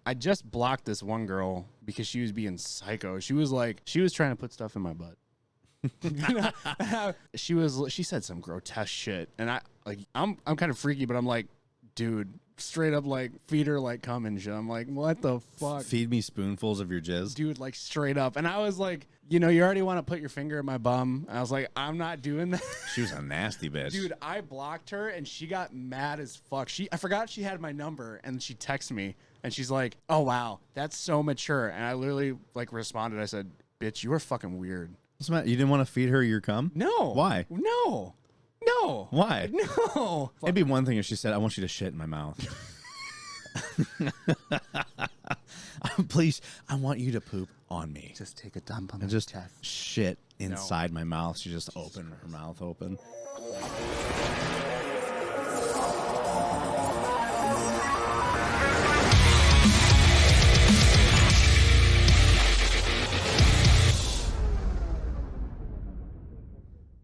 I just blocked this one girl because she was being psycho. She was trying to put stuff in my butt. She said some grotesque shit, and I'm kind of freaky, but I'm like, dude, straight up like feed her like cum and shit. I'm like, what the fuck? Feed me spoonfuls of your jizz, dude, like straight up. And I was like, you already want to put your finger in my bum. I was like, I'm not doing that. She was a nasty bitch, dude. I blocked her, and she got mad as fuck. I forgot she had my number, and she texted me, and she's like, oh wow, that's so mature. And I literally like responded. I said, bitch, you are fucking weird. What's the matter? You didn't want to feed her your cum? No. Why? No. Why? No. It'd be one thing if she said, I want you to shit in my mouth. Please, I want you to poop on me. Just take a dump on and my just chest. Shit inside my mouth. She just opened her mouth open.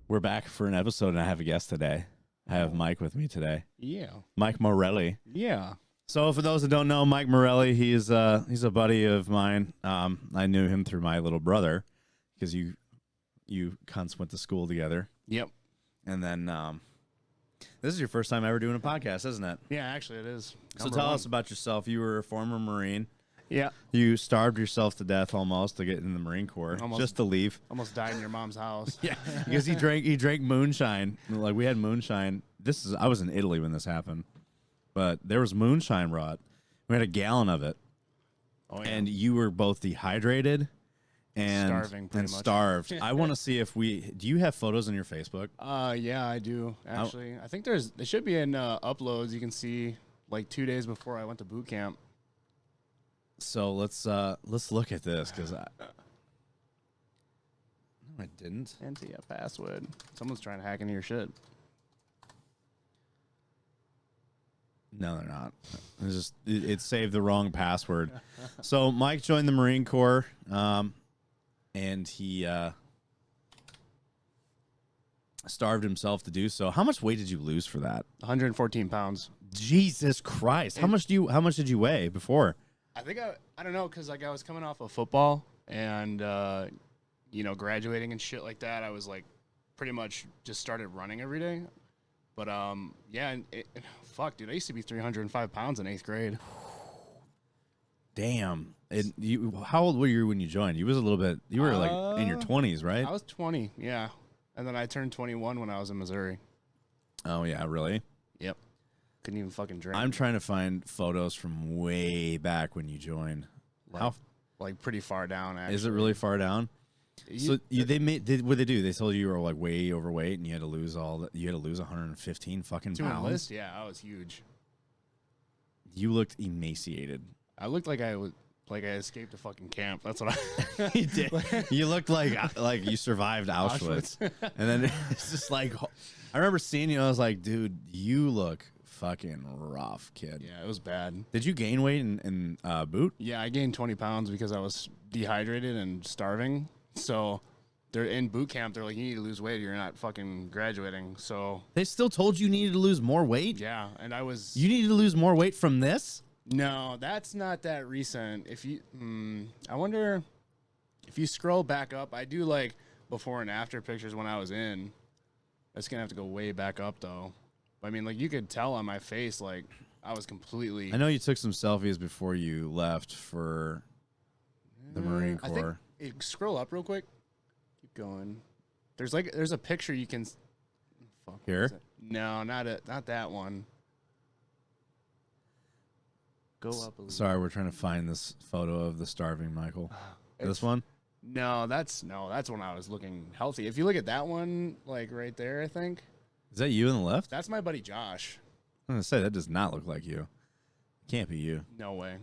We're back for an episode, and I have a guest today. I have Mike with me today. Yeah. Mike Morelli. Yeah. So for those that don't know, Mike Morelli, he's a buddy of mine. I knew him through my little brother because you cunts went to school together. Yep. And then this is your first time ever doing a podcast, isn't it? Yeah, actually it is. So tell us about yourself. You were a former Marine. Yeah. You starved yourself to death almost to get in the Marine Corps, just to leave. Almost died in your mom's house. Yeah, because he drank moonshine. Like we had moonshine. I was in Italy when this happened, but there was moonshine brought. We had a gallon of it. Oh, yeah. And you were both dehydrated and starved. I want to see if do you have photos on your Facebook? Yeah, I do actually. I think it should be in uploads. You can see like 2 days before I went to boot camp. So let's look at this because no, I didn't. Enter a password. Someone's trying to hack into your shit. No, they're not. It's just it saved the wrong password. So Mike joined the Marine Corps, and he starved himself to do so. How much weight did you lose for that? 114 pounds. Jesus Christ! How much did you weigh before? I think I don't know, because like I was coming off of football and graduating and shit like that. I was like pretty much just started running every day. But yeah, fuck, dude, I used to be 305 pounds in 8th grade. Damn. How old were you when you joined? You were like in your 20s, right? I was 20, yeah. And then I turned 21 when I was in Missouri. Oh yeah, really? Yep. Couldn't even fucking drink. I'm trying to find photos from way back when you joined. Like pretty far down, actually. Is it really far down? So what they do? They told you were like way overweight and you had to lose 115 fucking to pounds. Enlist? Yeah, I was huge. You looked emaciated. I looked like I escaped a fucking camp. That's what I You did. You looked like you survived Auschwitz. And then it's just like I remember seeing you, I was like, dude, you look fucking rough, kid. Yeah, it was bad. Did you gain weight in boot? Yeah, I gained 20 pounds because I was dehydrated and starving. So they're in boot camp. They're like, you need to lose weight. You're not fucking graduating. So they still told you needed to lose more weight? Yeah, and You needed to lose more weight from this? No, that's not that recent. I wonder if you scroll back up. I do like before and after pictures when I was in. That's gonna have to go way back up though. I mean, like you could tell on my face, like I was completely. I know you took some selfies before you left for the Marine Corps. Scroll up real quick. Keep going. There's a picture you can. Fuck, here? No, not that one. Go up a little. Sorry, we're trying to find this photo of the starving Michael. This one? No, that's when I was looking healthy. If you look at that one, like right there, I think. Is that you on the left? That's my buddy Josh. I'm gonna say that does not look like you. Can't be you. No way.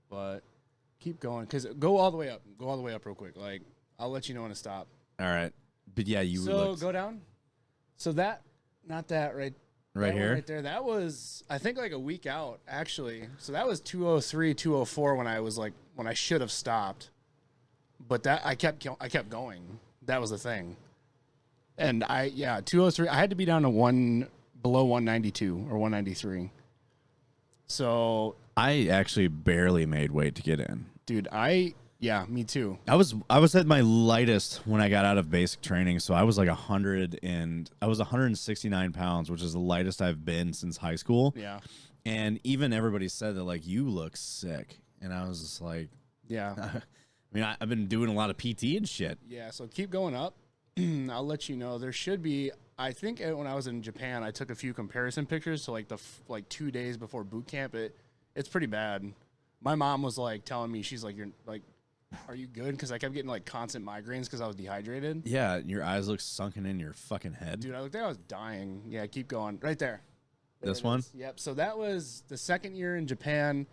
But keep going, cause go all the way up. Go all the way up real quick. Like I'll let you know when to stop. All right, but yeah, you. So go down. So not that right. Right here? Right there. That was, I think, like a week out, actually. So that was 203, 204 when I should have stopped. But I kept going. That was the thing. And 203, I had to be down to below 192 or 193. So I actually barely made weight to get in. Dude, yeah, me too. I was at my lightest when I got out of basic training, so I was like 169 pounds, which is the lightest I've been since high school. Yeah. And even everybody said that, like, you look sick. And I was just like, yeah. I mean, I've been doing a lot of PT and shit. Yeah, so keep going up. I'll let you know. There should be, I think when I was in Japan, I took a few comparison pictures to like 2 days before boot camp. It's pretty bad. My mom was like telling me, she's like, you're like, are you good? Because I kept getting like constant migraines because I was dehydrated. Yeah, your eyes look sunken in your fucking head. Dude, I looked like I was dying. Yeah, keep going. Right there. This one? Yep. So that was the second year in Japan.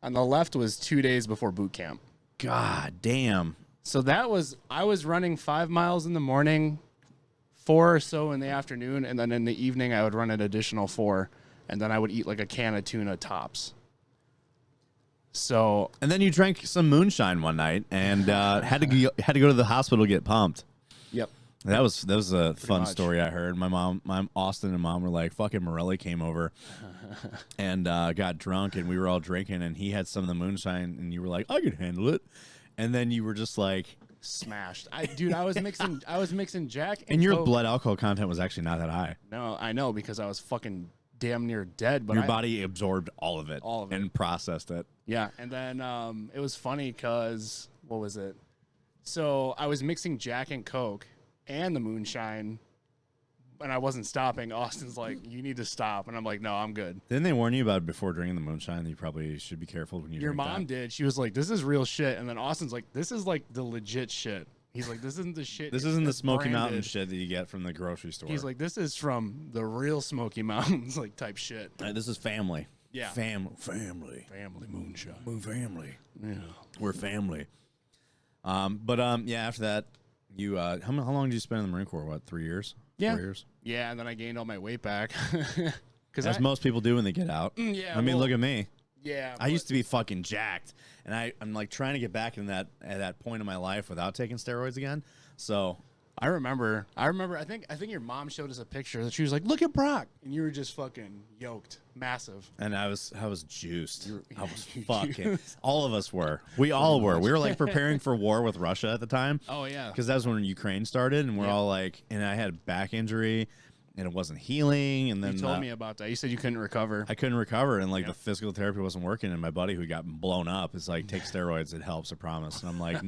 On the left was 2 days before boot camp. God damn. So I was running 5 miles in the morning, 4 or so in the afternoon, and then in the evening I would run an additional 4, and then I would eat like a can of tuna tops. So, and then you drank some moonshine one night and had to go to the hospital to get pumped. Yep. That was a fun story I heard. My Austin and mom were like, fucking Morelli came over and got drunk, and we were all drinking, and he had some of the moonshine, and you were like, I can handle it. And then you were just like smashed. I was mixing Jack and your Coke. blood alcohol content was actually not that high. No, I know, because I was fucking damn near dead. But your body absorbed all of it and processed it. Yeah, and then it was funny because, what was it? So I was mixing Jack and Coke and the moonshine, and I wasn't stopping. Austin's like, you need to stop. And I'm like, no, I'm good. Didn't they warn you about it before drinking the moonshine that you probably should be careful when you Your drink mom that? did. She was like, this is real shit. And then Austin's like, this is like the legit shit. He's like, this isn't the shit. This isn't the Smoky branded. Mountain shit that you get from the grocery store. He's like, this is from the real Smoky Mountains, like type shit. This is family. Yeah. Family moonshine. Family. Yeah. We're family. Yeah, after that, you how long did you spend in the Marine Corps? What, 3 years? Yeah. 4 years? Yeah, and then I gained all my weight back. As most people do when they get out. Yeah. I mean, look at me. Yeah. I used to be fucking jacked, and I'm like trying to get back in at that point in my life without taking steroids again. So I remember. I think your mom showed us a picture that she was like, "Look at Brock," and you were just fucking yoked, massive. And I was juiced. I was fucking. All of us were. We all were. We were like preparing for war with Russia at the time. Oh yeah. Because that was when Ukraine started, and we're all like, and I had a back injury, and it wasn't healing. And then you told me about that. You said you couldn't recover. I couldn't recover, and like the physical therapy wasn't working. And my buddy who got blown up is like, take steroids, it helps, I promise. And I'm like.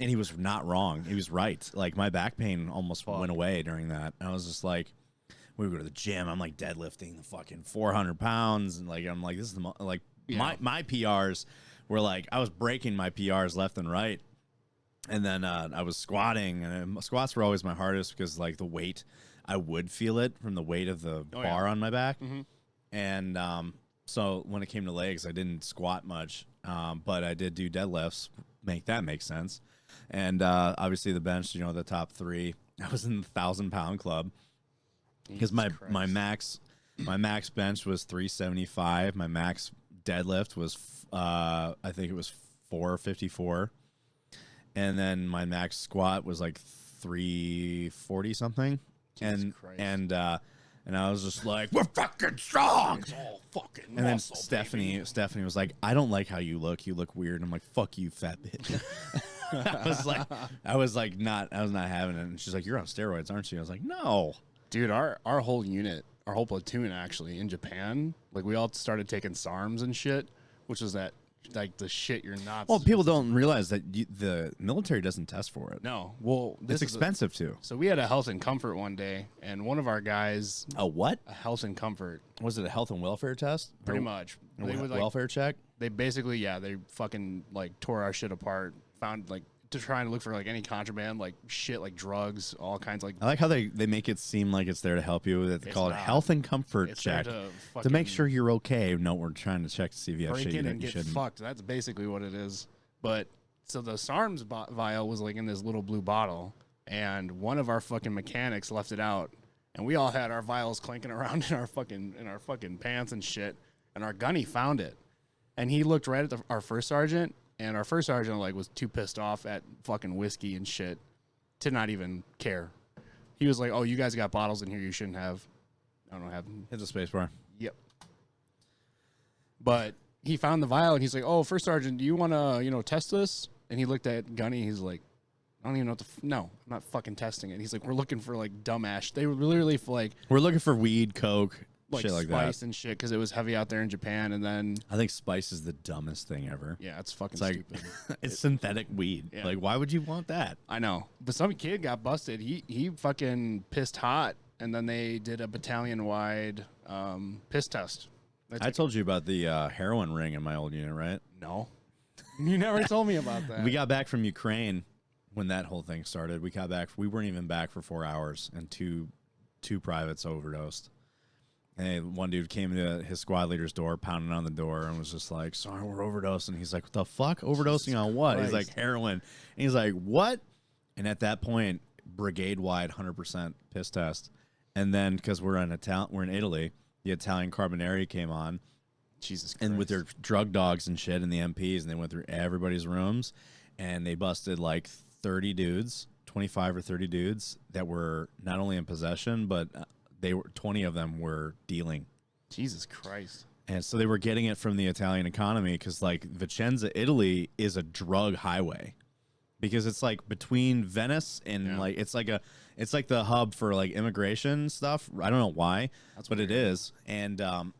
And he was not wrong. He was right. Like, my back pain almost went away during that. And I was just like, we would go to the gym. I'm like deadlifting the fucking 400 pounds. And like, I'm like, this is the, my PRs were like, I was breaking my PRs left and right. And then I was squatting, and squats were always my hardest because like the weight, I would feel it from the weight of the bar on my back. Mm-hmm. And so when it came to legs, I didn't squat much, but I did do deadlifts. Make sense. And obviously the bench, the top 3. I was in the 1,000-pound club because my max bench was 375. My max deadlift was I think it was 454, and then my max squat was like 340 something. And I was just like, we're fucking strong. It's all fucking and then muscle, Stephanie was like, I don't like how you look. You look weird. And I'm like, fuck you, fat bitch. I was not having it. And she's like, you're on steroids, aren't you? I was like, no. Dude, our whole unit, our whole platoon actually in Japan, like we all started taking SARMs and shit, which is that like the shit you're not. Well, people don't realize that the military doesn't test for it. No. Well, it's expensive too. So we had a health and comfort one day, and one of our guys. A what? A health and comfort. Was it a health and welfare test? Pretty much. They would welfare check. They basically, they fucking like tore our shit apart. Found like to try and look for like any contraband, like shit, like drugs, all kinds. Like I like how they make it seem like it's there to help you. They call it health and comfort check to make sure you're okay. No, we're trying to check to see if you have shit you shouldn't. Fucked. That's basically what it is. But so the SARMs vial was like in this little blue bottle, and one of our fucking mechanics left it out, and we all had our vials clinking around in our fucking pants and shit. And our gunny found it, and he looked right at our first sergeant. And our first sergeant like was too pissed off at fucking whiskey and shit to not even care. He was like, "Oh, you guys got bottles in here you shouldn't have." I don't have them. Hit the space bar. Yep. But he found the vial and he's like, "Oh, First Sergeant, do you want to, test this?" And he looked at Gunny. He's like, "I don't even know what no, I'm not fucking testing it." He's like, "We're looking for like dumb ash." They were literally like, we're looking for weed, coke, like shit like spice that. and shit because it was heavy out there in Japan. And then I think spice is the dumbest thing ever. yeah, it's fucking It's like stupid. it's synthetic weed. Yeah. Like, why would you want that? I know, but some kid got busted. He fucking pissed hot, and then they did a battalion wide piss test. I told you about the heroin ring in my old unit, right? No, you never told me about that. We got back from Ukraine when that whole thing started. We got back. We weren't even back for 4 hours, and two privates overdosed. And one dude came to his squad leader's door, pounding on the door, and was just like, "Sorry, we're overdosing." He's like, "What the fuck? Overdosing on what?" Christ. He's like, "Heroin." And he's like, "What?" And at that point, brigade-wide 100% piss test. And then because we're in Italy, the Italian Carbonari came on. Jesus Christ. And with their drug dogs and shit and the MPs, and they went through everybody's rooms, and they busted like 30 dudes, 25 or 30 dudes that were not only in possession, but 20 of them were dealing. Jesus Christ. And so they were getting it from the Italian economy because like Vicenza, Italy is a drug highway because it's like between Venice and like it's like the hub for like immigration stuff. I don't know why, but it is. And a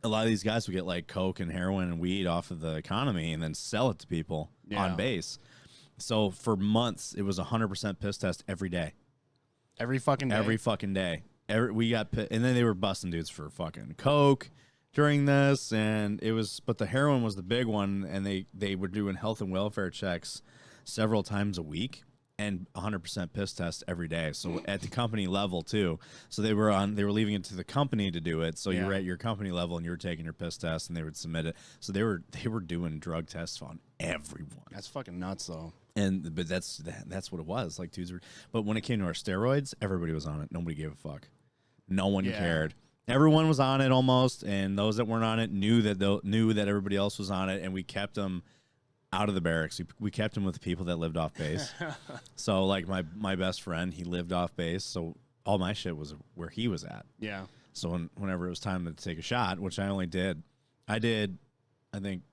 lot of these guys would get like coke and heroin and weed off of the economy and then sell it to people on base. So for months it was 100% piss test every day. Every fucking day. Every fucking day. We got and then they were busting dudes for fucking coke during this, and it was, but the heroin was the big one, and they were doing health and welfare checks several times a week and 100% piss test every day. So at the company level too. So they were leaving it to the company to do it. So you were at your company level and you were taking your piss test, and they would submit it. So they were doing drug tests on everyone. That's fucking nuts though. But that's what it was. Like dudes were, but when it came to our steroids, everybody was on it. Nobody gave a fuck. No one cared. Everyone was on it almost, and those that weren't on it knew that everybody else was on it, and we kept them out of the barracks. We kept them with the people that lived off base. So like my best friend, he lived off base, so all my shit was where he was at. Yeah. So whenever it was time to take a shot, which I only did, I think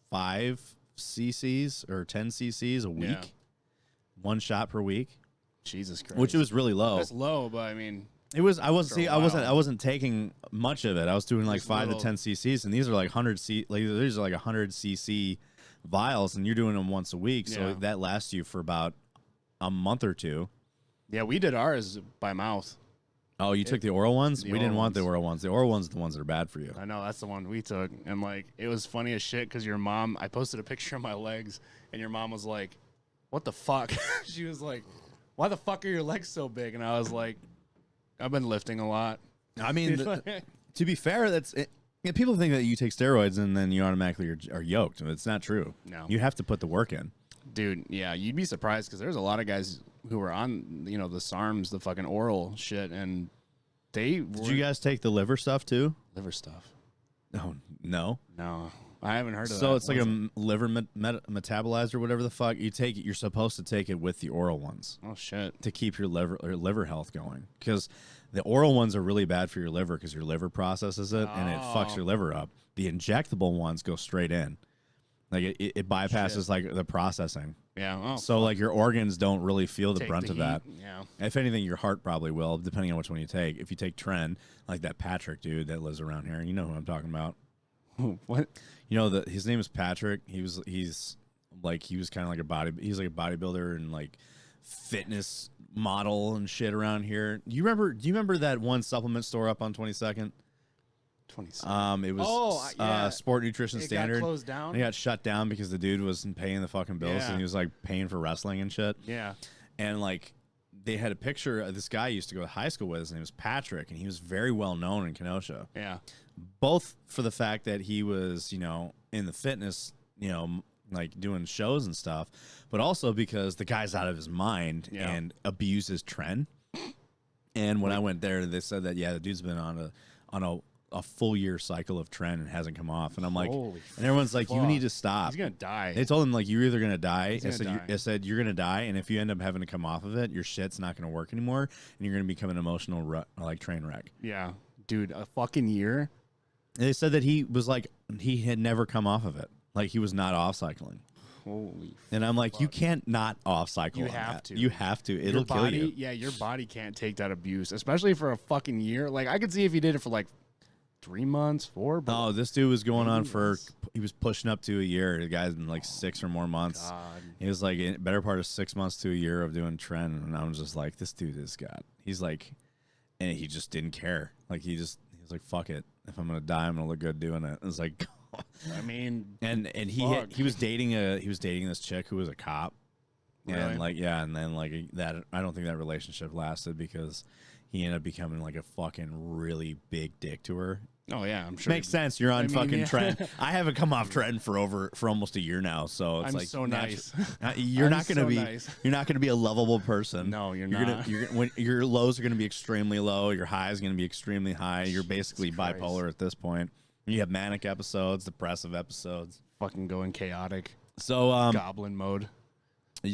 5 cc's or 10 cc's a week. Yeah. 1 shot per week. Jesus Christ. Which was really low. That's low, but I mean, it was. I wasn't taking much of it. I was doing like 5 to 10 cc's, and these are like 100 these are like 100 cc vials, and you're doing them once a week, so that lasts you for about a month or two. Yeah, we did ours by mouth. Oh, you took the oral ones? We didn't want the oral ones. The oral ones are the ones that are bad for you. I know, that's the one we took, and like it was funny as shit because your mom. I posted a picture of my legs, and your mom was like, "What the fuck?" She was like, "Why the fuck are your legs so big?" And I was like, "I've been lifting a lot." I mean, to be fair, people think that you take steroids and then you automatically are yoked. It's not true. No. You have to put the work in. Dude, yeah, you'd be surprised because there's a lot of guys who were on, the SARMs, the fucking oral shit, and Did you guys take the liver stuff too? Liver stuff? Oh, no. No. I haven't heard of that. So it's like a liver metabolizer, whatever the fuck. You take it. You're supposed to take it with the oral ones. Oh shit! To keep your liver health going, because the oral ones are really bad for your liver because your liver processes it and it fucks your liver up. The injectable ones go straight in, like it bypasses like the processing. Yeah. Oh, so like your organs don't really feel the brunt of that. Yeah. If anything, your heart probably will, depending on which one you take. If you take Tren, like that Patrick dude that lives around here, you know who I'm talking about. What? You know his name is Patrick. He's kind of like he's like a bodybuilder and like fitness model and shit around here. Do you remember that one supplement store up on 22nd? 22nd. It was Sport Nutrition Standard. Got closed down. It got shut down because the dude wasn't paying the fucking bills and he was like paying for wrestling and shit. Yeah. And like they had a picture of this guy I used to go to high school with. His name was Patrick, and he was very well known in Kenosha. Yeah. Both for the fact that he was, in the fitness, like doing shows and stuff, but also because the guy's out of his mind and abuses Tren. And when I went there, they said that, the dude's been on a full year cycle of Tren and hasn't come off. And I'm like, and everyone's like, you need to stop. He's going to die. They told him, like, you're either going to die. I said, you're going to die. And if you end up having to come off of it, your shit's not going to work anymore. And you're going to become an emotional, train wreck. Yeah. Dude, a fucking year. They said that he was like he had never come off of it. Like he was not off cycling. Holy And I'm like, fuck. you can't not off cycle. You have to. You have to. It'll kill you. Yeah, your body can't take that abuse, especially for a fucking year. Like I could see if he did it for like 3 months, 4. But Oh, this dude was going on for. less. He was pushing up to a year. The guy's in like 6 or more months. God. He was like in better part of 6 months to a year of doing trend, and I'm just like, this dude is God. He's like, and he just didn't care. Like he was like, fuck it. If I'm gonna die, I'm gonna look good doing it. It's like, I mean, and he was dating this chick who was a cop, Really? and like and then like that. I don't think that relationship lasted because he ended up becoming like a fucking really big dick to her. oh yeah, I'm sure. Makes sense. You're on fucking yeah. trend. I haven't come off trend for almost a year now, so it's I'm like so nice. You're I'm not gonna so be nice. you're not gonna be a lovable person. No, you're Gonna, not. when your lows are gonna be extremely low, your highs are gonna be extremely high. You're Jesus basically Christ. bipolar at this point. You have manic episodes, depressive episodes. Fucking going chaotic, So goblin mode.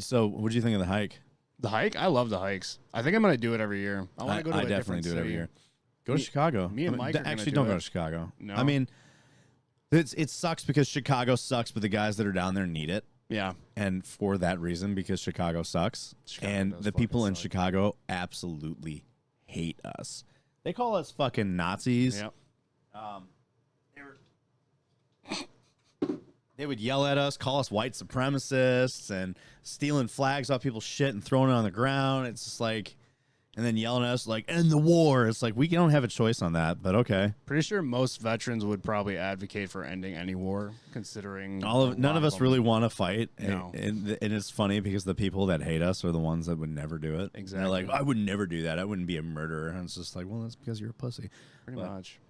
so what do you think of the hike? The hike, I love the hikes. I think I'm gonna do it every year. I want to go to a definitely different do it every city. year. Go to Chicago. me and Mike are gonna actually do don't go it. to Chicago. No. I mean, it sucks because Chicago sucks, but the guys that are down there need it. Yeah, And for that reason, because Chicago sucks, Chicago and does the people fucking in suck. Chicago absolutely hate us. They call us fucking Nazis. yep. They would yell at us, call us white supremacists, and stealing flags off people's shit and throwing it on the ground. It's just like, and then yelling at us like, end the war. It's like, we don't have a choice on that, but okay. Pretty sure most veterans would probably advocate for ending any war, considering None of us really want to fight. No. And it's funny because the people that hate us are the ones that would never do it. Exactly. They're like, I would never do that. I wouldn't be a murderer. And it's just like, well, that's because you're a pussy. pretty much.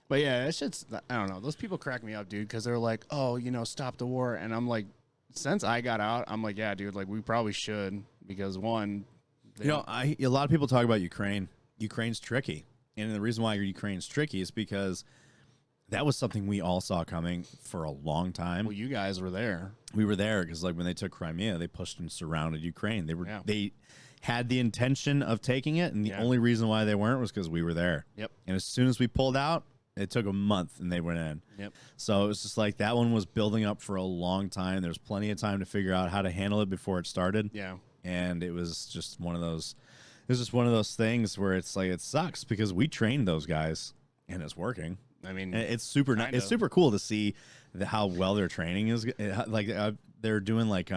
But yeah, it's just I don't know. Those people crack me up, dude, because they're like, oh, stop the war, and I'm like, since I got out, I'm like, yeah, dude, like we probably should because one, they don't- A lot of people talk about Ukraine. Ukraine's tricky. And the reason why Ukraine's tricky is because that was something we all saw coming for a long time. well, you guys were there. We were there because like when they took Crimea, they pushed and surrounded Ukraine. Yeah. They had the intention of taking it, and the Yeah. only reason why they weren't was because we were there. Yep. And as soon as we pulled out, it took a month and they went in. Yep. So it was just like that one was building up for a long time. There's plenty of time to figure out how to handle it before it started. Yeah. And it was just one of those. It was just one of those things where it's like it sucks because we trained those guys and it's working. I mean, And it's super. Kind It's of. super cool to see how well their training is. Like they're doing like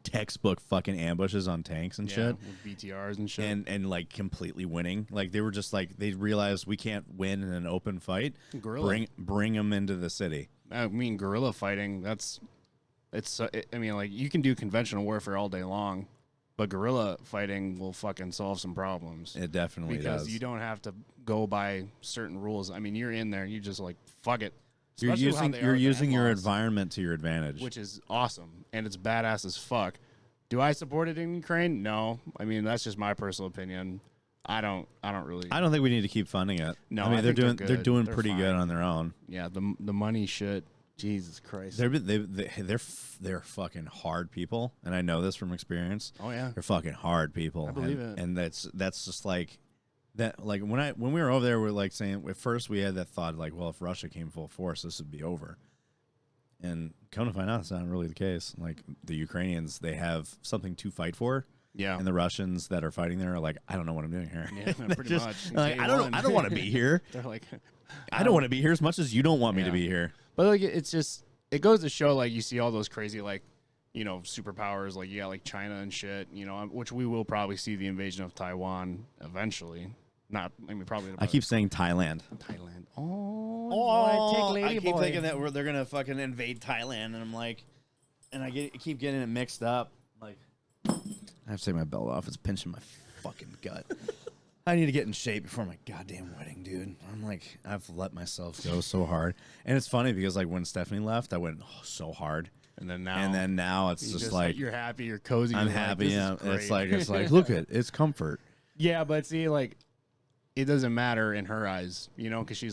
textbook fucking ambushes on tanks and yeah, shit. with BTRs and shit. And like completely winning. Like they were just like they realized we can't win in an open fight. Guerrilla. Bring them into the city. I mean, guerrilla fighting. I mean, like you can do conventional warfare all day long, but guerrilla fighting will fucking solve some problems. It definitely because does. you don't have to go by certain rules. I mean, you're in there, you just like fuck it. You're Especially how using they you're are with the using your in-laws, environment to your advantage. which is awesome and it's badass as fuck. Do I support it in Ukraine? No. I mean, that's just my personal opinion. I don't really. I don't think we need to keep funding it. No, I mean I they're think doing they're good. doing They're pretty good fine. on their own. Yeah, the money shit. Jesus Christ. They're fucking hard people, and I know this from experience. Oh yeah. They're fucking hard people. I believe and, it. And that's just like that. Like when we were over there, we're like saying at first we had that thought like, well, if Russia came full force, this would be over. And come to find out, it's not really the case. Like the Ukrainians, they have something to fight for. Yeah. And the Russians that are fighting there are like, I don't know what I'm doing here. Yeah, They're pretty much. like, Day I don't one. want to be here. They're like, I don't want to be here as much as you don't want me to Yeah. be here. but like it's just it goes to show like you see all those crazy like superpowers like you got like China and shit which we will probably see the invasion of Taiwan eventually. Not I mean probably. I keep saying Thailand. Thailand. Oh, I keep thinking that they're gonna fucking invade Thailand, and I'm like, and I keep getting it mixed up. Like, I have to take my belt off. It's pinching my fucking gut. I need to get in shape before my goddamn wedding, dude. I'm like, I've let myself go so hard, and it's funny because like when Stephanie left, I went so hard, and then now it's you just like you're happy, you're cozy. I'm you're like, happy. this Yeah, is great. it's like look at it's comfort. Yeah, but see, like, it doesn't matter in her eyes, because she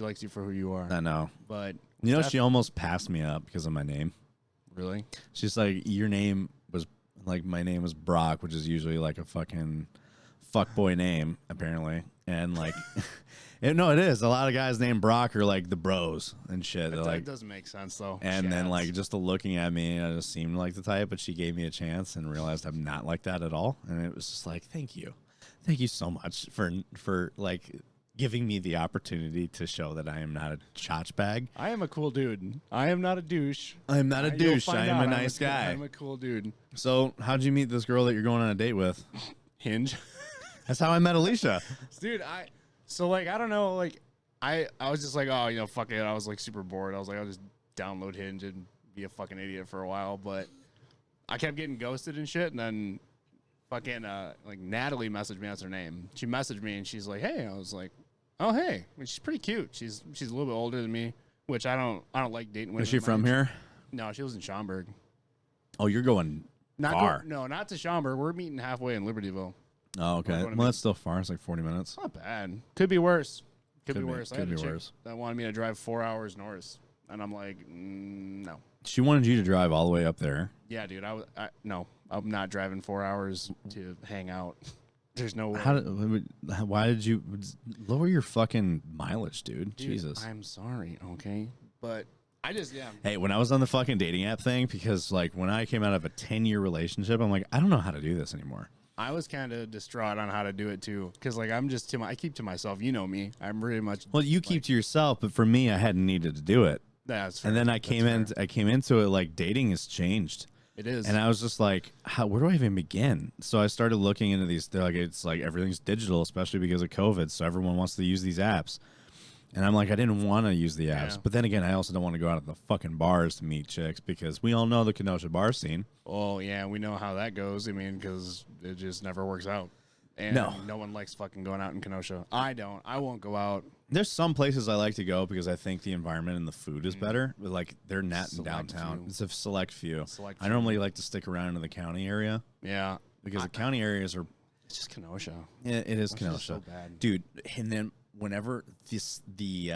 likes you for who you are. I know. But She almost passed me up because of my name. really, She's like, your name was like my name was Brock, which is usually like a fucking fuckboy name apparently, and like, no, it is. A lot of guys named Brock are like the bros and shit. That Like, doesn't make sense though. and then like just looking at me, I just seemed like the type, but she gave me a chance and realized I'm not like that at all. And it was just like, thank you so much for like giving me the opportunity to show that I am not a chotch bag. I am a cool dude. I am not a douche. I'm not a douche. I am a nice guy. I'm a cool dude. So how'd you meet this girl that you're going on a date with? Hinge. That's how I met Alicia. Dude, I don't know, like I was just like, oh, fuck it. I was like super bored. I was like, I'll just download Hinge and be a fucking idiot for a while, but I kept getting ghosted and shit, and then fucking like Natalie messaged me. That's her name. She messaged me and she's like, hey. I was like, oh hey. I mean, she's pretty cute. She's a little bit older than me, which I don't like dating women. Is she from here? No, she was in Schaumburg. Oh, you're going far. No, not to Schaumburg. We're meeting halfway in Libertyville. Oh, okay. Well, that's still far. It's like 40 minutes. Not bad. Could be worse. Could be worse. Could be worse. That wanted me to drive 4 hours north, and I'm like, no. She wanted you to drive all the way up there. Yeah, dude. No, I'm not driving 4 hours to hang out. There's no way. Why did you lower your fucking mileage, dude? Jesus. I'm sorry. Okay, but I just Hey, when I was on the fucking dating app thing, because like when I came out of a 10-year relationship, I'm like, I don't know how to do this anymore. I was kind of distraught on how to do it too, because like I keep to myself. You know me. I'm really much. Well, you keep to yourself, but for me, I hadn't needed to do it. That's fair. And then I came into it like dating has changed. It is. And I was just like, where do I even begin? So I started looking into these. They're like, it's like everything's digital, especially because of COVID. So everyone wants to use these apps. And I'm like, I didn't want to use the apps. Yeah. But then again, I also don't want to go out to the fucking bars to meet chicks because we all know the Kenosha bar scene. Oh, yeah. We know how that goes. I mean, because it just never works out. And no one likes fucking going out in Kenosha. I don't. I won't go out. There's some places I like to go because I think the environment and the food is better. But like they're not in downtown. It's a select few. I normally like to stick around in the county area. Yeah. Because the county areas are. It's just Kenosha. Yeah, it is Kenosha. So bad. Dude, and then whenever the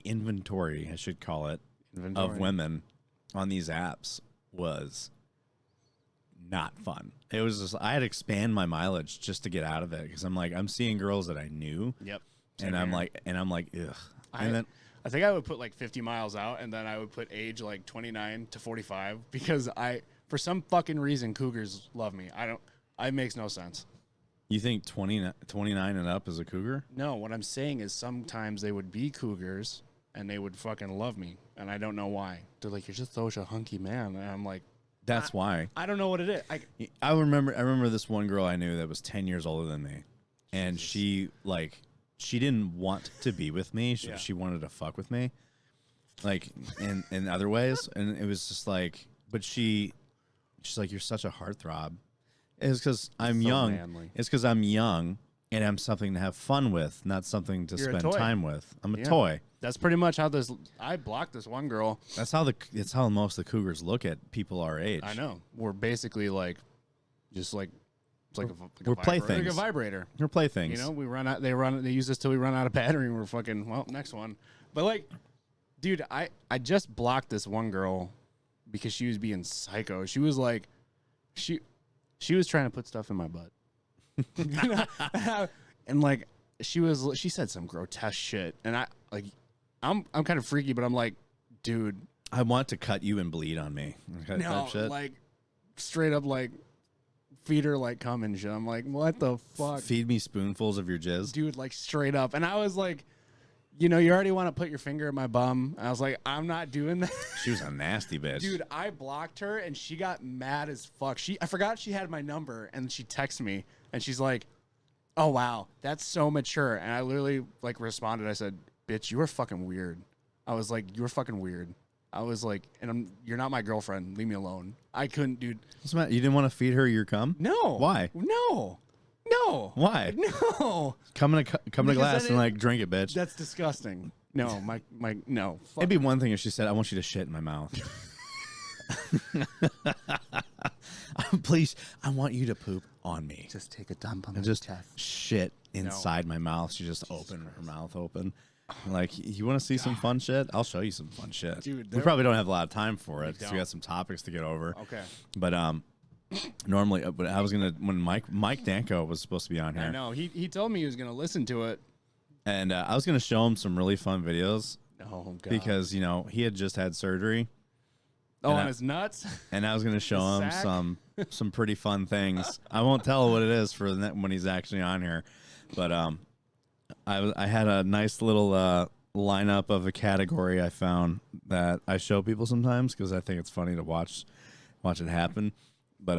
inventory, I should call it, of women on these apps was not fun. It was just I had to expand my mileage just to get out of it because I'm like I'm seeing girls that I knew. Yep. And I'm like ugh. And I think I would put like 50 miles out, and then I would put age like 29 to 45 because for some fucking reason cougars love me. It makes no sense. You think 29 and up is a cougar? No, what I'm saying is sometimes they would be cougars and they would fucking love me, and I don't know why. They're like, you're just such a hunky man, and I'm like, that's why. I don't know what it is. I remember this one girl I knew that was 10 years older than me, and she didn't want to be with me. She wanted to fuck with me, like in other ways, and it was just like, but she's like, you're such a heartthrob. It's because I'm young. Manly. It's because I'm young and I'm something to have fun with, not something to spend time with. I'm a toy. That's pretty much how I blocked this one girl. That's how most of the cougars look at people our age. I know. We're basically like, just like, it's like we're playthings. Like a vibrator. We're playthings. You know, we run out. They use us till we run out of battery. And we're fucking next one. But like, dude, I just blocked this one girl because she was being psycho. She was like, she was trying to put stuff in my butt. And like she said some grotesque shit, and I'm kind of freaky, but I'm like, dude, I want to cut you and bleed on me. No, like straight up like feed her like cum and shit. I'm like, what the fuck? Feed me spoonfuls of your jizz, dude, like straight up. And I was like, you already want to put your finger in my bum. And I was like, I'm not doing that. She was a nasty bitch. Dude, I blocked her, and she got mad as fuck. I forgot she had my number, and she texted me, and she's like, oh, wow, that's so mature. And I literally, like, responded. I said, bitch, you are fucking weird. I was like, you are fucking weird. I was like, you're not my girlfriend. Leave me alone. I couldn't, dude. What's the matter? You didn't want to feed her your cum? No. Why? No. Why? No. Come in a glass and like drink it, bitch. That's disgusting. No, no. Fuck. It'd be one thing if she said, I want you to shit in my mouth. Please, I want you to poop on me. Just take a dump on and my just chest. Shit inside my mouth. She just opened her mouth open. Like, you want to see some fun shit? I'll show you some fun shit. Dude, we probably don't have a lot of time for it because we got some topics to get over. Okay. But Normally, but I was gonna when Mike Danko was supposed to be on here. I know he told me he was gonna listen to it, and I was gonna show him some really fun videos. Oh God! Because he had just had surgery. On his nuts. And I was gonna show him some pretty fun things. I won't tell what it is for when he's actually on here, but I had a nice little lineup of a category I found that I show people sometimes because I think it's funny to watch it happen. But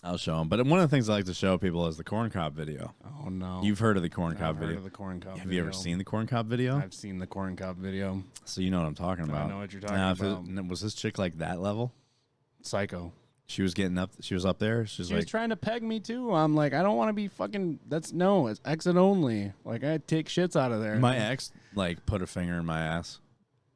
I'll show them. But one of the things I like to show people is the corn cob video. Oh no! You've heard of the corn cob video? Heard of the corn cob. Have you ever seen the corn cob video? I've seen the corn cob video. So you know what I'm talking about. I know what you're talking about. Was this chick like that level? Psycho. She was getting up. She was up there. She was trying to peg me too. I'm like, I don't want to be fucking. It's exit only. Like I take shits out of there. My ex put a finger in my ass.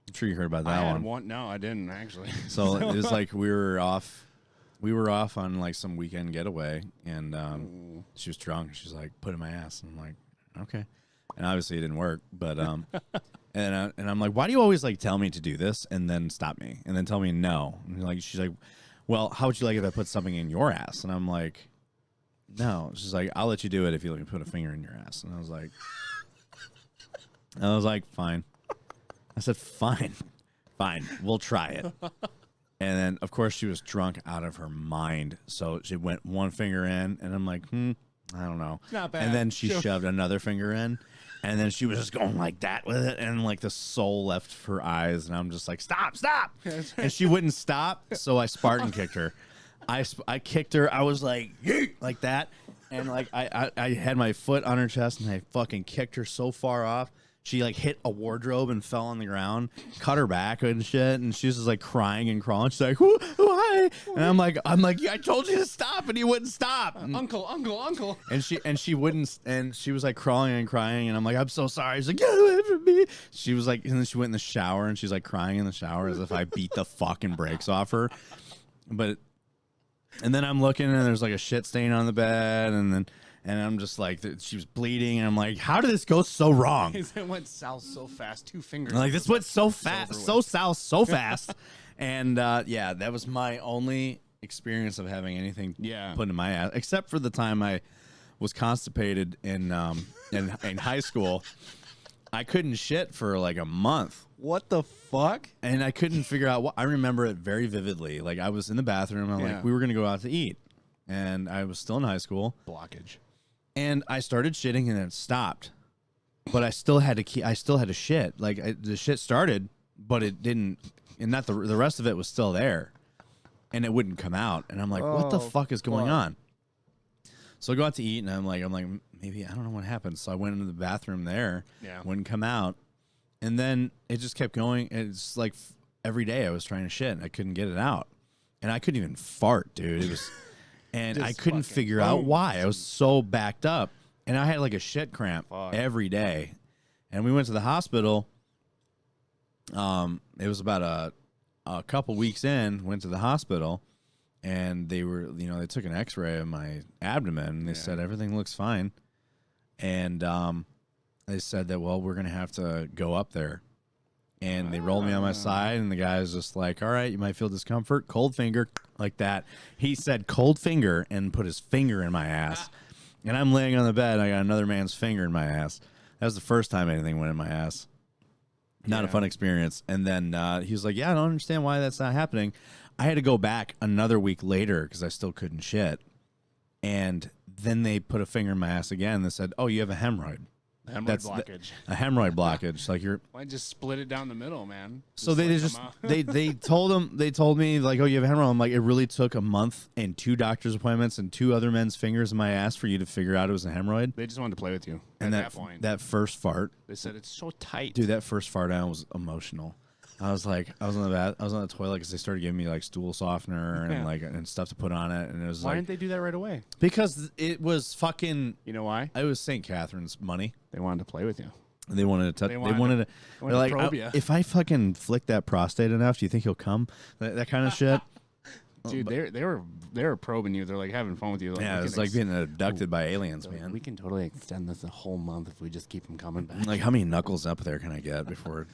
I'm sure you heard about that one. No, I didn't actually. So it was like we were off on like some weekend getaway, and she was drunk. She's like, put it in my ass. And I'm like, okay. And obviously it didn't work, but and I'm like, why do you always like tell me to do this and then stop me and then tell me no? And she's like, well, how would you like if I put something in your ass? And I'm like, no. She's like, I'll let you do it if you let me put a finger in your ass. And I was like, fine. I said, fine, we'll try it. And then, of course, she was drunk out of her mind. So she went one finger in, and I'm like, I don't know. Not bad. And then she shoved another finger in, and then she was just going like that with it, and like the soul left her eyes, and I'm just like, stop. And she wouldn't stop, so I Spartan kicked her. I kicked her. I was like, yeet, like that, and like I had my foot on her chest, and I fucking kicked her so far off. She like hit a wardrobe and fell on the ground, cut her back and shit, and she was just like crying and crawling. She's like, why? And I'm like, yeah, I told you to stop, and he wouldn't stop. Uncle. And she wouldn't, and she was like crawling and crying, and I'm like, I'm so sorry. She's like, get away from me. She was like, and then she went in the shower, and she's like crying in the shower as if I beat the fucking brakes off her. And then I'm looking, and there's like a shit stain on the bed, and I'm just like, she was bleeding, and I'm like, how did this go so wrong? It went south so fast, 2 fingers. Like, this went so fast, so south, so fast. And, yeah, that was my only experience of having anything put in my ass, except for the time I was constipated in high school. I couldn't shit for like a month. What the fuck? And I couldn't figure out what. I remember it very vividly. Like, I was in the bathroom, and like, we were going to go out to eat. And I was still in high school. Blockage. And I started shitting, and it stopped, but I still had to shit. Like the shit started, but it didn't, and not the rest of it was still there, and it wouldn't come out. And I'm like, what the fuck is going on? So I go out to eat, and I'm like, maybe I don't know what happened. So I went into the bathroom there, wouldn't come out, and then it just kept going. It's like every day I was trying to shit, and I couldn't get it out, and I couldn't even fart, dude. It was. And I couldn't figure out why. I was so backed up. And I had like a shit cramp every day. And we went to the hospital. It was about a couple weeks in, went to the hospital. And they were, they took an x-ray of my abdomen. And they said, everything looks fine. And they said that, well, we're going to have to go up there. And they rolled me on my side, and the guy was just like, all right, you might feel discomfort. Cold finger, like that. He said cold finger and put his finger in my ass. And I'm laying on the bed, and I got another man's finger in my ass. That was the first time anything went in my ass. Not a fun experience. And then he was like, yeah, I don't understand why that's not happening. I had to go back another week later because I still couldn't shit. And then they put a finger in my ass again. They said, oh, you have a hemorrhoid. Hemorrhoid blockage. A hemorrhoid blockage. Like why just split it down the middle, man? So they told me like, oh, you have a hemorrhoid. I'm like, it really took a month and 2 doctor's appointments and 2 other men's fingers in my ass for you to figure out it was a hemorrhoid. They just wanted to play with you. And at that point, that first fart, they said it's so tight, dude. That first fart out was emotional. I was on the toilet because they started giving me like stool softener and stuff to put on it, and it was why didn't they do that right away? Because it was fucking. You know why? It was St. Catherine's money. They wanted to play with you. They wanted to touch. They wanted to like, probe you. If I fucking flick that prostate enough, do you think he'll come? That kind of shit. Dude, they were probing you. They're like having fun with you. Like, yeah, it's like being abducted by aliens, man. We can totally extend this a whole month if we just keep them coming back. Like, how many knuckles up there can I get before?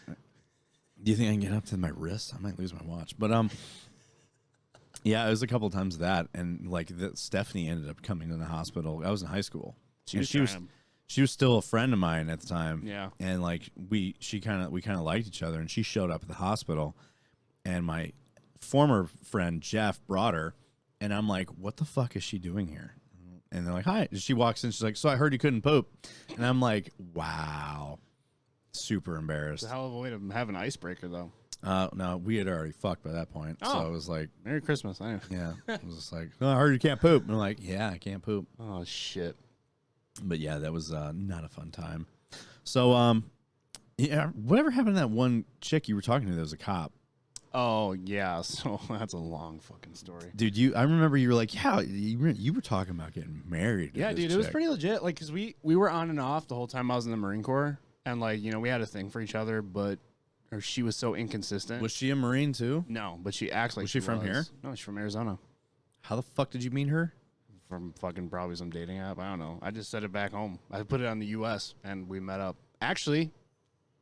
Do you think I can get up to my wrist? I might lose my watch. But Yeah, it was a couple of times that, and like Stephanie ended up coming to the hospital. I was in high school. She was still a friend of mine at the time. Yeah, and like we kind of liked each other, and she showed up at the hospital, and my former friend Jeff brought her, and I'm like, what the fuck is she doing here? And they're like, hi. She walks in, she's like, so I heard you couldn't poop, and I'm like, wow, super embarrassed. it's a hell of a way to have an icebreaker, though. No, we had already fucked by that point. So I was like, Merry Christmas. yeah, I was just like, oh, I heard you can't poop. And I'm like, yeah, I can't poop. Oh, shit. But yeah, that was not a fun time. So, yeah, whatever happened to that one chick you were talking to that was a cop? Oh, yeah. So that's a long fucking story. Dude, I remember you were like, yeah, you were talking about getting married. Yeah, dude, it was pretty legit. Like, because we were on and off the whole time I was in the Marine Corps. And, like, you know, we had a thing for each other, but she was so inconsistent. Was she a Marine too? No, but she acts like Was she from here? No, she's from Arizona. How the fuck did you meet her? From fucking probably some dating app. I don't know. I just said it back home. I put it on the U.S. and we met up. Actually,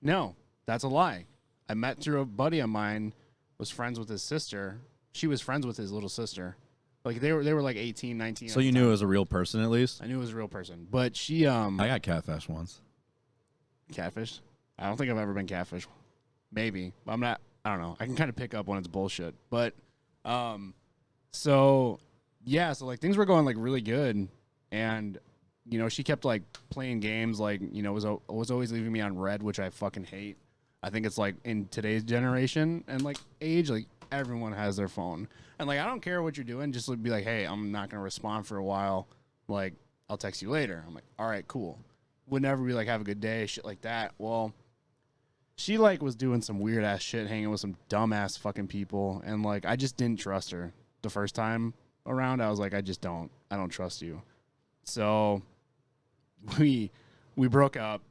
no, that's a lie. I met through a buddy of mine, was friends with his sister. She was friends with his little sister. Like they were like 18, 19. So you knew it was a real person at least? I knew it was a real person. But she I got catfished once. Catfish? I don't think I've ever been catfished. Maybe. I'm not, I don't know. I can kind of pick up when it's bullshit. But so yeah, so like things were going like really good, and you know, she kept like playing games, like, you know, was always leaving me on red, which I fucking hate. I think it's like in today's generation and like age, like everyone has their phone. And like I don't care what you're doing, just be like, hey, I'm not gonna respond for a while. Like, I'll text you later. I'm like, all right, cool. Would never be like, have a good day, shit like that. Well, she like was doing some weird ass shit, hanging with some dumb ass fucking people, and like I just didn't trust her the first time around. I was like, I don't trust you. So we broke up,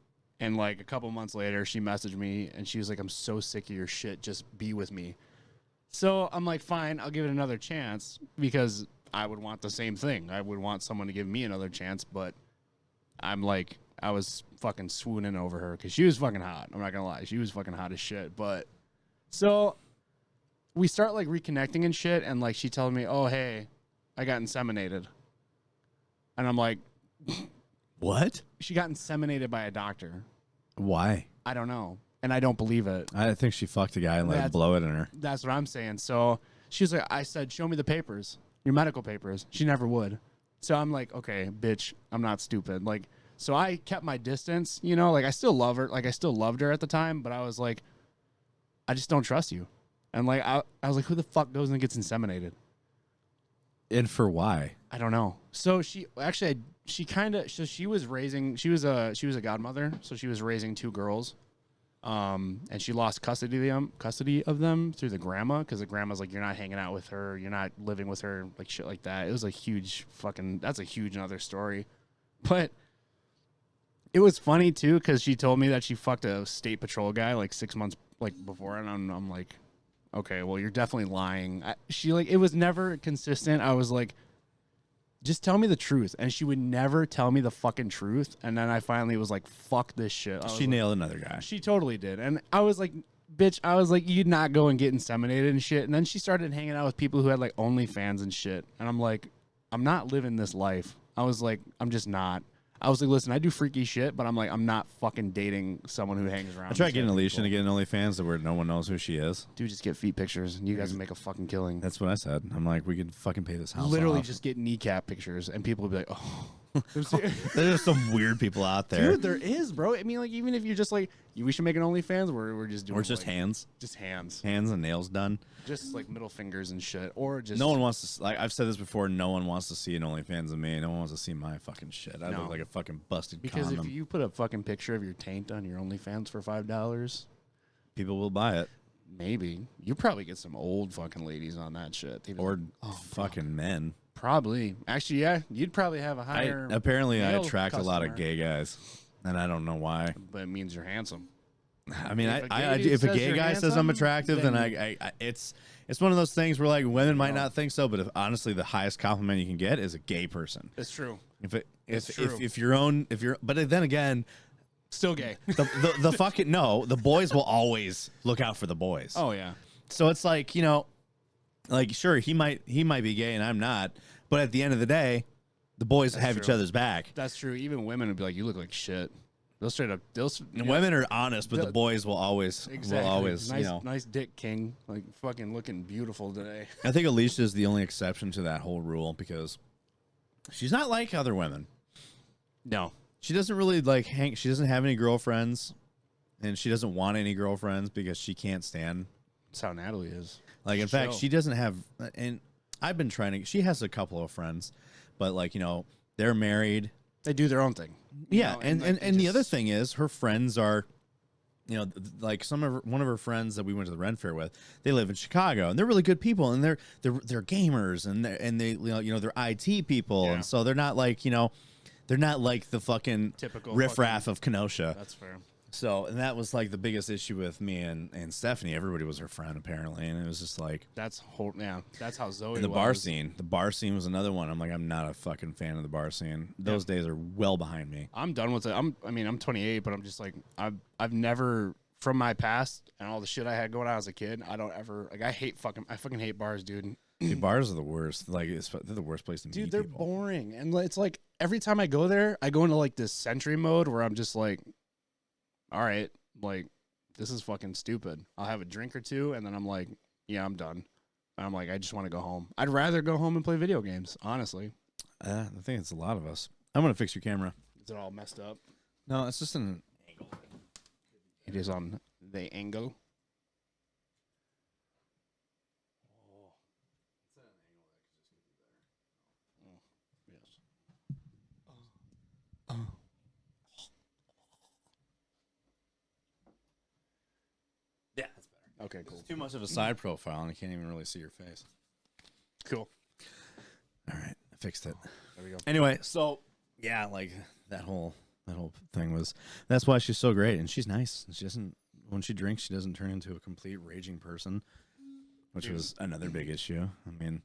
and like a couple months later she messaged me and she was like, I'm so sick of your shit, just be with me. So I'm like, fine, I'll give it another chance, because I would want the same thing. I would want someone to give me another chance, but I'm like, I was fucking swooning over her because she was fucking hot. I'm not gonna lie, she was fucking hot as shit. But so we start like reconnecting and shit, and like she tells me, oh hey, I got inseminated. And I'm like, what? She got inseminated by a doctor. Why? I don't know, and I don't believe it. I think she fucked a guy and let him blow it in her. That's what I'm saying. So she was like, I said, show me the papers, your medical papers. She never would. So I'm like, okay, bitch, I'm not stupid. Like, so I kept my distance, you know, like I still love her. Like I still loved her at the time, but I was like, I just don't trust you. And like, I was like, who the fuck goes and gets inseminated? And for why? I don't know. So she actually, she was raising, she was a godmother. So she was raising two girls. And she lost custody of them through the grandma, because the grandma's like, you're not hanging out with her, you're not living with her, like shit like that. It was a huge that's a huge another story. But it was funny too, because she told me that she fucked a state patrol guy like 6 months like before, and I'm like, okay, well, you're definitely lying. She like, it was never consistent. I was like, just tell me the truth. And she would never tell me the fucking truth. And then I finally was like, fuck this shit. She nailed another guy. She totally did. And I was like, bitch, I was like, you'd not go and get inseminated and shit. And then she started hanging out with people who had like OnlyFans and shit. And I'm like, I'm not living this life. I was like, I'm just not. I was like, listen, I do freaky shit, but I'm like, I'm not fucking dating someone who hangs around. I tried getting Alicia to get an OnlyFans where no one knows who she is. Dude, just get feet pictures and you guys will make a fucking killing. That's what I said. I'm like, we could fucking pay this house Literally off. just get kneecap pictures and people will be like, oh. There's some weird people out there. Dude, there is, bro. I mean, like, even if you're just like, we should make an OnlyFans where we're just doing, or just like, hands. Just hands. Hands and nails done. Just like middle fingers and shit. Or just. No one wants to, like, I've said this before, no one wants to see an OnlyFans of me. No one wants to see my fucking shit. I look like a fucking busted because condom. If you put a fucking picture of your taint on your OnlyFans for $5, people will buy it. Maybe. You probably get some old fucking ladies on that shit. Or fucking men. Probably. Actually, yeah. You'd probably have a higher. Apparently, I attract a lot of gay guys, and I don't know why. But it means you're handsome. I mean, if a gay guy says I'm attractive, then it's one of those things where like women might not think so, but honestly, the highest compliment you can get is a gay person. It's true. If you're, but then again, still gay. the fucking no, the boys will always look out for the boys. Oh yeah. So it's like, you know, Like, sure, he might be gay and I'm not, but at the end of the day, the boys have each other's back. That's true. Even women would be like, "You look like shit." They'll straight up. Women are honest, but the boys will always, nice dick king, like fucking looking beautiful today. I think Alicia is the only exception to that whole rule because she's not like other women. No, she doesn't really like hang. She doesn't have any girlfriends, and she doesn't want any girlfriends because she can't stand. That's how Natalie is. Like, in fact, she doesn't have. And I've been trying to. She has a couple of friends, but like, they're married. They do their own thing. Yeah, and the other thing is her friends are, like one of her friends that we went to the Ren Fair with, they live in Chicago and they're really good people and they're gamers and they they're IT people and so they're not like they're not like the fucking typical riffraff of Kenosha. That's fair. So, and that was like the biggest issue with me and Stephanie. Everybody was her friend apparently, and it was just like that's how Zoe was. The bar scene was another one. I'm like, I'm not a fucking fan of the bar scene. Those days are well behind me. I'm done with it. I'm 28, but I'm just like I've never, from my past and all the shit I had going on as a kid, I don't ever like I fucking hate bars, dude. Dude, bars are the worst. Like, they're the worst place to meet people. Dude, they're boring, and it's like every time I go there, I go into like this Sentry mode where I'm just like, all right, like, this is fucking stupid. I'll have a drink or two, and then I'm like, yeah, I'm done. And I'm like, I just want to go home. I'd rather go home and play video games, honestly. I think it's a lot of us. I'm going to fix your camera. Is it all messed up? No, it's just an angle. It is on the angle. Oh. It's at an angle that could just be better. Yes. Yeah, that's better. Okay, cool. It's too much of a side profile, and I can't even really see your face. Cool. All right, I fixed it. There we go. Anyway, so yeah, like that whole thing was. That's why she's so great, and she's nice. She doesn't. When she drinks, she doesn't turn into a complete raging person, which was another big issue. I mean,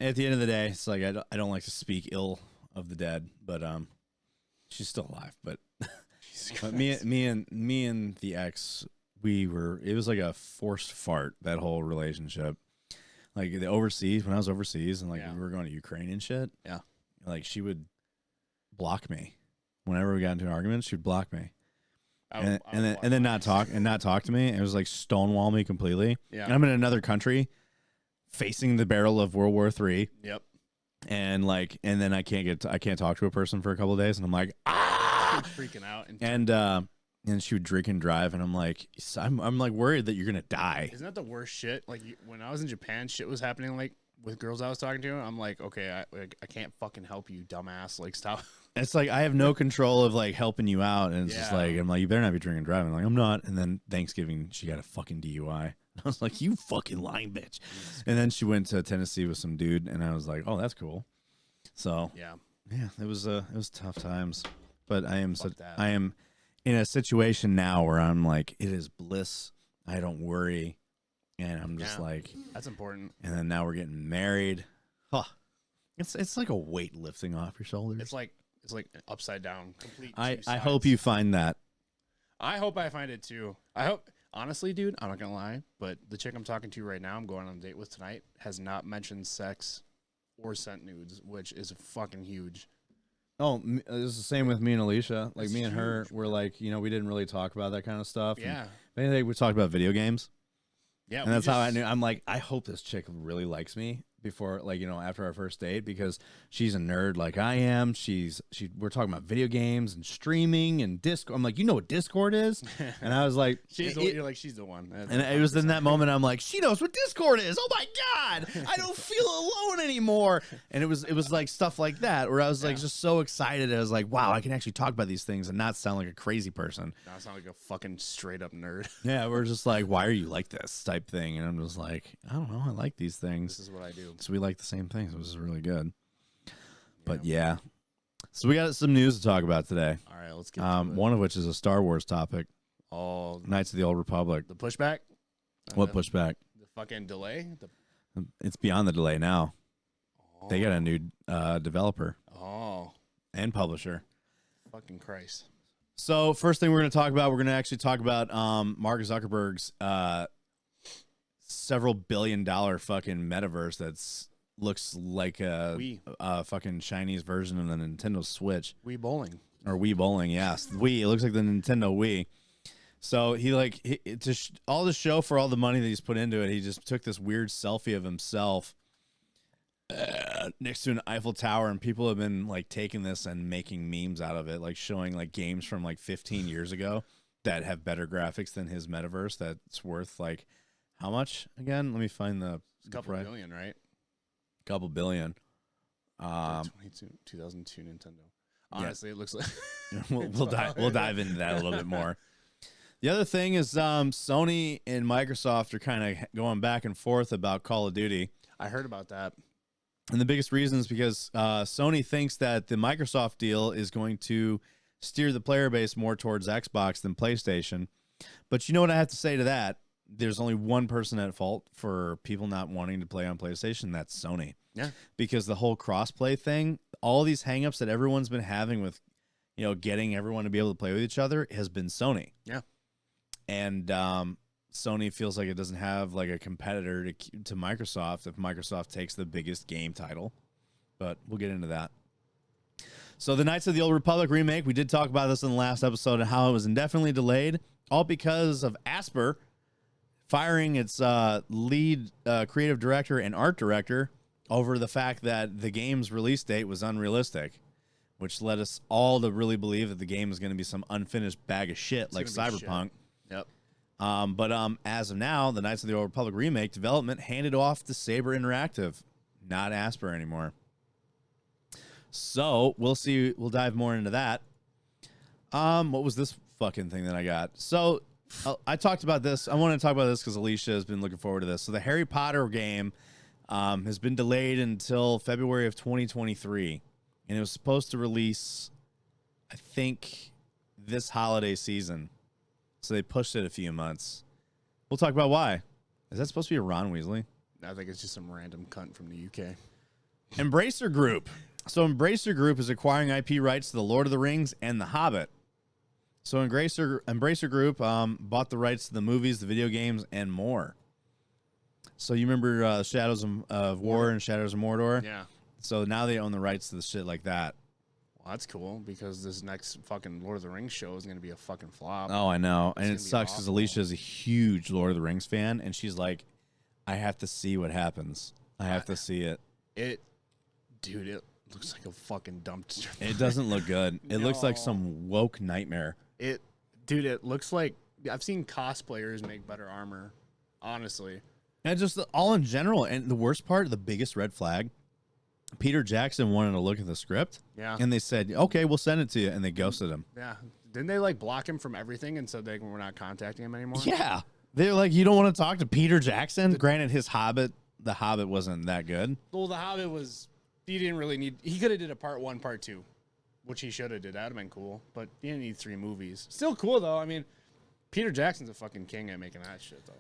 at the end of the day, it's like I don't like to speak ill of the dead, but she's still alive, but. But me and the ex, it was like a forced fart, that whole relationship. Like when I was overseas and like we were going to Ukraine and shit. Yeah. Like she would block me. Whenever we got into an argument, she would block me. And then not talk to me. It was like stonewall me completely. Yeah. And I'm in another country facing the barrel of World War III. Yep. And then I can't talk to a person for a couple of days and I'm like, freaking out and she would drink and drive and I'm like worried that you're gonna die. Isn't that the worst shit? Like when I was in Japan, shit was happening like with girls I was talking to. I'm like, okay, I can't fucking help you, dumbass. Like, stop. It's like I have no control of like helping you out, and it's just like I'm like, you better not be drinking and driving. I'm like, I'm not. And then Thanksgiving, she got a fucking DUI. I was like, you fucking lying bitch. And then she went to Tennessee with some dude, and I was like, oh, that's cool. So yeah, it was tough times. But I am in a situation now where I'm like, it is bliss. I don't worry. And I'm just like, that's important. And then now we're getting married. Huh. It's like a weight lifting off your shoulders. It's like upside down. Complete. I hope you find that. I hope I find it too. I hope, honestly, dude, I'm not going to lie, but the chick I'm talking to right now, I'm going on a date with tonight, has not mentioned sex or sent nudes, which is fucking huge. Oh, it was the same with me and Alicia. Like, me and her were like, we didn't really talk about that kind of stuff. Yeah. If anything, we talked about video games. Yeah. And that's how I knew. I'm like, I hope this chick really likes me before, like, after our first date, because she's a nerd like I am. We're talking about video games and streaming and Discord. I'm like, you know what Discord is? And I was like, you're like, she's the one. That's and 100%. It was in that moment I'm like, she knows what Discord is. Oh my God, I don't feel alone anymore. And it was like stuff like that where I was like just so excited. I was like, wow, I can actually talk about these things and not sound like a crazy person. Not sound like a fucking straight up nerd. Yeah, we're just like, why are you like this type thing? And I'm just like, I don't know, I like these things. This is what I do. So we like the same things, which is really good. But yeah. So we got some news to talk about today. All right, let's get to it. One of which is a Star Wars topic. Oh, Knights of the Old Republic. The pushback? What pushback? The fucking delay? It's beyond the delay now. Oh. They got a new developer. Oh. And publisher. Fucking Christ. So first thing we're going to talk about, we're going to actually talk about Mark Zuckerberg's several $billion fucking metaverse looks like a fucking Chinese version of the Nintendo Switch. Wii bowling. Or Wii bowling, yes. Wii. It looks like the Nintendo Wii. So all the show for all the money that he's put into it, he just took this weird selfie of himself next to an Eiffel Tower, and people have been like taking this and making memes out of it, like showing like games from like 15 years ago that have better graphics than his metaverse. That's worth like how much again? Let me find the couple billion, right? Couple billion. 2002 Nintendo. Honestly, yeah. It looks like we'll dive into that a little bit more. The other thing is Sony and Microsoft are kind of going back and forth about Call of Duty. I heard about that. And the biggest reason is because Sony thinks that the Microsoft deal is going to steer the player base more towards Xbox than PlayStation. But you know what I have to say to that? There's only one person at fault for people not wanting to play on PlayStation. That's Sony. Yeah. Because the whole cross-play thing, all these hangups that everyone's been having with, getting everyone to be able to play with each other has been Sony. Yeah. And Sony feels like it doesn't have like a competitor to Microsoft if Microsoft takes the biggest game title. But we'll get into that. So the Knights of the Old Republic remake, we did talk about this in the last episode and how it was indefinitely delayed, all because of Aspyr firing its lead creative director and art director over the fact that the game's release date was unrealistic, which led us all to really believe that the game is going to be some unfinished bag of shit like Cyberpunk. Yep. But as of now, the Knights of the Old Republic remake development handed off to Sabre Interactive, not Aspyr anymore. So we'll see. We'll dive more into that. What was this fucking thing that I got? So I talked about this. I want to talk about this because Alicia has been looking forward to this. So the Harry Potter game has been delayed until February of 2023, and it was supposed to release, I think, this holiday season. So they pushed it a few months. We'll talk about why. Is that supposed to be a Ron Weasley? I think it's just some random cunt from the UK. Embracer Group. So Embracer Group is acquiring IP rights to The Lord of the Rings and The Hobbit. So Embracer Group bought the rights to the movies, the video games, and more. So you remember Shadows of War and Shadows of Mordor? Yeah. So now they own the rights to the shit like that. Well, that's cool because this next fucking Lord of the Rings show is going to be a fucking flop. Oh, I know. And it sucks because Alicia is a huge Lord of the Rings fan, and she's like, I have to see what happens. I have to see it. It looks like a fucking dumpster. It doesn't look good. It looks like some woke nightmare. It looks like I've seen cosplayers make better armor, honestly. And just all in general. And the worst part, the biggest red flag, Peter Jackson wanted to look at the script. Yeah. And they said, okay, we'll send it to you. And they ghosted him. Yeah. Didn't they like block him from everything and said we're not contacting him anymore? Yeah. They're like, you don't want to talk to Peter Jackson? Granted, The Hobbit wasn't that good. Well, The Hobbit was, he didn't really need, he could have did a part 1, part 2, which he should have did. That would have been cool. But he didn't need 3 movies. Still cool, though. I mean, Peter Jackson's a fucking king at making that shit, though.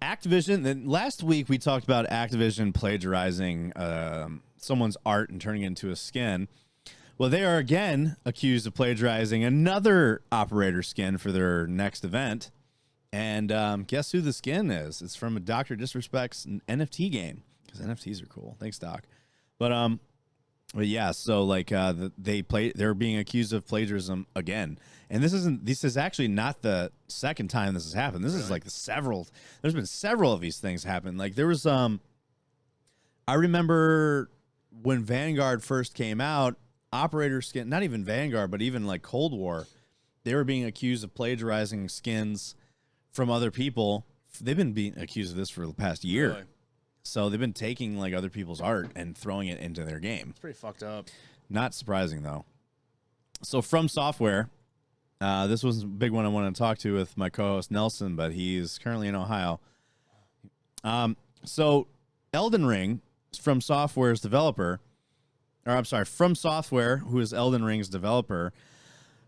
Activision. Then last week we talked about Activision plagiarizing someone's art and turning it into a skin. Well, they are again accused of plagiarizing another operator skin for their next event. And guess who the skin is? It's from a Dr. Disrespect's NFT game because NFTs are cool. Thanks, Doc. But yeah. So like they're being accused of plagiarism again. And this is actually not the second time this has happened. This is like there's been several of these things happen. Like there was I remember when Vanguard first came out, operator skin, not even Vanguard, but even like Cold War, they were being accused of plagiarizing skins from other people. They've been being accused of this for the past year. Really? So they've been taking like other people's art and throwing it into their game. It's pretty fucked up. Not surprising though. So From Software, this was a big one I want to talk to with my co-host Nelson, but he's currently in Ohio. So Elden Ring, From Software's developer, From Software, who is Elden Ring's developer,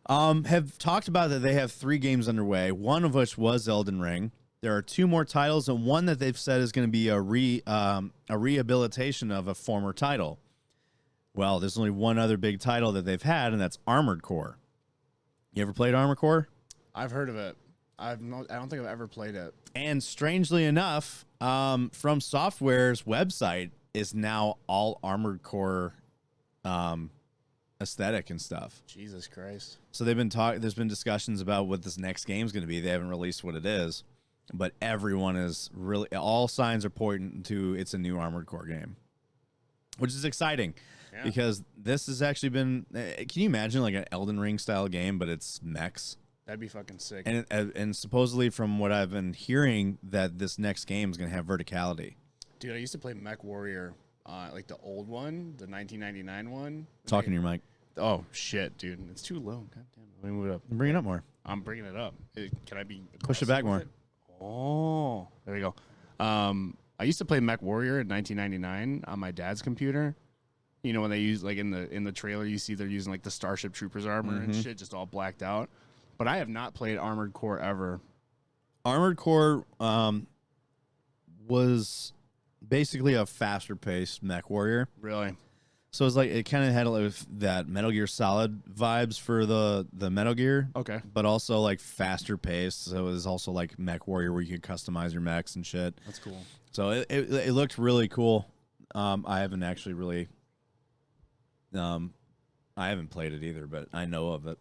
have talked about that they have 3 games underway, one of which was Elden Ring. There are 2 more titles, and one that they've said is going to be a rehabilitation of a former title. Well, there's only one other big title that they've had, and that's Armored Core. You ever played Armored Core? I've heard of it. I don't think I've ever played it. And strangely enough, From Software's website is now all Armored Core aesthetic and stuff. Jesus Christ. So they've been there's been discussions about what this next game's going to be. They haven't released what it is, but everyone is really, all signs are pointing to it's a new Armored Core game, which is exciting because this has actually been, can you imagine like an Elden Ring style game, but it's mechs? That'd be fucking sick. And supposedly from what I've been hearing that this next game is going to have verticality. Dude, I used to play Mech Warrior, like the old one, the 1999 one. Talking to your mic. Oh, shit, dude. It's too low. God damn it. Let me move it up. Bring it up more. I'm bringing it up. Can I be... Push it back more. Oh, there we go. I used to play Mech Warrior in 1999 on my dad's computer. You know, when they use, like, in the trailer, you see they're using, like, the Starship Troopers armor and shit, just all blacked out. But I have not played Armored Core ever. Armored Core was basically a faster-paced Mech Warrior. Really? So it's like it kind of had that Metal Gear Solid vibes for the Metal Gear. Okay. But also like faster paced. So it was also like Mech Warrior where you could customize your mechs and shit. That's cool. So it looked really cool. I haven't actually really I haven't played it either, but I know of it.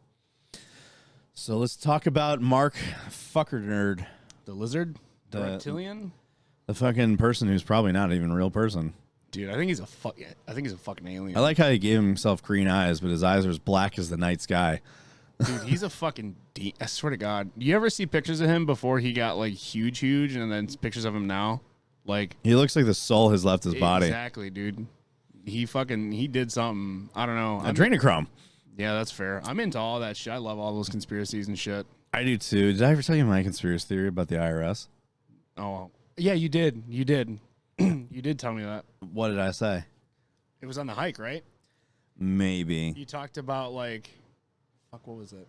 So let's talk about Mark Fucker Nerd. The lizard? The reptilian? The fucking person who's probably not even a real person. Dude, I think he's a fucking alien. I like how he gave himself green eyes, but his eyes are as black as the night sky. Dude, he's a fucking I swear to God. You ever see pictures of him before he got like huge, and then pictures of him now? Like, he looks like the soul has left his body. Exactly, dude. He did something. I don't know. Adrenochrome. Yeah, that's fair. I'm into all that shit. I love all those conspiracies and shit. I do too. Did I ever tell you my conspiracy theory about the IRS? Oh, yeah, you did. You did. You did tell me that. What did I say? It was on the hike, right? Maybe. You talked about like, fuck, what was it?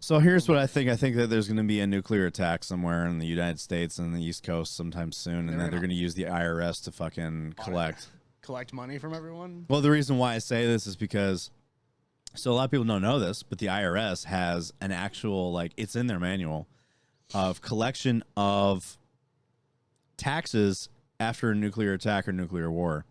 So here's what I think. I think that there's going to be a nuclear attack somewhere in the United States and the East Coast sometime soon, and that they're going to use the IRS to fucking collect money from everyone. Well, the reason why I say this is because, so a lot of people don't know this, but the IRS has an actual, like, it's in their manual of collection of taxes after a nuclear attack or nuclear war.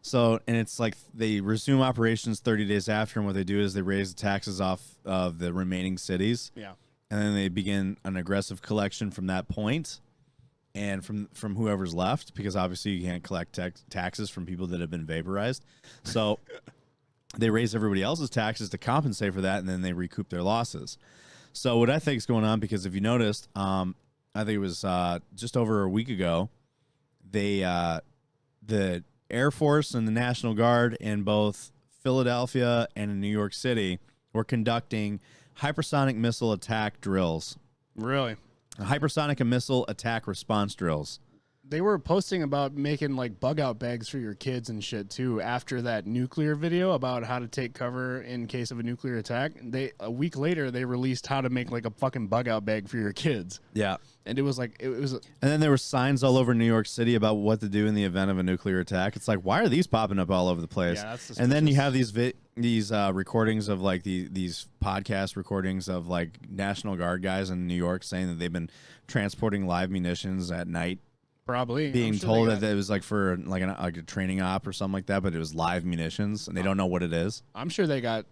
So, and it's like they resume operations 30 days after, and what they do is they raise the taxes off of the remaining cities. Yeah. And then they begin an aggressive collection from that point and from whoever's left, because obviously you can't collect taxes from people that have been vaporized. So they raise everybody else's taxes to compensate for that, and then they recoup their losses. So what I think is going on, because if you noticed, I think it was just over a week ago, the Air Force and the National Guard in both Philadelphia and in New York City were conducting hypersonic missile attack drills. Really? Hypersonic missile attack response drills. They were posting about making like bug out bags for your kids and shit too after that nuclear video about how to take cover in case of a nuclear attack. A week later they released how to make like a fucking bug out bag for your kids. Yeah. And it was like and then there were signs all over New York City about what to do in the event of a nuclear attack. It's like, why are these popping up all over the place? Yeah, that's and then you have these recordings of like these podcast recordings of like National Guard guys in New York saying that they've been transporting live munitions at night. Probably being told that it was like for like a training op or something like that, but it was live munitions and they don't know what it is. I'm sure they got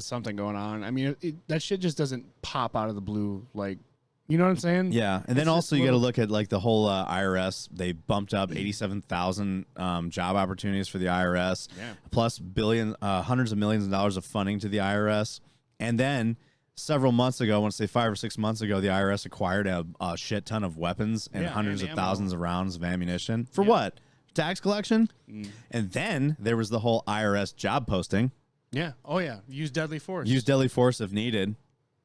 something going on. I mean, that shit just doesn't pop out of the blue, like, you know what I'm saying? Yeah, and then also you got to look at like the whole IRS. They bumped up 87,000 job opportunities for the IRS, plus hundreds of millions of dollars of funding to the IRS, and then several months ago, I want to say 5 or 6 months ago, the IRS acquired a shit ton of weapons and hundreds of thousands of rounds of ammunition. For what? Tax collection? And then there was the whole IRS job posting. Yeah. Oh, yeah. Use deadly force. Use deadly force if needed.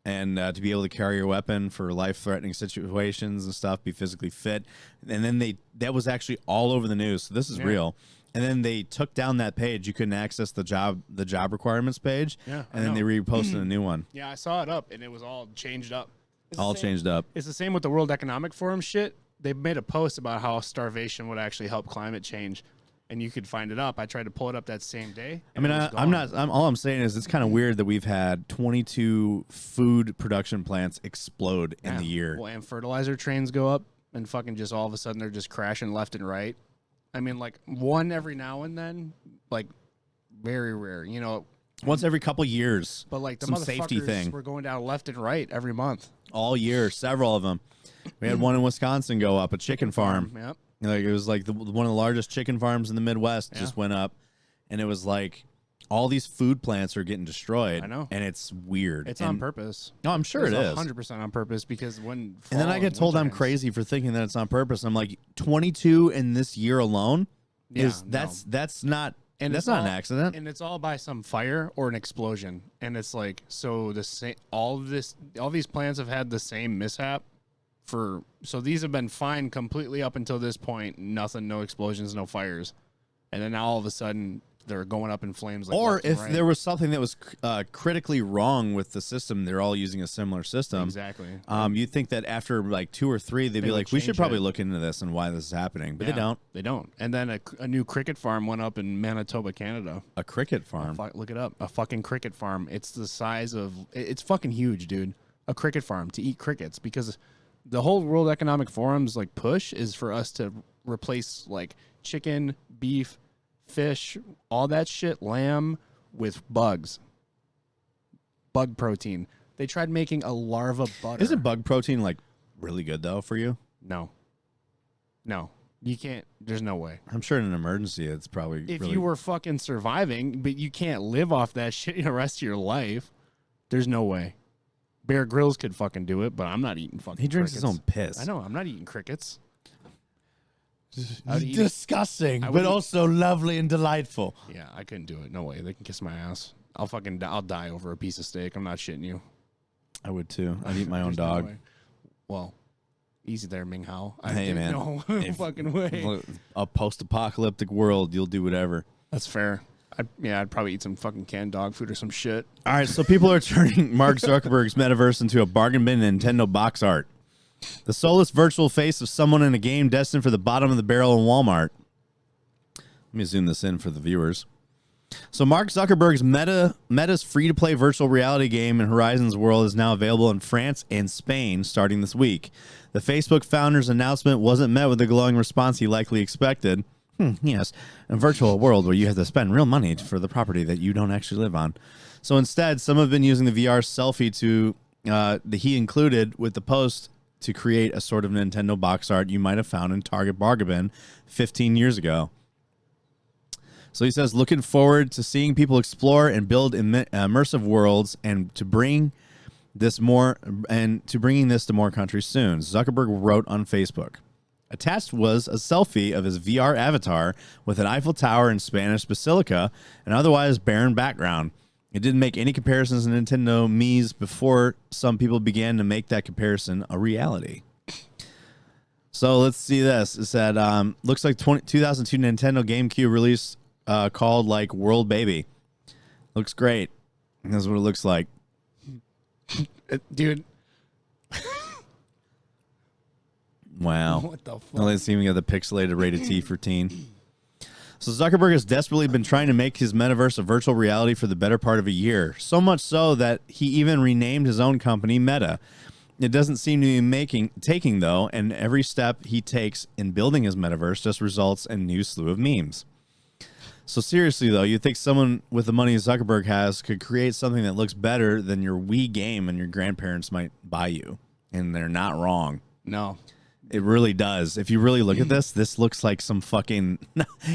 And to be able to carry your weapon for life-threatening situations and stuff, be physically fit. And then that was actually all over the news. So this is real. And then they took down that page. You couldn't access the job requirements page. Yeah, and then they reposted a new one. Yeah, I saw it up, and it was all changed up. Changed up. It's the same with the World Economic Forum shit. They made a post about how starvation would actually help climate change, and you could find it up. I tried to pull it up that same day. I mean, all I'm saying is it's kind of weird that we've had 22 food production plants explode in the year. Well, and fertilizer trains go up. and fucking just all of a sudden they're just crashing left and right. I mean, like one every now and then, like very rare, you know. Once every couple years. But like the some safety thing. we're going down left and right every month. All year, several of them. We had one in Wisconsin go up, a chicken farm. Yep. Like it was like one of the largest chicken farms in the Midwest just went up, and it was like all these food plants are getting destroyed. I know, and it's weird. It's on purpose. No, I'm sure it is 100% on purpose because when and then I get told I'm crazy for thinking that it's on purpose. I'm like 22 in this year alone. That's not. And that's not an accident. And it's all by some fire or an explosion. And it's like, so the same, all these plants have had the same mishap so these have been fine completely up until this point. Nothing, no explosions, no fires. And then now all of a sudden they're going up in flames. Like or if there was something that was critically wrong with the system, they're all using a similar system. Exactly. You'd think that after like 2 or 3, they'd be like, we should probably look into this and why this is happening. But they don't. They don't. And then a new cricket farm went up in Manitoba, Canada. A cricket farm? Look it up. A fucking cricket farm. It's the size of... It's fucking huge, dude. A cricket farm to eat crickets because the whole World Economic Forum's like push is for us to replace like chicken, beef, fish, all that shit, lamb, with bugs. Bug protein. They tried making a larva butter. Isn't bug protein like really good though for you? No. You can't. There's no way. I'm sure in an emergency it's probably if you were fucking surviving, but you can't live off that shit the rest of your life. There's no way. Bear Grylls could fucking do it, but I'm not eating fucking He drinks crickets. his own piss. I know. I'm not eating crickets. Disgusting, but also lovely and delightful. Yeah, I couldn't do it. No way. They can kiss my ass. I'll die over a piece of steak. I'm not shitting you. I would too. I'd eat my own dog. No well, easy there, Ming Hao. Hey, man. No fucking way. A post-apocalyptic world, you'll do whatever. That's fair. I'd probably eat some fucking canned dog food or some shit. All right, so people are turning Mark Zuckerberg's metaverse into a bargain bin Nintendo box art. The soulless virtual face of someone in a game destined for the bottom of the barrel in Walmart. Let me zoom this in for the viewers. So Mark Zuckerberg's Meta's free-to-play virtual reality game in Horizon's World is now available in France and Spain starting this week. The Facebook founder's announcement wasn't met with the glowing response he likely expected. Yes, a virtual world where you have to spend real money for the property that you don't actually live on. So instead, some have been using the VR selfie that he included with the post to create a sort of Nintendo box art you might have found in Target Bargain Bin 15 years ago. So he says, looking forward to seeing people explore and build immersive worlds and to bringing this to more countries soon. Zuckerberg wrote on Facebook. Attached was a selfie of his VR avatar with an Eiffel Tower in Spanish Basilica and otherwise barren background. It didn't make any comparisons to Nintendo Mii's before some people began to make that comparison a reality. So let's see this. It said, looks like 2002 Nintendo GameCube release called like World Baby. Looks great. That's what it looks like. Dude. Wow. What the fuck? Well, let's even get the pixelated rated T for teen. So Zuckerberg has desperately been trying to make his metaverse a virtual reality for the better part of a year. So much so that he even renamed his own company Meta. It doesn't seem to be taking though, and every step he takes in building his metaverse just results in a new slew of memes. So seriously though, you think someone with the money Zuckerberg has could create something that looks better than your Wii game and your grandparents might buy you. And they're not wrong. No. It really does. If you really look at this looks like some fucking...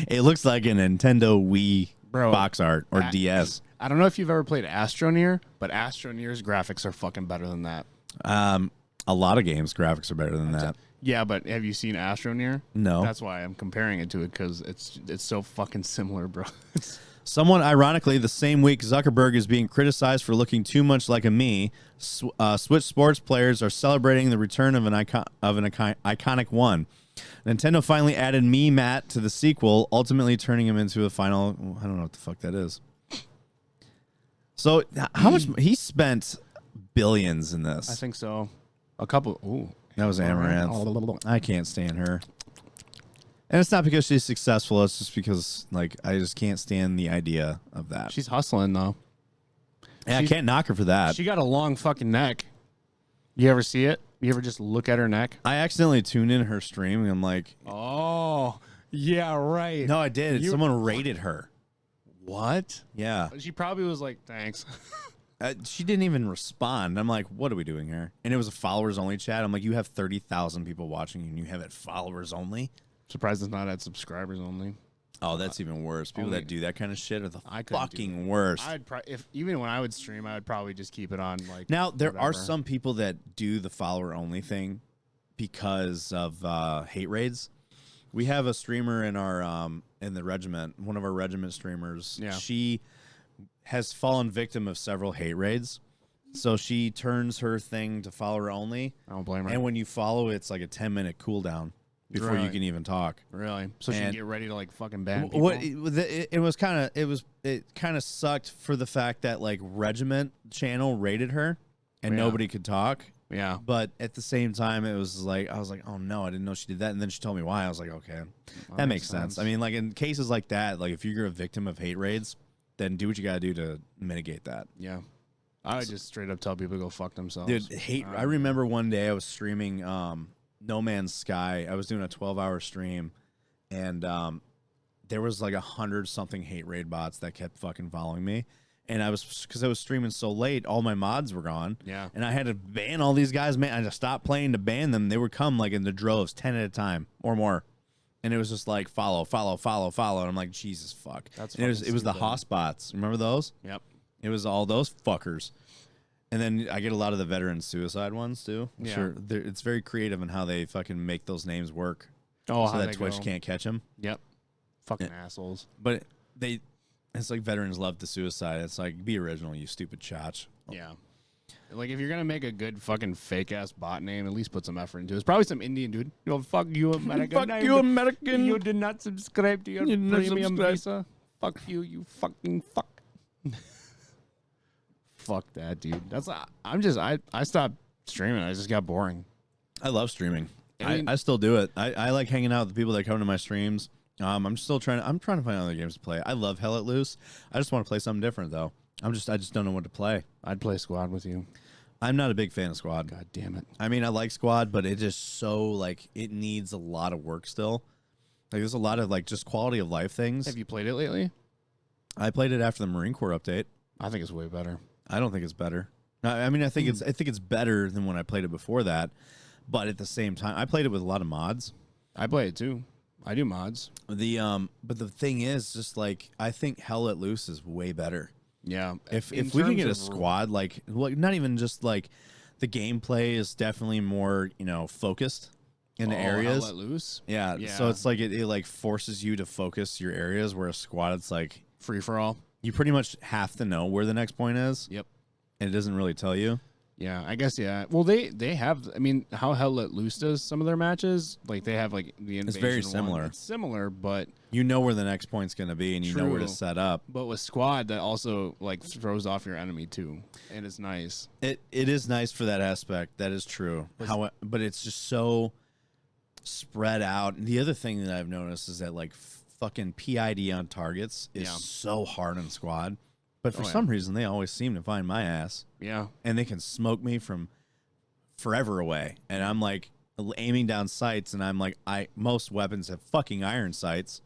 It looks like a Nintendo Wii box art or DS. I don't know if you've ever played Astroneer, but Astroneer's graphics are fucking better than that. A lot of games' graphics are better than that. Yeah, but have you seen Astroneer? No. That's why I'm comparing it to it, because it's so fucking similar, bro. Somewhat ironically, the same week Zuckerberg is being criticized for looking too much like a Mii, Switch sports players are celebrating the return of an iconic one. Nintendo finally added Mii Matt to the sequel, ultimately turning him into a final... I don't know what the fuck that is. So, how much... He spent billions in this. I think so. A couple... Ooh. That was Amaranth. I can't stand her. And it's not because she's successful. It's just because, like, I just can't stand the idea of that. She's hustling, though. Yeah, I can't knock her for that. She got a long fucking neck. You ever see it? You ever just look at her neck? I accidentally tuned in her stream, and I'm like, oh, yeah, right. no, I did. Someone rated her. What? Yeah. She probably was like, thanks. She didn't even respond. I'm like, what are we doing here? And it was a followers only chat. I'm like, you have 30,000 people watching and you have it followers only? Surprised it's not at subscribers only. Oh, that's even worse. People that do that kind of shit are the fucking do worst. Even when I would stream, I would probably just keep it on. Like, now, there are whatever. some people that do the follower only thing because of hate raids. We have a streamer in our in the regiment, one of our regiment streamers. Yeah. She has fallen victim of several hate raids. So she turns her thing to follower only. I don't blame her. And when you follow, it's like a 10-minute cooldown before you can even talk. Really? So she can get ready to like fucking ban people? What it kind of sucked for the fact that like regiment channel rated her and nobody could talk. Yeah. But at the same time, it was like, I was like, oh no, I didn't know she did that. And then she told me why. I was like, okay, that makes sense. I mean, like in cases like that, like if you're a victim of hate raids, then do what you got to do to mitigate that. Yeah. I would just straight up tell people to go fuck themselves. Dude, hate. I remember one day I was streaming No Man's Sky. I was doing a 12-hour stream, and there was like 100-something hate raid bots that kept fucking following me. And because I was streaming so late, all my mods were gone. Yeah. And I had to ban all these guys, man. I just stopped playing to ban them. They would come like in the droves, 10 at a time or more. And it was just like follow. And I'm like, Jesus fuck. And it was the hotspots. Remember those? Yep. It was all those fuckers. And then I get a lot of the veteran suicide ones too. Yeah. Sure. It's very creative in how they fucking make those names work. Oh, so how that Twitch can't catch them. Yep. Fucking assholes. But it's like veterans love the suicide. It's like, be original, you stupid chotch. Yeah. Like, if you're going to make a good fucking fake-ass bot name, at least put some effort into it. It's probably some Indian dude. Yo, fuck you, American. Fuck you, American. You did not subscribe to your premium visa. Fuck you, you fucking fuck. Fuck that, dude. I stopped streaming. I just got boring. I love streaming. I mean, I still do it. I like hanging out with the people that come to my streams. I'm trying to find other games to play. I love Hell Let Loose. I just want to play something different though. I just don't know what to play. I'd play Squad with you. I'm not a big fan of Squad. God damn it. I mean, I like Squad, but it just so like it needs a lot of work still. Like there's a lot of like just quality of life things. Have you played it lately? I played it after the Marine Corps update. I think it's way better. I don't think it's better. I mean, I think it's better than when I played it before that. But at the same time, I played it with a lot of mods. I play it too. I do mods. But the thing is, just like I think Hell Let Loose is way better. Yeah. If we can get a squad, like not even just like the gameplay is definitely more, focused in the areas. Hell Let Loose? Yeah. So it's like it like forces you to focus your areas, where a squad it's like free for all. You pretty much have to know where the next point is. Yep. And it doesn't really tell you. Yeah, I guess, yeah. Well, they have, I mean, how Hell Let Loose does some of their matches, like they have like the invasion. It's very similar. It's similar, but you know where the next point's going to be and you know where to set up. But with Squad, that also like throws off your enemy too, and it's nice. It is nice for that aspect. That is true. But it's just so spread out. And the other thing that I've noticed is that like fucking PID on targets is so hard in Squad. But for some reason, they always seem to find my ass. Yeah. And they can smoke me from forever away. And I'm like aiming down sights, and I'm like, most weapons have fucking iron sights.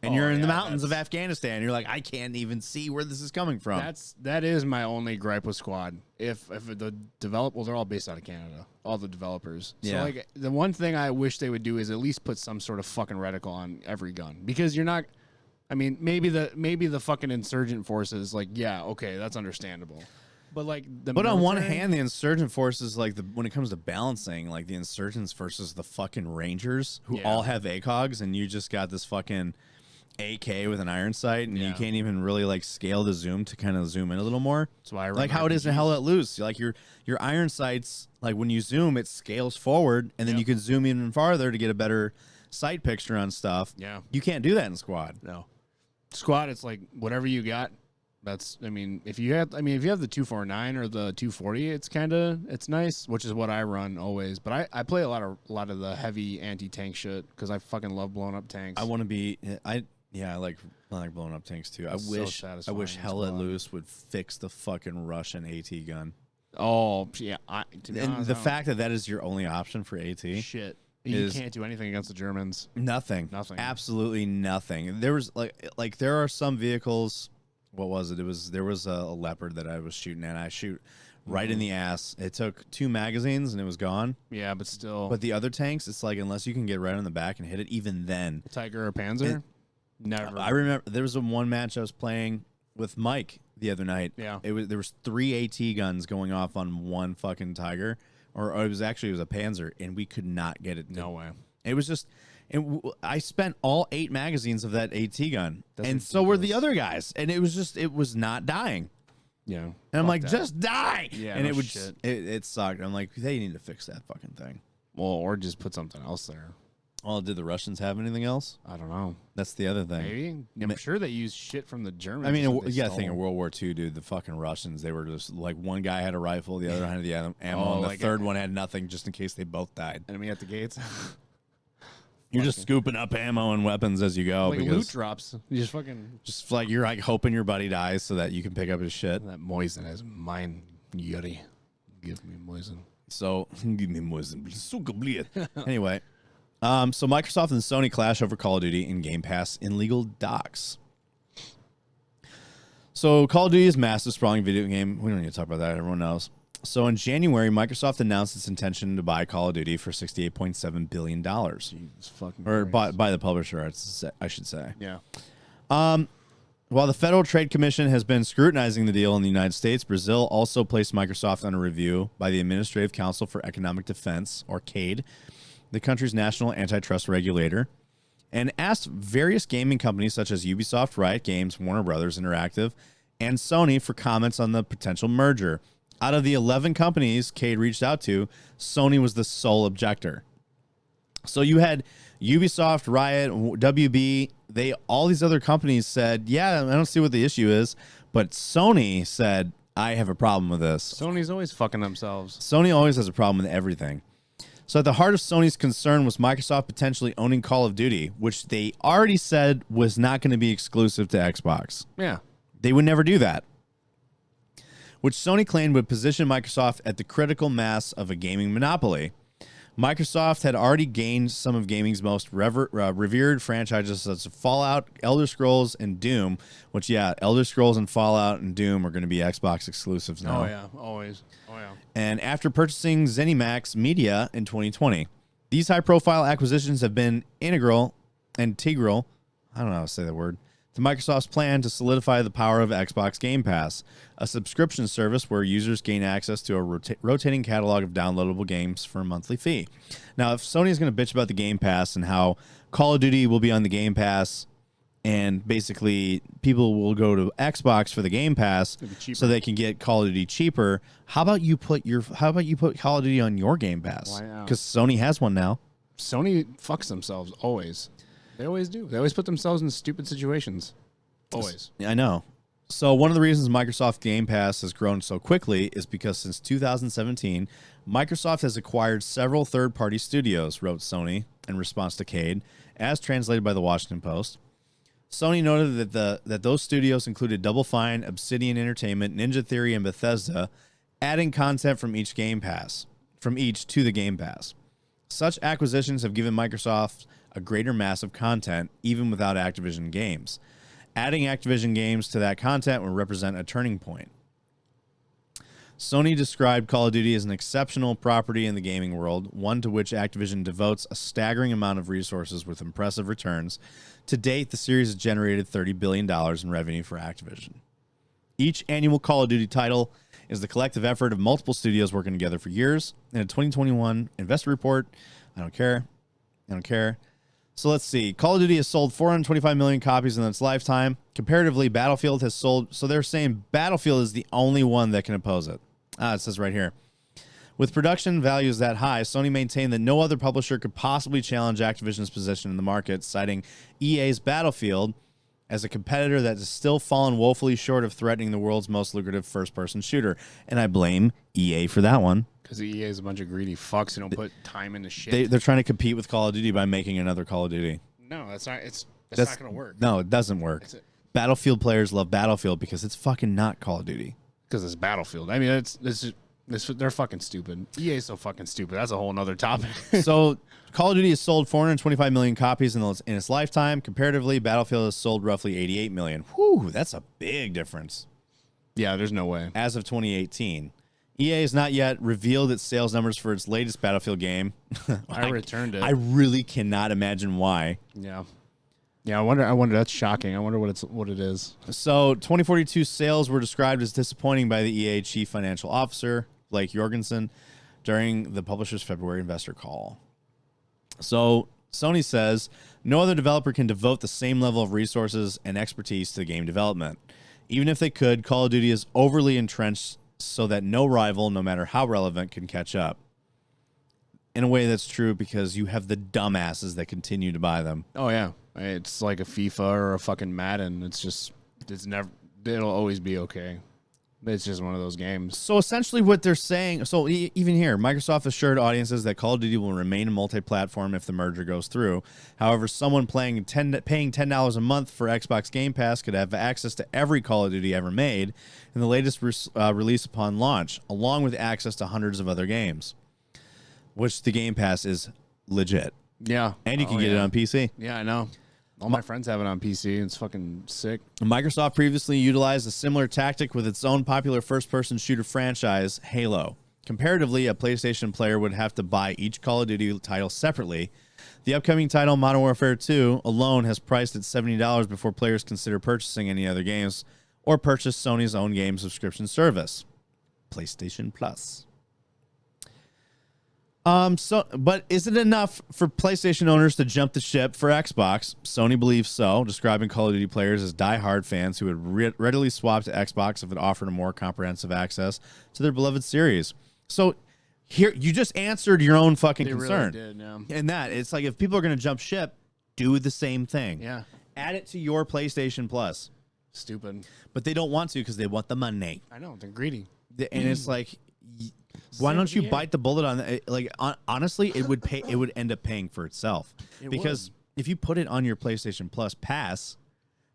And you're in the mountains of Afghanistan. You're like, I can't even see where this is coming from. That is my only gripe with Squad. If the they're all based out of Canada, all the developers. So like the one thing I wish they would do is at least put some sort of fucking reticle on every gun, because you're not. I mean, maybe the fucking insurgent forces, like, yeah, okay, that's understandable. But like on one hand, the insurgent forces, like when it comes to balancing, like the insurgents versus the fucking rangers who all have ACOGs, and you just got this fucking AK with an iron sight, and you can't even really like scale the zoom to kind of zoom in a little more. That's why I like how it is in Hell Let Loose. Like your iron sights, like when you zoom, it scales forward, and then you can zoom even farther to get a better sight picture on stuff. Yeah, you can't do that in Squad. No. Squad, it's like whatever you got. If you have the 249 or the 240, it's nice, which is what I run always. But I play a lot of the heavy anti-tank shit because I fucking love blowing up tanks. I want to be I like blowing up tanks too. I wish Hell Let Loose would fix the fucking Russian AT gun. Oh, yeah. To be And honest, the fact that that is your only option for AT. shit. You can't do anything against the Germans. Nothing. Absolutely nothing. There was like there are some vehicles. What was it? There was a leopard that I was shooting at. I shoot right in the ass. It took 2 magazines and it was gone. Yeah, but still. But the other tanks, it's like unless you can get right on the back and hit it, even then. Tiger or Panzer? Never. I remember there was one match I was playing with Mike the other night. Yeah. There was 3 AT guns going off on one fucking Tiger, or it was a Panzer, and we could not get it. No way. It was just. I spent all 8 magazines of that AT gun, That's and ridiculous. so were the other guys, and it was not dying. Yeah. And I'm like, that. just die. Yeah, and no it would shit. it sucked. I'm like, they need to fix that fucking thing. Well, or just put something else there. Well, did the Russians have anything else? I don't know. That's the other thing. Maybe. I'm sure they used shit from the Germans. I mean, that they you gotta think stole. of World War II, dude. The fucking Russians, they were just like one guy had a rifle, the other had the ammo, and the like third one had nothing just in case they both died. Enemy at the gates. You're just scooping up ammo and weapons as you go like because loot drops. You just fucking just like you're like hoping your buddy dies so that you can pick up his shit. that Moisen is mine, Yuri. Give me Moisen. So give me Moisen. Anyway, so Microsoft and Sony clash over Call of Duty in Game Pass in legal docs. So Call of Duty is massive, sprawling video game. We don't need to talk about that. Everyone knows. So in January, Microsoft announced its intention to buy Call of Duty for $68.7 billion. Jesus fucking Or Christ. by the publisher, I should say. Yeah. While the Federal Trade Commission has been scrutinizing the deal in the United States, Brazil also placed Microsoft under review by the Administrative Council for Economic Defense, or CADE, the country's national antitrust regulator, and asked various gaming companies such as Ubisoft, Riot Games, Warner Brothers Interactive, and Sony for comments on the potential merger. Out of the 11 companies CADE reached out to, Sony was the sole objector. So you had Ubisoft, Riot, WB, all these other companies said, yeah, I don't see what the issue is. But Sony said, I have a problem with this. Sony's always fucking themselves. Sony always has a problem with everything. So at the heart of Sony's concern was Microsoft potentially owning Call of Duty, which they already said was not going to be exclusive to Xbox. Yeah. They would never do that. Which Sony claimed would position Microsoft at the critical mass of a gaming monopoly. Microsoft had already gained some of gaming's most revered franchises such as Fallout, Elder Scrolls, and Doom, which, yeah, Elder Scrolls and Fallout and Doom are going to be Xbox exclusives now. Oh, yeah. Always. Oh, yeah. And after purchasing ZeniMax Media in 2020, these high-profile acquisitions have been integral, I don't know how to say that word, to Microsoft's plan to solidify the power of Xbox Game Pass, a subscription service where users gain access to a rotating catalog of downloadable games for a monthly fee. Now, if Sony is going to bitch about the Game Pass and how Call of Duty will be on the Game Pass, and basically people will go to Xbox for the Game Pass so they can get Call of Duty cheaper, how about you put Call of Duty on your Game Pass? Why not? Because Sony has one now. Sony fucks themselves always. They always do. They always put themselves in stupid situations. Always. I know. So one of the reasons Microsoft Game Pass has grown so quickly is because since 2017, Microsoft has acquired several third-party studios, wrote Sony in response to CADE, as translated by the Washington Post. Sony noted that those studios included Double Fine, Obsidian Entertainment, Ninja Theory, and Bethesda, adding content from each to the Game Pass. Such acquisitions have given Microsoft a greater mass of content, even without Activision games. Adding Activision games to that content would represent a turning point. Sony described Call of Duty as an exceptional property in the gaming world, one to which Activision devotes a staggering amount of resources with impressive returns. To date, the series has generated $30 billion in revenue for Activision. Each annual Call of Duty title is the collective effort of multiple studios working together for years. In a 2021 investor report, I don't care. So let's see. Call of Duty has sold 425 million copies in its lifetime. Comparatively, Battlefield has sold... So they're saying Battlefield is the only one that can oppose it. It says right here. With production values that high, Sony maintained that no other publisher could possibly challenge Activision's position in the market, citing EA's Battlefield as a competitor that has still fallen woefully short of threatening the world's most lucrative first-person shooter. And I blame EA for that one. Because EA is a bunch of greedy fucks who don't put time into shit. They're trying to compete with Call of Duty by making another Call of Duty. No, that's not. That's not going to work. No, it doesn't work. Battlefield players love Battlefield because it's fucking not Call of Duty. Because it's Battlefield. I mean, it's They're fucking stupid. EA's so fucking stupid. That's a whole nother topic. So Call of Duty has sold 425 million copies in its lifetime. Comparatively, Battlefield has sold roughly 88 million. Whew, that's a big difference. Yeah, there's no way. As of 2018. EA has not yet revealed its sales numbers for its latest Battlefield game. I returned it. I really cannot imagine why. Yeah. Yeah, I wonder. That's shocking. I wonder what it is. So 2042 sales were described as disappointing by the EA chief financial officer, Blake Jorgensen, during the publisher's February investor call. So Sony says no other developer can devote the same level of resources and expertise to game development. Even if they could, Call of Duty is overly entrenched so that no rival, no matter how relevant, can catch up. In a way, that's true because you have the dumbasses that continue to buy them. Oh, yeah. It's like a FIFA or a fucking Madden. It'll always be okay. It's just one of those games. So essentially what they're saying, even here, Microsoft assured audiences that Call of Duty will remain multi-platform if the merger goes through. However, someone paying $10 a month for Xbox Game Pass could have access to every Call of Duty ever made in the latest release upon launch, along with access to hundreds of other games, which the Game Pass is legit. Yeah. And you can get it on PC. Yeah, I know. All my friends have it on PC. It's fucking sick. Microsoft previously utilized a similar tactic with its own popular first-person shooter franchise, Halo. Comparatively, a PlayStation player would have to buy each Call of Duty title separately. The upcoming title, Modern Warfare 2, alone has priced at $70 before players consider purchasing any other games or purchase Sony's own game subscription service, PlayStation Plus. But is it enough for PlayStation owners to jump the ship for Xbox? Sony believes so, describing Call of Duty players as die-hard fans who would readily swap to Xbox if it offered a more comprehensive access to their beloved series. So here, you just answered your own fucking concern. Really did, yeah. And that, it's like if people are going to jump ship, do the same thing. Yeah. Add it to your PlayStation Plus. Stupid. But they don't want to because they want the money. I know. They're greedy. And it's like... Why don't you bite the bullet on that? Like, honestly, it would end up paying for itself. Because if you put it on your PlayStation Plus pass,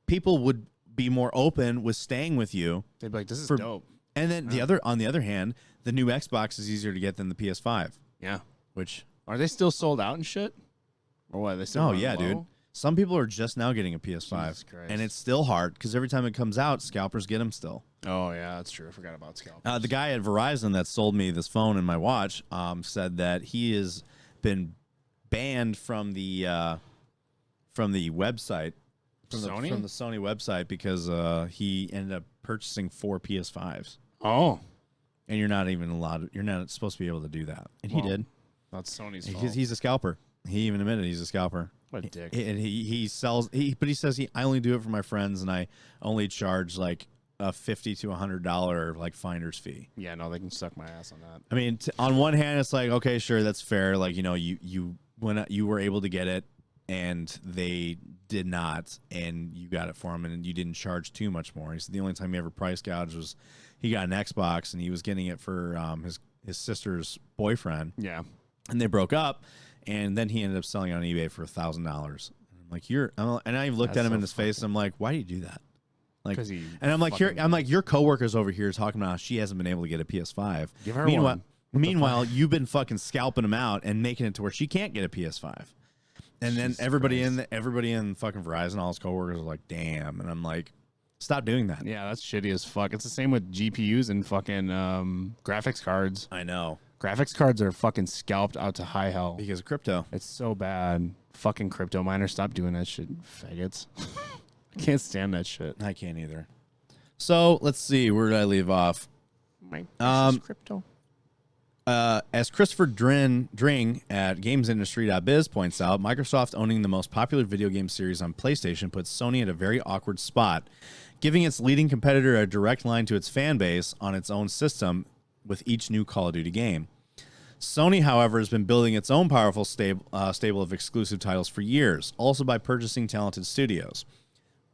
people would be more open with staying with you. They'd be like, this is dope. And then on the other hand, the new Xbox is easier to get than the PS5. Yeah. Which are they still sold out and shit? Or what? They still dude. Some people are just now getting a PS5. And it's still hard because every time it comes out, scalpers get them still. Oh, yeah, that's true. I forgot about scalpers. The guy at Verizon that sold me this phone and my watch said that he has been banned from the website, from the Sony website because he ended up purchasing 4 PS5s. Oh. And you're not even allowed. You're not supposed to be able to do that. And he did. That's Sony's fault. He's a scalper. He even admitted he's a scalper. What a dick. And he sells. But he says I only do it for my friends, and I only charge like a $50 to $100 like finder's fee. Yeah, no, they can suck my ass on that. I mean, on one hand, it's like, okay, sure, that's fair. Like, you know, you when you were able to get it, and they did not, and you got it for him, and you didn't charge too much more. He said the only time he ever price gouged was he got an Xbox, and he was getting it for his sister's boyfriend. Yeah, and they broke up, and then he ended up selling it on eBay for $1,000. I'm like, and I looked at him in his face, and I'm like, why do you do that? Like, and I'm like, your coworker's over here talking about how she hasn't been able to get a PS5. Give her one. Meanwhile, you've been fucking scalping them out and making it to where she can't get a PS5. And then everybody in fucking Verizon, all his coworkers are like, damn. And I'm like, stop doing that. Yeah, that's shitty as fuck. It's the same with GPUs and fucking graphics cards. I know. Graphics cards are fucking scalped out to high hell. Because of crypto. It's so bad. Fucking crypto miners, stop doing that shit, faggots. I can't stand that shit. I can't either. So let's see. Where did I leave off? Crypto. As Christopher Dring at GamesIndustry.biz points out, Microsoft owning the most popular video game series on PlayStation puts Sony at a very awkward spot, giving its leading competitor a direct line to its fan base on its own system with each new Call of Duty game. Sony, however, has been building its own powerful stable of exclusive titles for years, also by purchasing talented studios.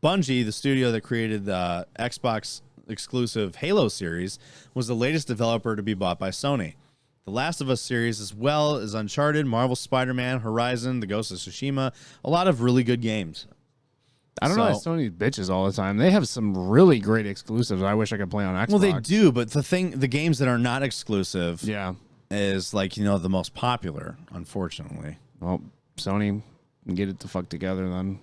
Bungie, the studio that created the Xbox exclusive Halo series, was the latest developer to be bought by Sony. The Last of Us series, as well as Uncharted, Marvel Spider-Man, Horizon, The Ghost of Tsushima, a lot of really good games. I don't know. Sony bitches all the time. They have some really great exclusives. I wish I could play on Xbox. Well, they do, but the games that are not exclusive, is like the most popular. Unfortunately, well, Sony can get it the fuck together then.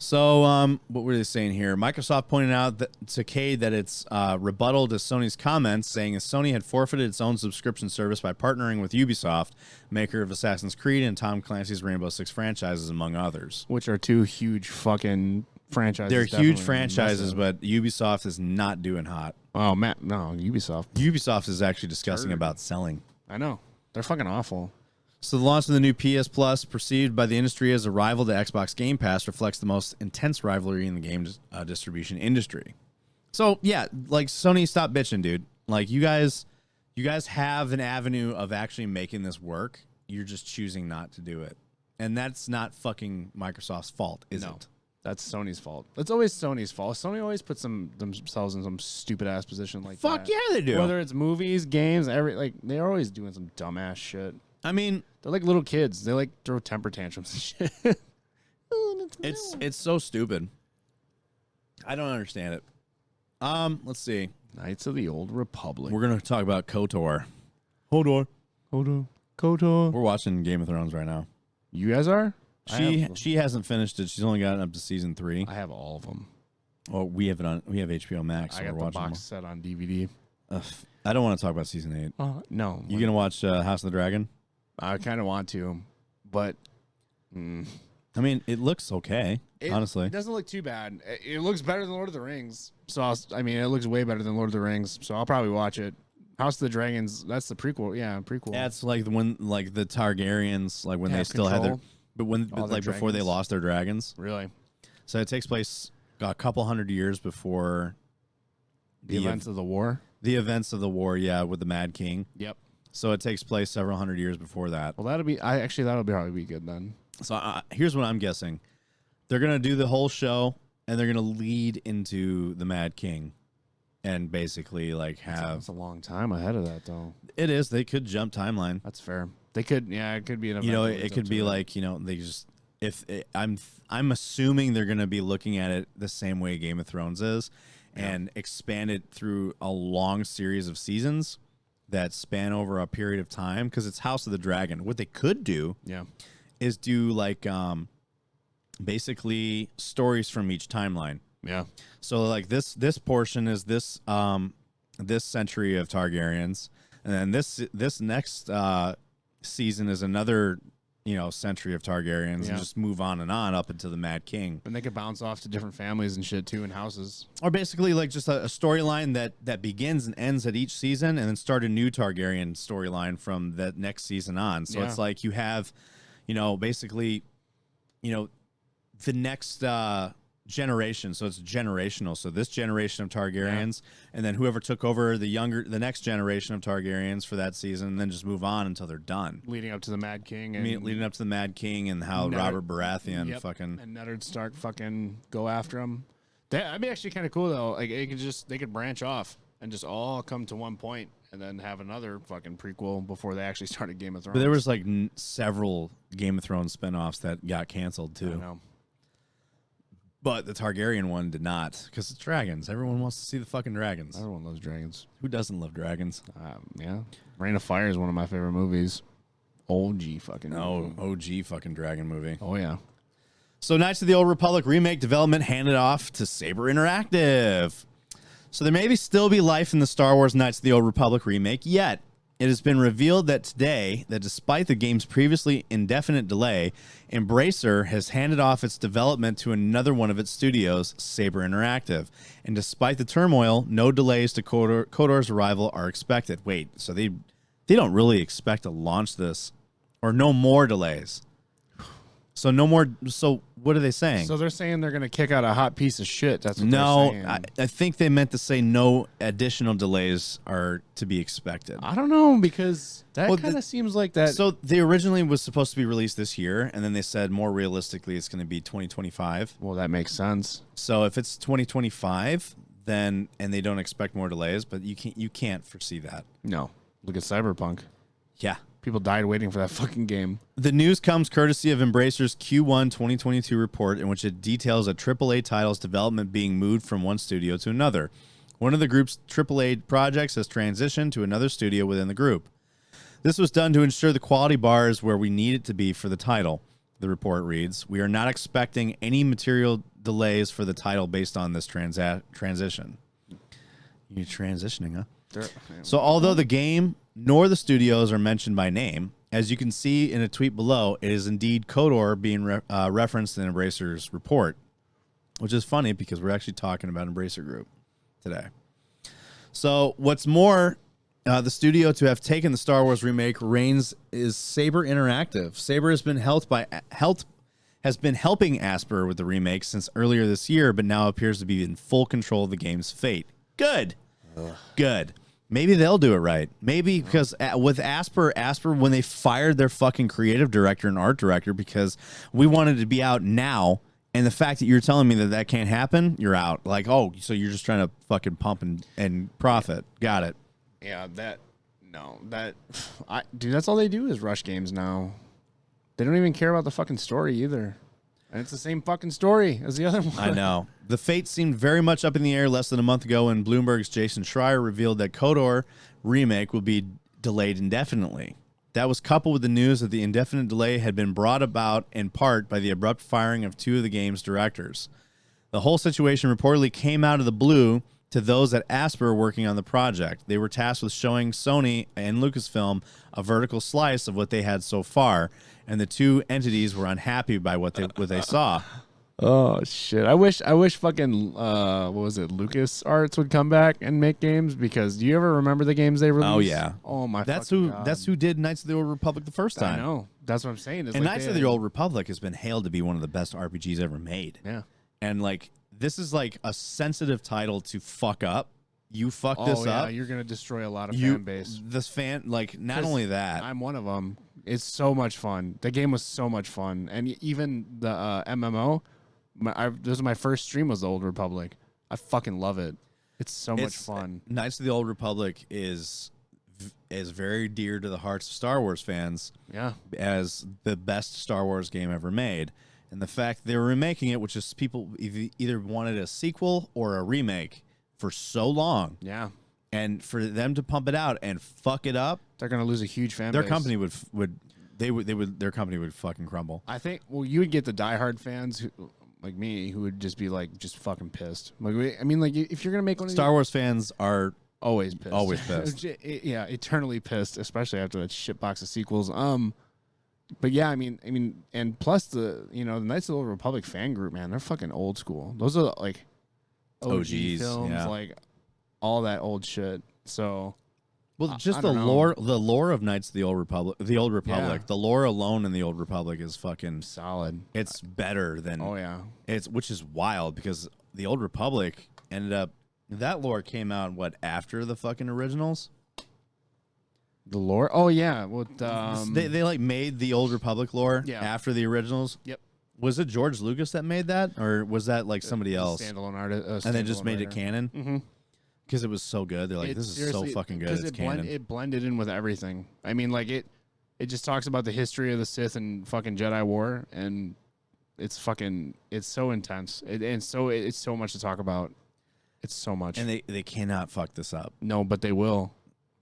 So, what were they saying here? Microsoft pointed out to Cade that it's rebuttal to Sony's comments, saying that Sony had forfeited its own subscription service by partnering with Ubisoft, maker of Assassin's Creed and Tom Clancy's Rainbow Six franchises, among others. Which are two huge fucking franchises. They're huge franchises, but Ubisoft is not doing hot. Oh, Matt, no, Ubisoft. Ubisoft is actually discussing about selling. I know. They're fucking awful. So the launch of the new PS Plus, perceived by the industry as a rival to Xbox Game Pass, reflects the most intense rivalry in the game distribution industry. So yeah, like Sony, stop bitching, dude. Like you guys have an avenue of actually making this work. You're just choosing not to do it, and that's not fucking Microsoft's fault, is it? That's Sony's fault. It's always Sony's fault. Sony always puts themselves in some stupid ass position like that. Fuck yeah, they do. Whether it's movies, games, they're always doing some dumbass shit. I mean, they're like little kids. They like throw temper tantrums and shit. It's so stupid. I don't understand it. Let's see. Knights of the Old Republic. We're gonna talk about KOTOR. KOTOR. We're watching Game of Thrones right now. You guys are? She hasn't finished it. She's only gotten up to season 3. I have all of them. Oh, we have it on. We have HBO Max. So I got we're the watching box set on DVD. I don't want to talk about season 8. No. You gonna watch House of the Dragon? I kind of want to, but I mean, it looks okay. Honestly, it doesn't look too bad. It looks better than Lord of the Rings. So it looks way better than Lord of the Rings. So I'll probably watch it. House of the Dragons. That's the prequel. Yeah, prequel. That's like the one, like the Targaryens, like when they still had their, before they lost their dragons. Really? So it takes place a couple hundred years before the events of the war. The events of the war, yeah, with the Mad King. Yep. So it takes place several hundred years before that. Well, that'll probably be good then. So here's what I'm guessing: they're gonna do the whole show, and they're gonna lead into the Mad King, and basically like have. That's a long time ahead of that, though. It is. They could jump timeline. That's fair. They could. Yeah, it could be an event. It could be like they just. I'm assuming they're gonna be looking at it the same way Game of Thrones is, and expand it through a long series of seasons that span over a period of time, because it's House of the Dragon. What they could do is do like basically stories from each timeline. Yeah. So like this portion is this century of Targaryens, and then this next season is another century of Targaryens, and just move on and on up until the Mad King. And they could bounce off to different families and shit too, and houses. Or basically like just a storyline that begins and ends at each season, and then start a new Targaryen storyline from that next season on. So it's like you have, basically, the next generation. So it's generational. So this generation of Targaryens, and then whoever took over the next generation of Targaryens for that season, and then just move on until they're done. Leading up to the Mad King. Leading up to the Mad King, and how Robert Baratheon and Ned Stark fucking go after him. That'd be actually kind of cool though. Like they could branch off and just all come to one point, and then have another fucking prequel before they actually started Game of Thrones. But there was like several Game of Thrones spinoffs that got canceled too. I know. But the Targaryen one did not, because it's dragons. Everyone wants to see the fucking dragons. Everyone loves dragons. Who doesn't love dragons? Yeah. Reign of Fire is one of my favorite movies. OG fucking OG fucking dragon movie. Oh, yeah. So Knights of the Old Republic remake development handed off to Sabre Interactive. So there may still be life in the Star Wars Knights of the Old Republic remake, yet it has been revealed that today that despite the game's previously indefinite delay, Embracer has handed off its development to another one of its studios, Sabre Interactive. And despite the turmoil, no delays to KOTOR's arrival are expected. Wait, so they don't really expect to launch this, or no more delays? So no more. So what are they saying? So they're saying they're going to kick out a hot piece of shit. That's what they're saying. I think they meant to say no additional delays are to be expected. I don't know, because that kind of seems like that. So they originally was supposed to be released this year, and then they said more realistically it's going to be 2025. Well, that makes sense. So if it's 2025, then and they don't expect more delays, but you can't foresee that. No. Look at Cyberpunk. Yeah. People died waiting for that fucking game. The news comes courtesy of Embracer's Q1 2022 report, in which it details a AAA title's development being moved from one studio to another. One of the group's AAA projects has transitioned to another studio within the group. This was done to ensure the quality bar is where we need it to be for the title. The report reads, "We are not expecting any material delays for the title based on this transition." You're transitioning, huh? So although the game nor the studios are mentioned by name, as you can see in a tweet below, it is indeed KOTOR being referenced in Embracer's report, which is funny because we're actually talking about Embracer Group today. So what's more, the studio to have taken the Star Wars remake reins is Sabre Interactive. Sabre has been helping Aspyr with the remake since earlier this year, but now appears to be in full control of the game's fate. Good. Good. Maybe they'll do it right. Maybe because with Aspyr, when they fired their fucking creative director and art director because we wanted to be out now, and the fact that you're telling me that that can't happen, you're out. Like, oh, so you're just trying to fucking pump and profit. Got it. Yeah, dude, that's all they do is rush games now. They don't even care about the fucking story either. And it's the same fucking story as the other one. I know. The fate seemed very much up in the air less than a month ago when Bloomberg's Jason Schreier revealed that KOTOR remake will be delayed indefinitely. That was coupled with the news that the indefinite delay had been brought about in part by the abrupt firing of two of the game's directors. The whole situation reportedly came out of the blue to those at Aspyr working on the project. They were tasked with showing Sony and Lucasfilm a vertical slice of what they had so far, and the two entities were unhappy by what they saw. Oh shit! I wish fucking what was it? LucasArts would come back and make games, because do you ever remember the games they released? Oh yeah. Oh my. That's God. who did Knights of the Old Republic the first time. I know. That's what I'm saying. It's and like Knights of the Old Republic has been hailed to be one of the best RPGs ever made. Yeah. And like this is like a sensitive title to fuck up. You fuck this up, you're gonna destroy a lot of fan base. This fan, like, not only that, I'm one of them. It's so much fun. The game was so much fun, and even the MMO. This was my first stream. Was the Old Republic. I fucking love it. It's so much fun. Knights of the Old Republic is very dear to the hearts of Star Wars fans. Yeah, as the best Star Wars game ever made, and the fact they were remaking it, which is people either wanted a sequel or a remake for so long. Yeah. And for them to pump it out and fuck it up, they're gonna lose a huge fan base. Their company their company would fucking crumble. I think. Well, you would get the diehard fans who, like me, who would just be like, just fucking pissed. Like, I mean, like, if you're gonna make one of Star Wars fans are always pissed. Always pissed. Yeah, eternally pissed, especially after that shit box of sequels. But yeah, I mean, and plus the Knights of the Old Republic fan group, man, they're fucking old school. Those are like OGs, films, yeah. like all that old shit. So, well, just the lore of Knights of the Old Republic, yeah. The lore alone in the Old Republic is fucking solid. It's better than which is wild because the Old Republic ended up that lore came out after the fucking originals. The lore? Oh yeah, they like made the Old Republic lore after the originals. Yep. Was it George Lucas that made that, or was that like somebody else? Standalone artist, and then just made it canon. Mm-hmm. Because it was so good. They're like, this is so fucking good. It's canon. It blended in with everything. I mean, like it just talks about the history of the Sith and fucking Jedi War, and it's so intense. It's so much to talk about. It's so much. And they cannot fuck this up. No, but they will.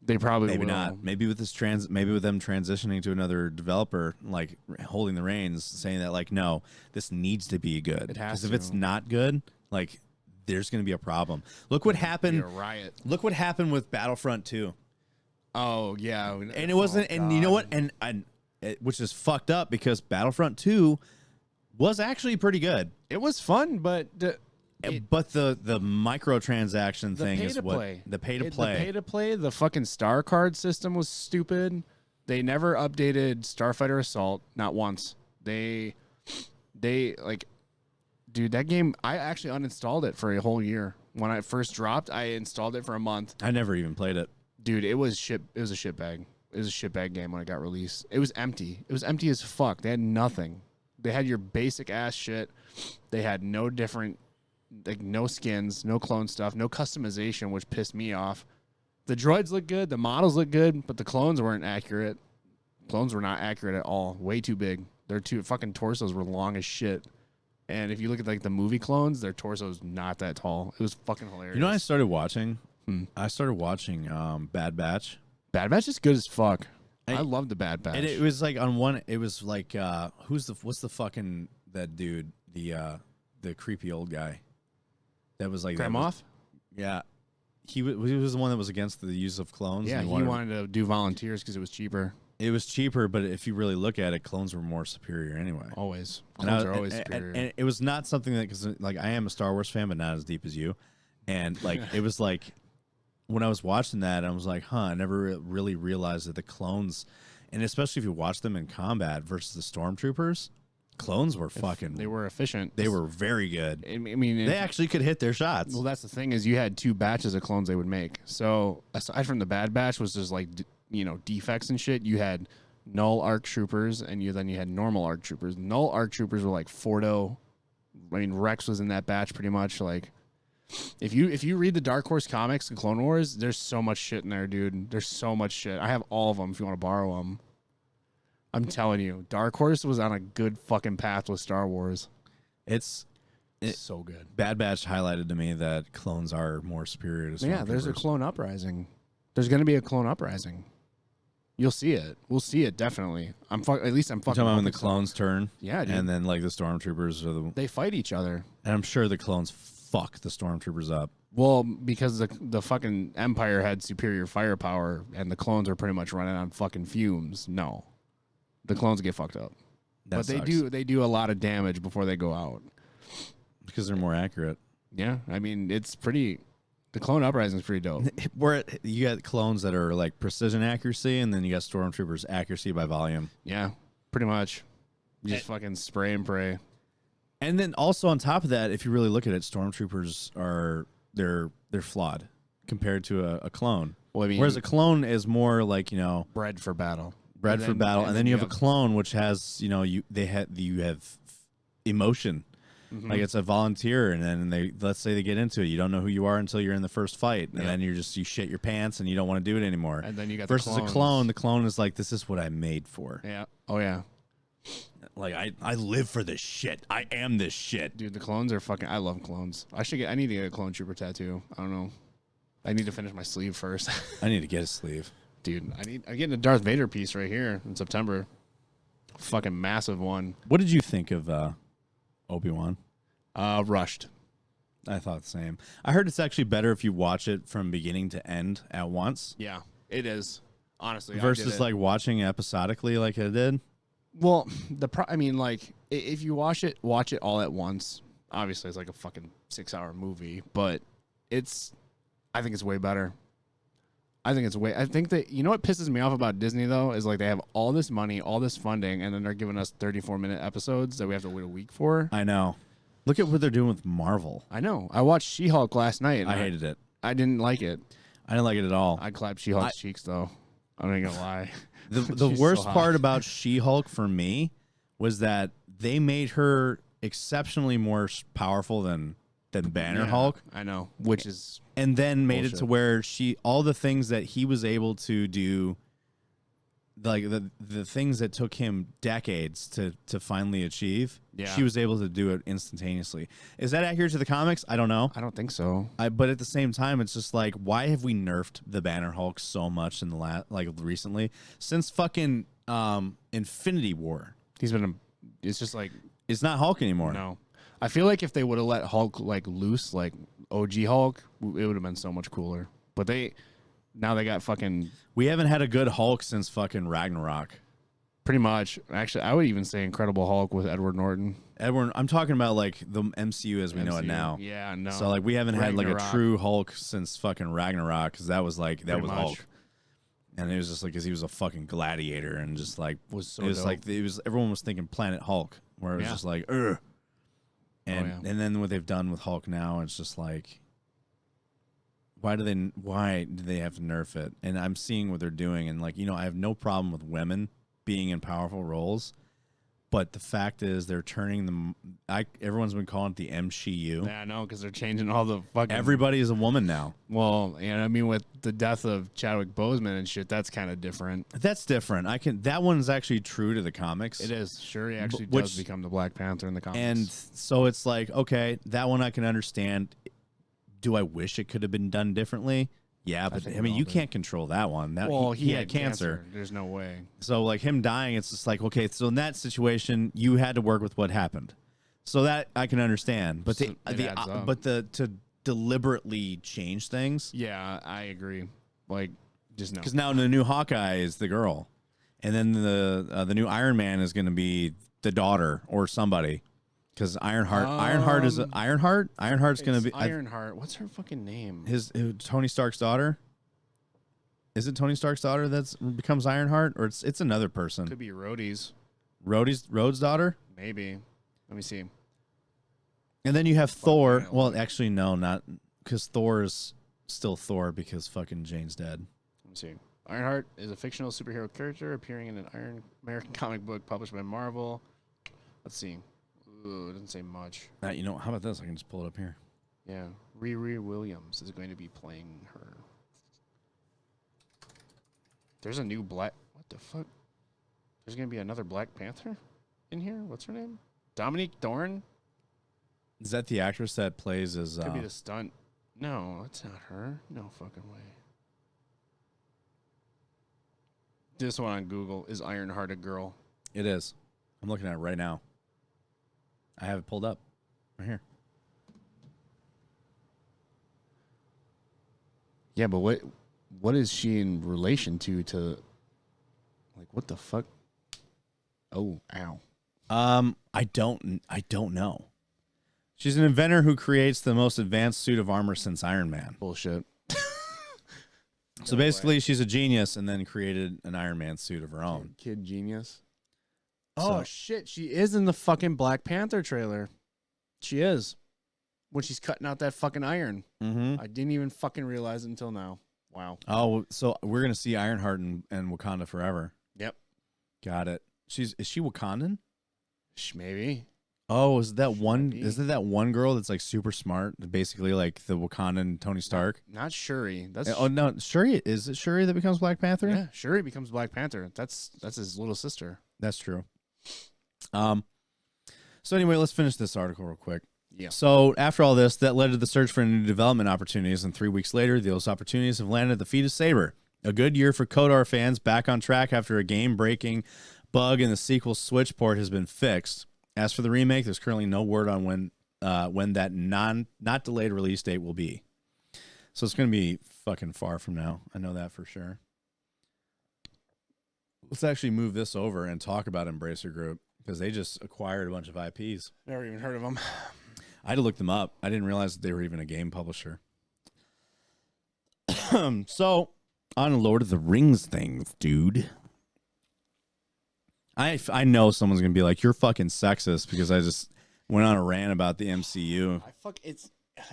They probably maybe will. Not. Maybe with maybe with them transitioning to another developer, like holding the reins, saying that like, no, this needs to be good. It has to. Because if it's not good, like, there's going to be a problem. Look what happened. A riot. Look what happened with Battlefront 2. Oh yeah, and it wasn't. And you know what? And which is fucked up because Battlefront 2 was actually pretty good. It was fun, but the microtransaction thing is what the pay to play. The pay to play. The fucking star card system was stupid. They never updated Starfighter Assault, not once. They like, dude, that game. I actually uninstalled it for a whole year when I first dropped. I installed it for a month. I never even played it, dude. It was shit. It was a shitbag. It was a shitbag game when it got released. It was empty. It was empty as fuck. They had nothing. They had your basic ass shit. They had no different. Like no skins, no clone stuff, no customization, which pissed me off. The droids look good, the models look good, but the clones weren't accurate. Clones were not accurate at all. Way too big. Their fucking torsos were long as shit. And if you look at like the movie clones, their torso's not that tall. It was fucking hilarious. You know what I started watching? I started watching Bad Batch. Bad Batch is good as fuck. I love the Bad Batch. And it was like on one. It was like what's the fucking that dude, the creepy old guy that was like Grand Moff? Yeah, he was the one that was against the use of clones. Yeah, he wanted to do volunteers because it was cheaper. It was cheaper, but if you really look at it, clones were more superior anyway. Always. Clones are always superior. And it was not something that, because like I am a Star Wars fan, but not as deep as you. And like it was like when I was watching that, I was like, I never really realized that the clones, and especially if you watch them in combat versus the stormtroopers, clones were They were efficient. They were very good. I mean, they actually could hit their shots. Well, that's the thing is you had 2 batches of clones they would make. So aside from the Bad Batch was just like defects and shit, you had null ARC troopers and then you had normal ARC troopers. Null ARC troopers were like Fordo. I mean, Rex was in that batch pretty much. Like if you read the Dark Horse comics, the Clone Wars, there's so much shit in there, dude. There's so much shit. I have all of them if you want to borrow them. I'm telling you, Dark Horse was on a good fucking path with Star Wars. It's so good. Bad Batch highlighted to me that clones are more superior to stormtroopers. Yeah, there's a clone uprising. There's going to be a clone uprising. You'll see it. We'll see it definitely. At least I'm fucking. Talking about when the clones turn, yeah, dude. And then like the stormtroopers they fight each other, and I'm sure the clones fuck the stormtroopers up. Well, because the fucking Empire had superior firepower, and the clones are pretty much running on fucking fumes. No, the clones get fucked up, but they do a lot of damage before they go out because they're more accurate. Yeah, I mean it's pretty. The clone uprising is pretty dope. Where you got clones that are like precision accuracy, and then you got stormtroopers accuracy by volume. Yeah, pretty much. You just fucking spray and pray. And then also on top of that, if you really look at it, stormtroopers they're flawed compared to a clone. Well, I mean, whereas a clone is more like bred for battle. And then you have a clone which has you have emotion. Mm-hmm. Like it's a volunteer, and then let's say they get into it. You don't know who you are until you're in the first fight, and then you shit your pants, and you don't want to do it anymore. And then you got versus a clone. The clone is like, this is what I made for. Yeah. Oh yeah. Like I live for this shit. I am this shit, dude. The clones are fucking. I love clones. I need to get a clone trooper tattoo. I don't know. I need to finish my sleeve first. I need to get a sleeve, dude. I'm getting a Darth Vader piece right here in September. Fucking massive one. What did you think of Obi-Wan? Rushed. I thought the same. I heard it's actually better if you watch it from beginning to end at once. Yeah, it is. Honestly, versus like watching episodically like I did. Well, I mean, like if you watch it all at once. Obviously, it's like a fucking 6-hour movie, but I think it's way better. I think that what pisses me off about Disney though is like they have all this money, all this funding, and then they're giving us 34-minute episodes that we have to wait a week for. I know. Look at what they're doing with Marvel. I know. I watched She-Hulk last night. And I hated it. I didn't like it. I didn't like it at all. I clapped She-Hulk's cheeks though. I'm not gonna lie. The worst part about She-Hulk for me was that they made her exceptionally more powerful than Banner Hulk. I know, which is and then made it to where all the things that he was able to do, like the things that took him decades to finally achieve, she was able to do it instantaneously. Is that accurate to the comics? I don't know. I don't think so. But at the same time, it's just like, why have we nerfed the Banner Hulk so much in the recently since fucking Infinity War? It's just like it's not Hulk anymore. No, I feel like if they would have let Hulk like loose, like OG Hulk, it would have been so much cooler. But now they got fucking. We haven't had a good Hulk since fucking Ragnarok. Pretty much. Actually, I would even say Incredible Hulk with Edward Norton. I'm talking about like the MCU as we know it now. Yeah, no. So like we haven't had like a true Hulk since fucking Ragnarok, because that was Hulk. And it was just like, because he was a fucking gladiator and just like everyone was thinking Planet Hulk, where it was just like, ugh. And then what they've done with Hulk now, it's just like, why do they have to nerf it? And I'm seeing what they're doing, and like, I have no problem with women being in powerful roles, But the fact is, they're turning them. Everyone's been calling it the MCU. Yeah, I know, because they're changing all the fucking. Everybody is a woman now. Well, and I mean, with the death of Chadwick Boseman and shit, that's kind of different. That's different. That one's actually true to the comics. It is. Shuri actually does become the Black Panther in the comics. And so it's like, okay, that one I can understand. Do I wish it could have been done differently? Yeah, but I mean, you can't control that one. He had cancer. There's no way. So like him dying, it's just like, okay, so in that situation, you had to work with what happened. So that I can understand. But to deliberately change things. Yeah, I agree. Like, just no. Because now the new Hawkeye is the girl, and then the new Iron Man is going to be the daughter or somebody. Because Ironheart's going to be Ironheart. What's her fucking name? Tony Stark's daughter. Is it Tony Stark's daughter that becomes Ironheart, or it's another person? Could be Rhodey's daughter. Maybe. Let me see. And then you have Thor. Well, actually, no, not because Thor is still Thor because fucking Jane's dead. Let me see. Ironheart is a fictional superhero character appearing in an American comic book published by Marvel. Let's see. Ooh, it doesn't say much. How about this? I can just pull it up here. Yeah. Riri Williams is going to be playing her. There's a new What the fuck? There's going to be another Black Panther in here? What's her name? Dominique Thorne? Is that the actress that plays as... Could be the stunt. No, that's not her. No fucking way. This one on Google. Is Ironheart a girl? It is. I'm looking at it right now. I have it pulled up right here. Yeah, but what is she in relation to like what the fuck? Oh, ow. I don't know. She's an inventor who creates the most advanced suit of armor since Iron Man. Bullshit. So basically she's a genius and then created an Iron Man suit of her own. Kid genius. Oh, shit. She is in the fucking Black Panther trailer. She is. When she's cutting out that fucking iron. Mm-hmm. I didn't even fucking realize it until now. Wow. Oh, so we're going to see Ironheart and Wakanda forever. Yep. Got it. Is she Wakandan? Maybe. Oh, isn't that one girl that's like super smart? Basically like the Wakandan Tony Stark? Not Shuri. No, Shuri. Is it Shuri that becomes Black Panther? Yeah, Shuri becomes Black Panther. That's his little sister. That's true. So anyway, let's finish this article real quick. Yeah. So after all this, that led to the search for new development opportunities, and 3 weeks later, those opportunities have landed at the feet of Sabre. A good year for KOTOR fans, back on track after a game-breaking bug in the sequel Switch port has been fixed. As for the remake, there's currently no word on when that not delayed release date will be. So it's going to be fucking far from now. I know that for sure. Let's actually move this over and talk about Embracer Group because they just acquired a bunch of IPs. Never even heard of them. I had to look them up. I didn't realize that they were even a game publisher. So, on Lord of the Rings things, dude. I know someone's going to be like, you're fucking sexist because I just went on a rant about the MCU.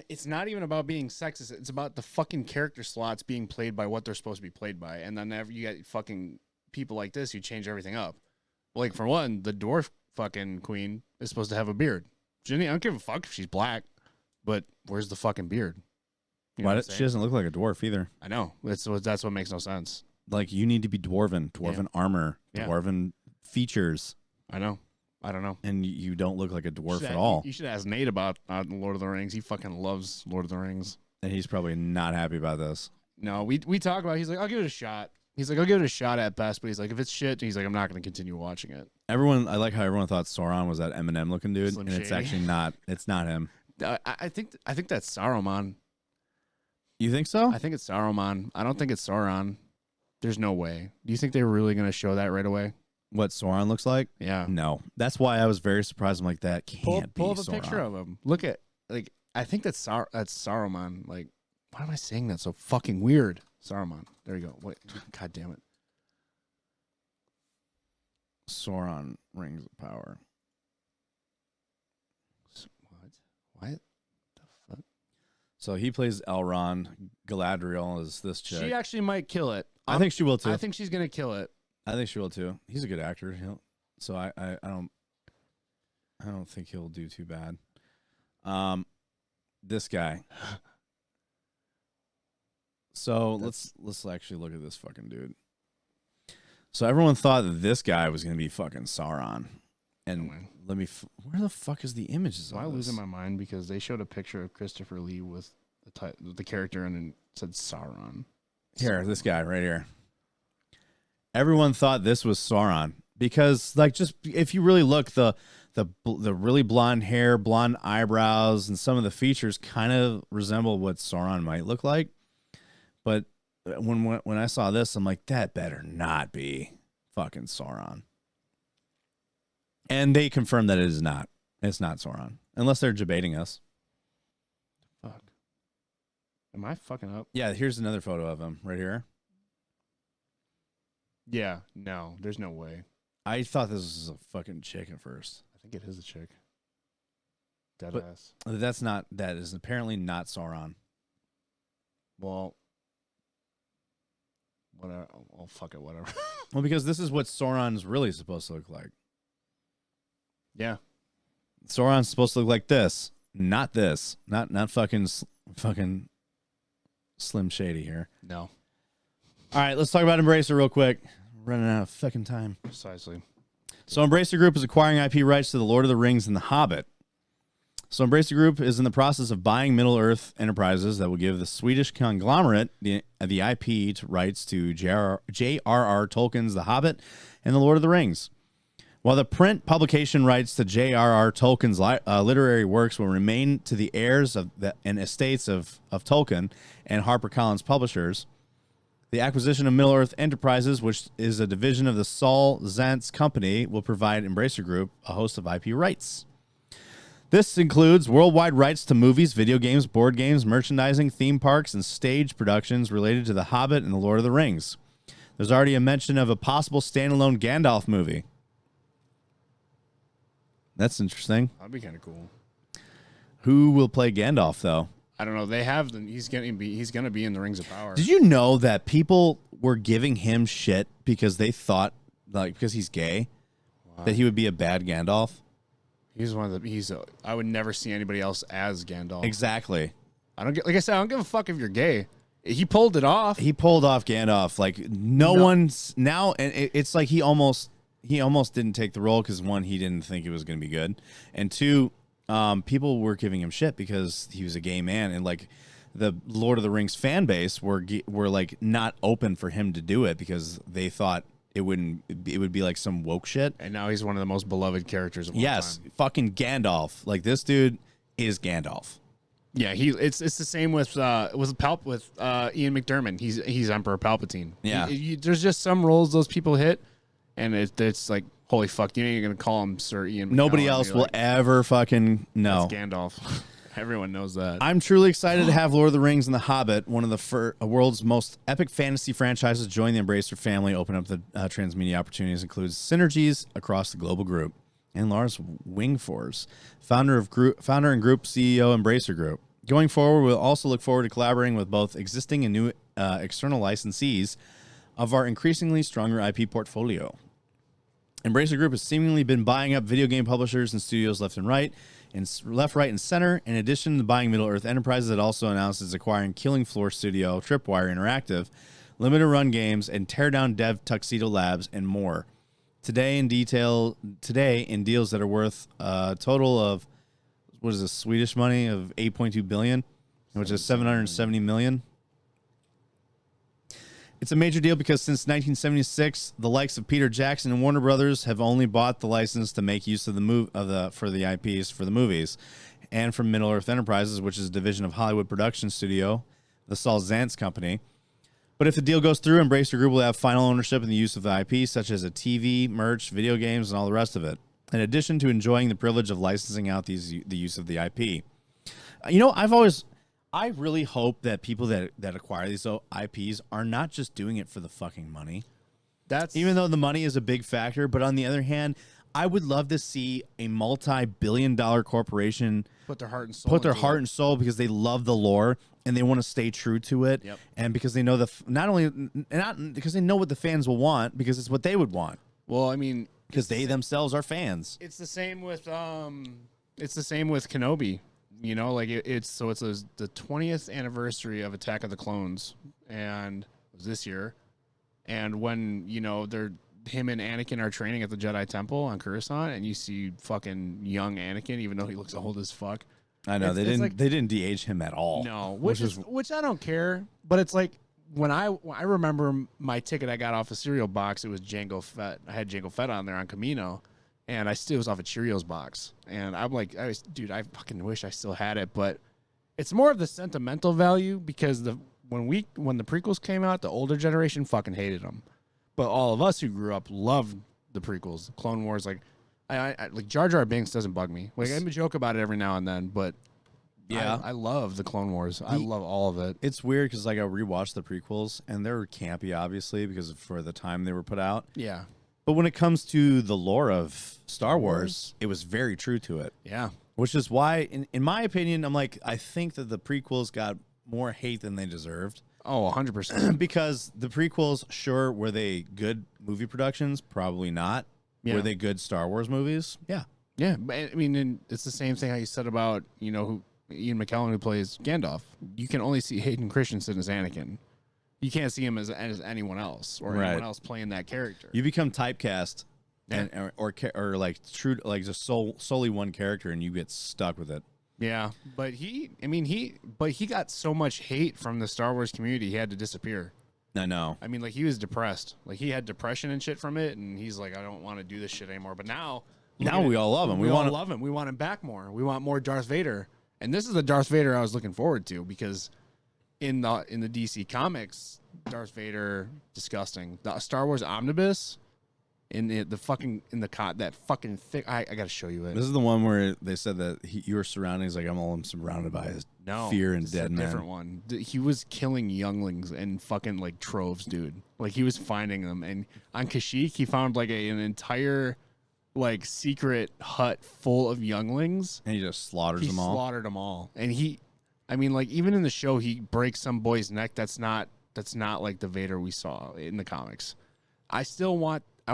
It's not even about being sexist. It's about the fucking character slots being played by what they're supposed to be played by. And then you got fucking people like this who change everything up. Like, for one, the dwarf fucking queen is supposed to have a beard. I don't give a fuck if she's black, but where's the fucking beard? You know she doesn't look like a dwarf either. I know. That's what makes no sense. Like, you need to be dwarven armor, dwarven features. I know. I don't know. And you don't look like a dwarf at all. You should ask Nate about Lord of the Rings. He fucking loves Lord of the Rings. And he's probably not happy about this. No, we talk about it. He's like, I'll give it a shot. He's like, I'll give it a shot at best, but he's like, if it's shit, he's like, I'm not going to continue watching it. I like how everyone thought Sauron was that Eminem looking dude, Slim and Shady. It's actually not. It's not him. I think that's Saruman. You think so? I think it's Saruman. I don't think it's Sauron. There's no way. Do you think they were really going to show that right away? What Sauron looks like? Yeah. No. That's why I was very surprised. I'm like, that can't be Pull up a Sauron. picture of him. Look at, like, I think that's Saruman. Like, why am I saying that so fucking weird? Saruman. There you go. Wait. God damn it. Sauron, Rings of Power. What the fuck? So he plays Elrond. Galadriel is this chick. She actually might kill it. I think she will too. I think she's gonna kill it. I think she will too. He's a good actor. So I don't. I don't think he'll do too bad. This guy. So let's actually look at this fucking dude. So everyone thought that this guy was gonna be fucking Sauron, and where the fuck is the images? Am I losing my mind because they showed a picture of Christopher Lee with the character and it said Sauron. Here, this guy right here. Everyone thought this was Sauron because, like, just if you really look, the really blonde hair, blonde eyebrows, and some of the features kind of resemble what Sauron might look like. But when I saw this, I'm like, that better not be fucking Sauron. And they confirmed that it is not. It's not Sauron, unless they're debating us. Fuck. Am I fucking up? Yeah, here's another photo of him right here. Yeah, no, there's no way. I thought this was a fucking chick at first. I think it is a chick. Dead ass. That is apparently not Sauron. Well, whatever. Oh, fuck it, whatever. Well, because this is what Sauron's really supposed to look like. Yeah. Sauron's supposed to look like this, not this. Not fucking Slim Shady here. No. All right, let's talk about Embracer real quick. We're running out of fucking time. Precisely. So Embracer Group is acquiring IP rights to The Lord of the Rings and The Hobbit. So Embracer Group is in the process of buying Middle-earth Enterprises that will give the Swedish conglomerate the IP rights to J.R.R. Tolkien's The Hobbit and The Lord of the Rings. While the print publication rights to J.R.R. Tolkien's literary works will remain to the heirs and estates of Tolkien and HarperCollins Publishers, the acquisition of Middle-earth Enterprises, which is a division of the Saul Zaentz Company, will provide Embracer Group a host of IP rights. This includes worldwide rights to movies, video games, board games, merchandising, theme parks, and stage productions related to The Hobbit and The Lord of the Rings. There's already a mention of a possible standalone Gandalf movie. That's interesting. That'd be kind of cool. Who will play Gandalf, though? I don't know. They have he's gonna be in the Rings of Power. Did you know that people were giving him shit because they thought, like, because he's gay, that he would be a bad Gandalf? He's one of the. I would never see anybody else as Gandalf. Exactly. Like I said, I don't give a fuck if you're gay. He pulled it off. He pulled off Gandalf. Like no one's now, and it's like he almost didn't take the role because one, he didn't think it was going to be good, and two, people were giving him shit because he was a gay man, and like the Lord of the Rings fan base were like not open for him to do it because they thought it would be like some woke shit. And now he's one of the most beloved characters of all time. Fucking Gandalf. Like this dude is Gandalf. Yeah, it's the same with Ian McDermott. He's Emperor Palpatine. Yeah, there's just some roles those people hit, and it's like, holy fuck, you ain't gonna call him Sir Ian. Nobody else will ever fucking know. That's Gandalf. Everyone knows that. I'm truly excited to have Lord of the Rings and The Hobbit, one of the world's most epic fantasy franchises, join the Embracer family. Open up the transmedia opportunities, includes synergies across the global group. And Lars Wingfors, founder and group CEO, Embracer Group. Going forward, we'll also look forward to collaborating with both existing and new external licensees of our increasingly stronger IP portfolio. Embracer Group has seemingly been buying up video game publishers and studios left, right, and center. In addition to buying Middle-earth Enterprises, it also announced it's acquiring Killing Floor Studio, Tripwire Interactive, Limited Run Games, and Teardown Dev Tuxedo Labs, and more. Today in deals that are worth a total of, what is this, Swedish money of 8.2 billion, which is 770 million. It's a major deal because since 1976, the likes of Peter Jackson and Warner Brothers have only bought the license to make use of for the IPs for the movies, and from Middle-earth Enterprises, which is a division of Hollywood production studio, the Saul Zaentz Company. But if the deal goes through, Embracer Group will have final ownership in the use of the IP, such as a TV, merch, video games, and all the rest of it, in addition to enjoying the privilege of licensing out the use of the IP. You know, I really hope that people that acquire these IPs are not just doing it for the fucking money. Even though the money is a big factor, but on the other hand, I would love to see a multi-billion-dollar corporation put their heart and soul because they love the lore and they want to stay true to it, and because they know not because they know what the fans will want, because it's what they would want. Well, I mean, because they themselves are fans. It's the same with Kenobi. You know, like it's the 20th anniversary of Attack of the Clones, and it was this year. And when him and Anakin are training at the Jedi Temple on Coruscant, and you see fucking young Anakin, even though he looks old as fuck. I know they didn't de-age him at all. No, which I don't care. But it's like when I remember my ticket I got off a cereal box, it was Jango Fett. I had Jango Fett on there on Camino, and it was off a Cheerios box. And I'm like, dude, I fucking wish I still had it. But it's more of the sentimental value because when the prequels came out, the older generation fucking hated them. But all of us who grew up loved the prequels, the Clone Wars. Like, I like Jar Jar Binks doesn't bug me. Like, I joke about it every now and then, but yeah, I love the Clone Wars. I love all of it. It's weird because like I rewatched the prequels and they're campy, obviously, because for the time they were put out. Yeah. But when it comes to the lore of Star Wars, it was very true to it. Yeah. Which is why, in my opinion, I think that the prequels got more hate than they deserved. Oh, 100%. Because the prequels, sure, were they good movie productions? Probably not. Yeah. Were they good Star Wars movies? Yeah. Yeah. I mean, it's the same thing how you said about, Ian McKellen, who plays Gandalf. You can only see Hayden Christensen as Anakin. You can't see him as anyone else or anyone else playing that character. You become typecast or like true, like just solely one character, and you get stuck with it. Yeah, but he got so much hate from the Star Wars community, he had to disappear. I know. I mean, like, he was depressed. Like, he had depression and shit from it, and he's like, I don't want to do this shit anymore. But now we all love him. We all love him. We want him back more. We want more Darth Vader. And this is the Darth Vader I was looking forward to, because in the DC comics, Darth Vader, disgusting. The Star Wars omnibus, that fucking thick. I gotta show you it. This is the one where they said that you were surrounded. He's like, I'm surrounded by his fear and dead men. Different one. He was killing younglings and fucking like troves, dude. Like, he was finding them, and on Kashyyyk he found like an entire like secret hut full of younglings, and he just slaughtered them all. And even in the show, he breaks some boy's neck. That's not like the Vader we saw in the comics. I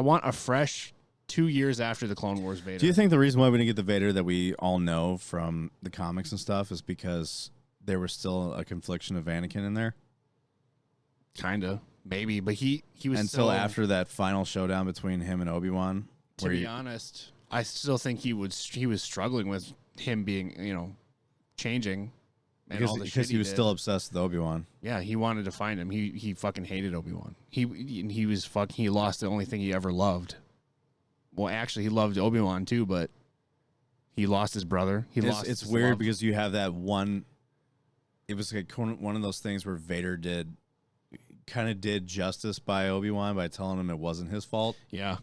want a fresh 2 years after the Clone Wars Vader. Do you think the reason why we didn't get the Vader that we all know from the comics and stuff is because there was still a confliction of Anakin in there? Kinda, maybe, but he was until after that final showdown between him and Obi-Wan. To be honest, I still think he was struggling with him being, changing. And because he was still obsessed with Obi-Wan. Yeah, he wanted to find him. He fucking hated Obi-Wan. He lost the only thing he ever loved. Well, actually, he loved Obi-Wan too, but he lost his brother. It's weird because you have that one. It was like one of those things where Vader did justice by Obi-Wan by telling him it wasn't his fault. Yeah.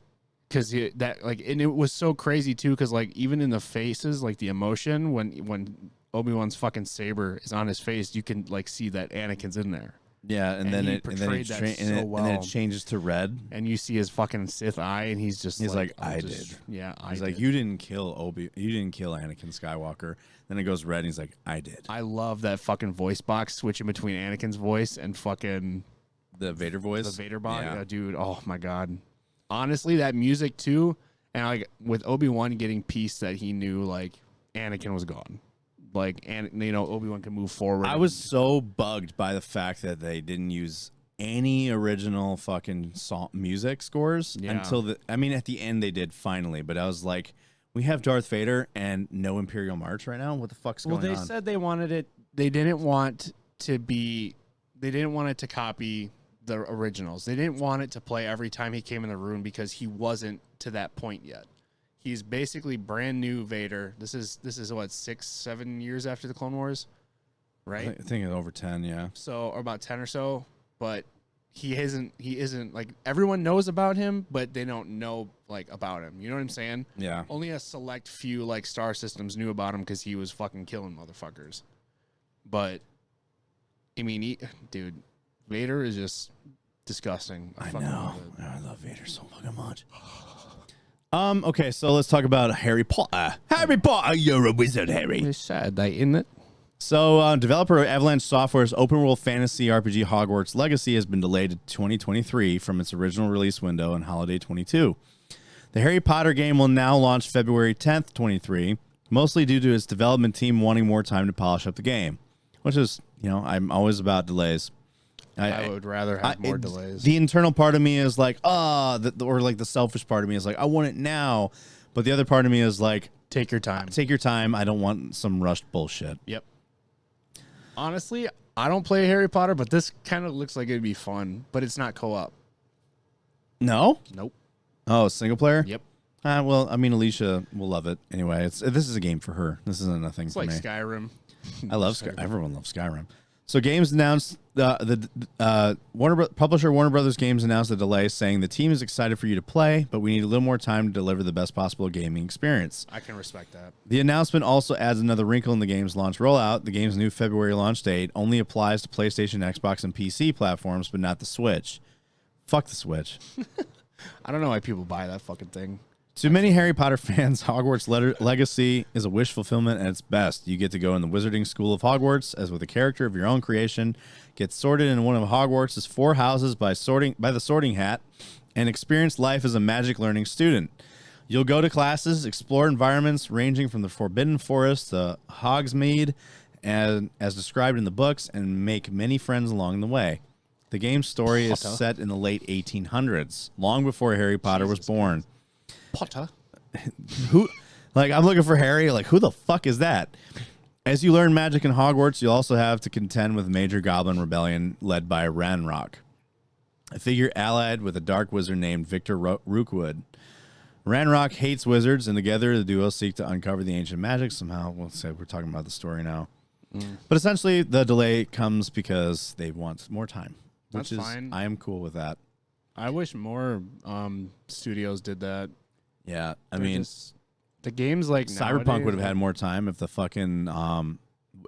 Because and it was so crazy too, because like even in the faces, like the emotion when Obi-Wan's fucking saber is on his face, you can like see that Anakin's in there. Yeah, and then it changes to red, and you see his fucking Sith eye, and he's like, I did. Yeah, he's like, you didn't kill Anakin Skywalker. Then it goes red, and he's like, I did. I love that fucking voice box switching between Anakin's voice and fucking the Vader voice, the Vader box. Yeah, dude. Oh my god. Honestly, that music too, and like with Obi-Wan getting peace that he knew like Anakin was gone. Like, and Obi-Wan can move forward. I was so bugged by the fact that they didn't use any original fucking music scores until at the end they did finally, but I was like, we have Darth Vader and no Imperial March right now. What the fuck's going on? Well, they said they wanted it. They didn't want it to copy the originals. They didn't want it to play every time he came in the room because he wasn't to that point yet. He's basically brand new Vader. This is what, 6-7 years after the Clone Wars, right? I think it's over 10, yeah. So, or about 10 or so. But he isn't like, everyone knows about him, but they don't know like about him. You know what I'm saying? Yeah. Only a select few like star systems knew about him because he was fucking killing motherfuckers. But I mean, dude, Vader is just disgusting. I know. I love Vader so fucking much. Okay, so let's talk about Harry Potter. Harry Potter, you're a wizard, Harry. It's sad, isn't it? So, developer of Avalanche Software's open-world fantasy RPG Hogwarts Legacy has been delayed to 2023 from its original release window in Holiday 22. The Harry Potter game will now launch February 10th, 23, mostly due to its development team wanting more time to polish up the game, which is, I'm always about delays. I would rather have more delays. The internal part of me is like, or like the selfish part of me is like, I want it now. But the other part of me is like, take your time. Take your time. I don't want some rushed bullshit. Yep. Honestly, I don't play Harry Potter, but this kind of looks like it'd be fun, but it's not co-op. No? Nope. Oh, single player? Yep. Well, I mean, Alicia will love it anyway. This is a game for her. This isn't a thing for me. It's like Skyrim. I love Skyrim. Everyone loves Skyrim. So games announced publisher Warner Brothers Games announced the delay, saying the team is excited for you to play, but we need a little more time to deliver the best possible gaming experience. I can respect that. The announcement also adds another wrinkle in the game's launch rollout. The game's new February launch date only applies to PlayStation, Xbox, and PC platforms, but not the Switch. Fuck the Switch. I don't know why people buy that fucking thing. To many Harry Potter fans, Hogwarts Legacy is a wish fulfillment at its best. You get to go in the Wizarding School of Hogwarts as with a character of your own creation, get sorted in one of Hogwarts' 4 houses by the Sorting Hat, and experience life as a magic learning student. You'll go to classes, explore environments ranging from the Forbidden Forest to Hogsmeade, and as described in the books, and make many friends along the way. The game's story is set in the late 1800s, long before Harry Potter was born. Potter. I'm looking for Harry. Like, who the fuck is that? As you learn magic in Hogwarts, you'll also have to contend with a major goblin rebellion led by Ranrock, a figure allied with a dark wizard named Victor Rookwood. Ranrock hates wizards, and together the duo seek to uncover the ancient magic. Somehow, we're talking about the story now. But essentially, the delay comes because they want more time, which is fine. I am cool with that. I wish more studios did that. Yeah, I mean, the games like Cyberpunk would have had more time if the fucking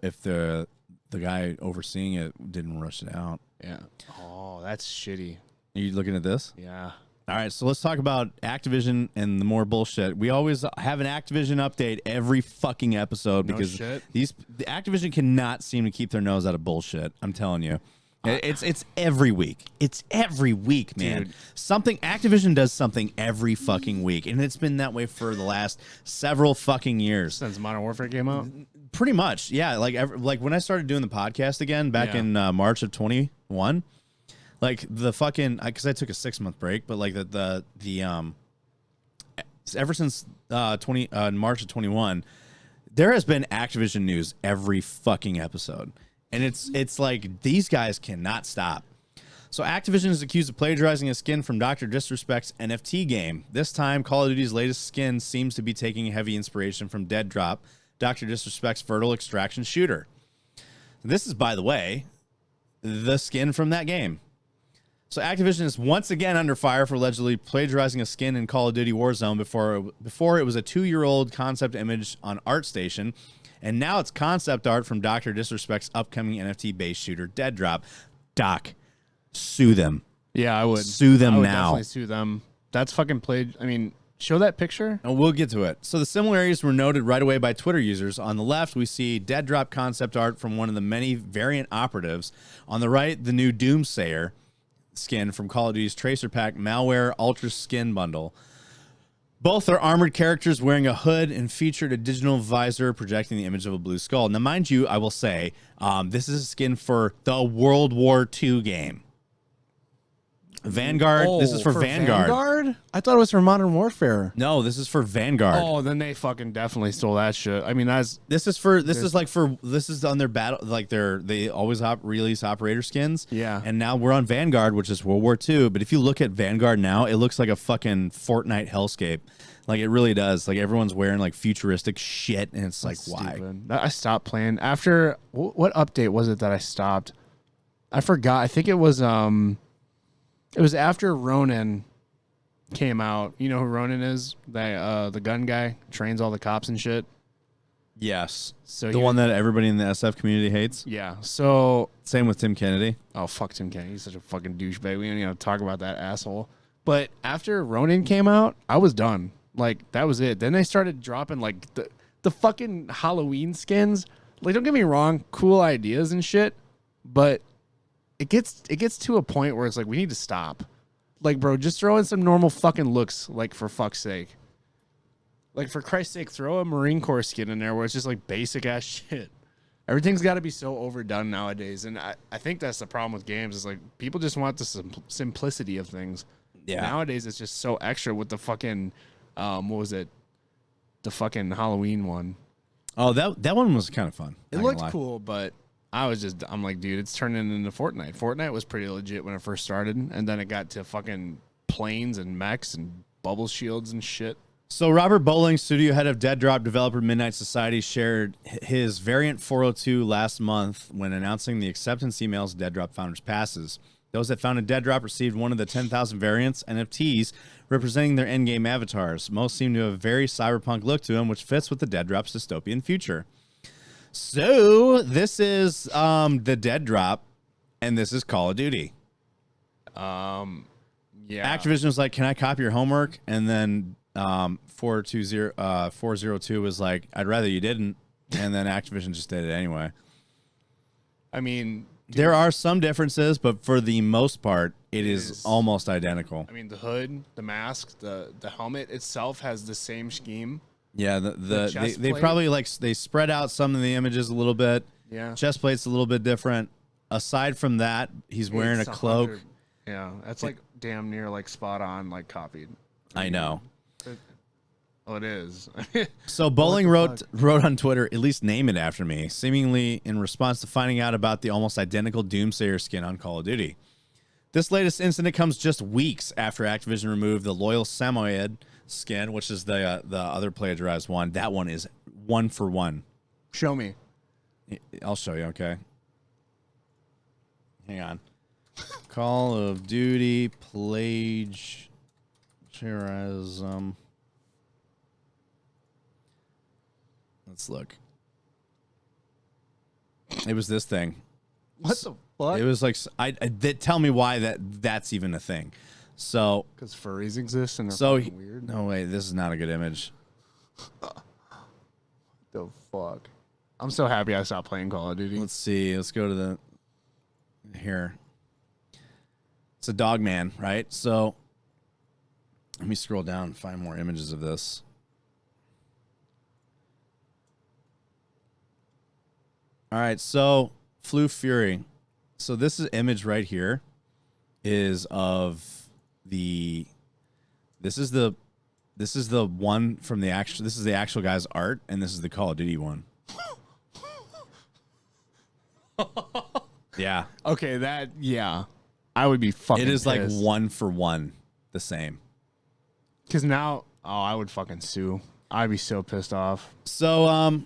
if the guy overseeing it didn't rush it out. Yeah. Oh, that's shitty. Are you looking at this? Yeah. All right, so let's talk about Activision and the more bullshit. We always have an Activision update every fucking episode because the Activision cannot seem to keep their nose out of bullshit. I'm telling you. It's every week. It's every week, man. Dude. Activision does something every fucking week, and it's been that way for the last several fucking years. Since Modern Warfare came out? Pretty much, yeah. Like when I started doing the podcast again back in March of 21, like the fucking, because I took a 6-month break, but like the ever since March of 21, there has been Activision news every fucking episode. And it's like these guys cannot stop. So Activision is accused of plagiarizing a skin from Dr. Disrespect's NFT game. This time, Call of Duty's latest skin seems to be taking heavy inspiration from Dead Drop, Dr. Disrespect's vertical extraction shooter. This is, by the way, the skin from that game. So Activision is once again under fire for allegedly plagiarizing a skin in Call of Duty Warzone before it was a 2-year-old concept image on ArtStation. And now it's concept art from Dr. Disrespect's upcoming NFT-based shooter, Dead Drop. Doc, sue them. Yeah, I would. Sue them I would now. definitely sue them. That's fucking played. I mean, show that picture. And we'll get to it. So the similarities were noted right away by Twitter users. On the left, we see Dead Drop concept art from one of the many variant operatives. On the right, the new Doomsayer skin from Call of Duty's Tracer Pack Malware Ultra Skin Bundle. Both are armored characters wearing a hood and featured a digital visor projecting the image of a blue skull. Now, mind you, I will say, this is a skin for the World War II game. Vanguard. This is for Vanguard. I thought it was for Modern Warfare. No, this is for Vanguard. Oh, then they fucking definitely stole that shit. I mean, this is on their battle, like they always release operator skins. Yeah. And now we're on Vanguard, which is World War II. But if you look at Vanguard now, it looks like a fucking Fortnite hellscape. Like, it really does. Like, everyone's wearing like futuristic shit, and it's like, why? Stupid. I stopped playing after what update was it that I stopped? I forgot. I think it was after Ronin came out. You know who Ronin is? The gun guy, trains all the cops and shit. Yes. So the one that everybody in the SF community hates? Yeah. So same with Tim Kennedy. Oh, fuck Tim Kennedy. He's such a fucking douchebag. We don't even talk about that asshole. But after Ronin came out, I was done. Like, that was it. Then they started dropping like the fucking Halloween skins. Like, don't get me wrong, cool ideas and shit, but it gets to a point where it's like, we need to stop. Like, bro, just throw in some normal fucking looks, like, for fuck's sake. Like, for Christ's sake, throw a Marine Corps skin in there where it's just, like, basic-ass shit. Everything's got to be so overdone nowadays, and I think that's the problem with games is, like, people just want the simplicity of things. Yeah. Nowadays, it's just so extra with the fucking, what was it? The fucking Halloween one. Oh, that one was kind of fun. It looked cool, but I'm like, dude, it's turning into Fortnite. Fortnite was pretty legit when it first started, and then it got to fucking planes and mechs and bubble shields and shit. So Robert Bowling, studio head of Dead Drop developer Midnight Society, shared his variant 402 last month when announcing the acceptance emails Dead Drop founders passes. Those that founded Dead Drop received one of the 10,000 variants NFTs representing their endgame avatars. Most seem to have a very cyberpunk look to them, which fits with the Dead Drop's dystopian future. So this is the Dead Drop, and this is Call of Duty. Yeah. Activision was like, "Can I copy your homework?" And then 402 was like, "I'd rather you didn't." And then Activision just did it anyway. I mean, there are some differences, but for the most part, it is almost identical. I mean, the hood, the mask, the helmet itself has the same scheme. Yeah, they probably they spread out some of the images a little bit. Yeah, chest plate's a little bit different. Aside from that, he's wearing a cloak. Yeah, that's like damn near like spot on, like copied. I know. It is. So Bowling wrote on Twitter, "At least name it after me," seemingly in response to finding out about the almost identical Doomsayer skin on Call of Duty. This latest incident comes just weeks after Activision removed the Loyal Samoyed skin, which is the other plagiarized one. That one is 1 for 1. Show me. I'll show you, okay? Hang on. Call of Duty plagiarism. Let's look. It was this thing. What the fuck? It was like tell me why that's even a thing. So because furries exist and they're fucking weird. No wait, this is not a good image. The fuck? I'm so happy I stopped playing Call of Duty. Let's see. Let's go to the here. It's a dog man, right? So let me scroll down and find more images of this. All right, so Flu Fury. So this is image right here is of the this is the one from the actual this is the actual guy's art, and this is the Call of Duty one. Yeah. Okay, I would be fucking It is pissed. like 1 for 1 the same. Cause now I would fucking sue. I'd be so pissed off. So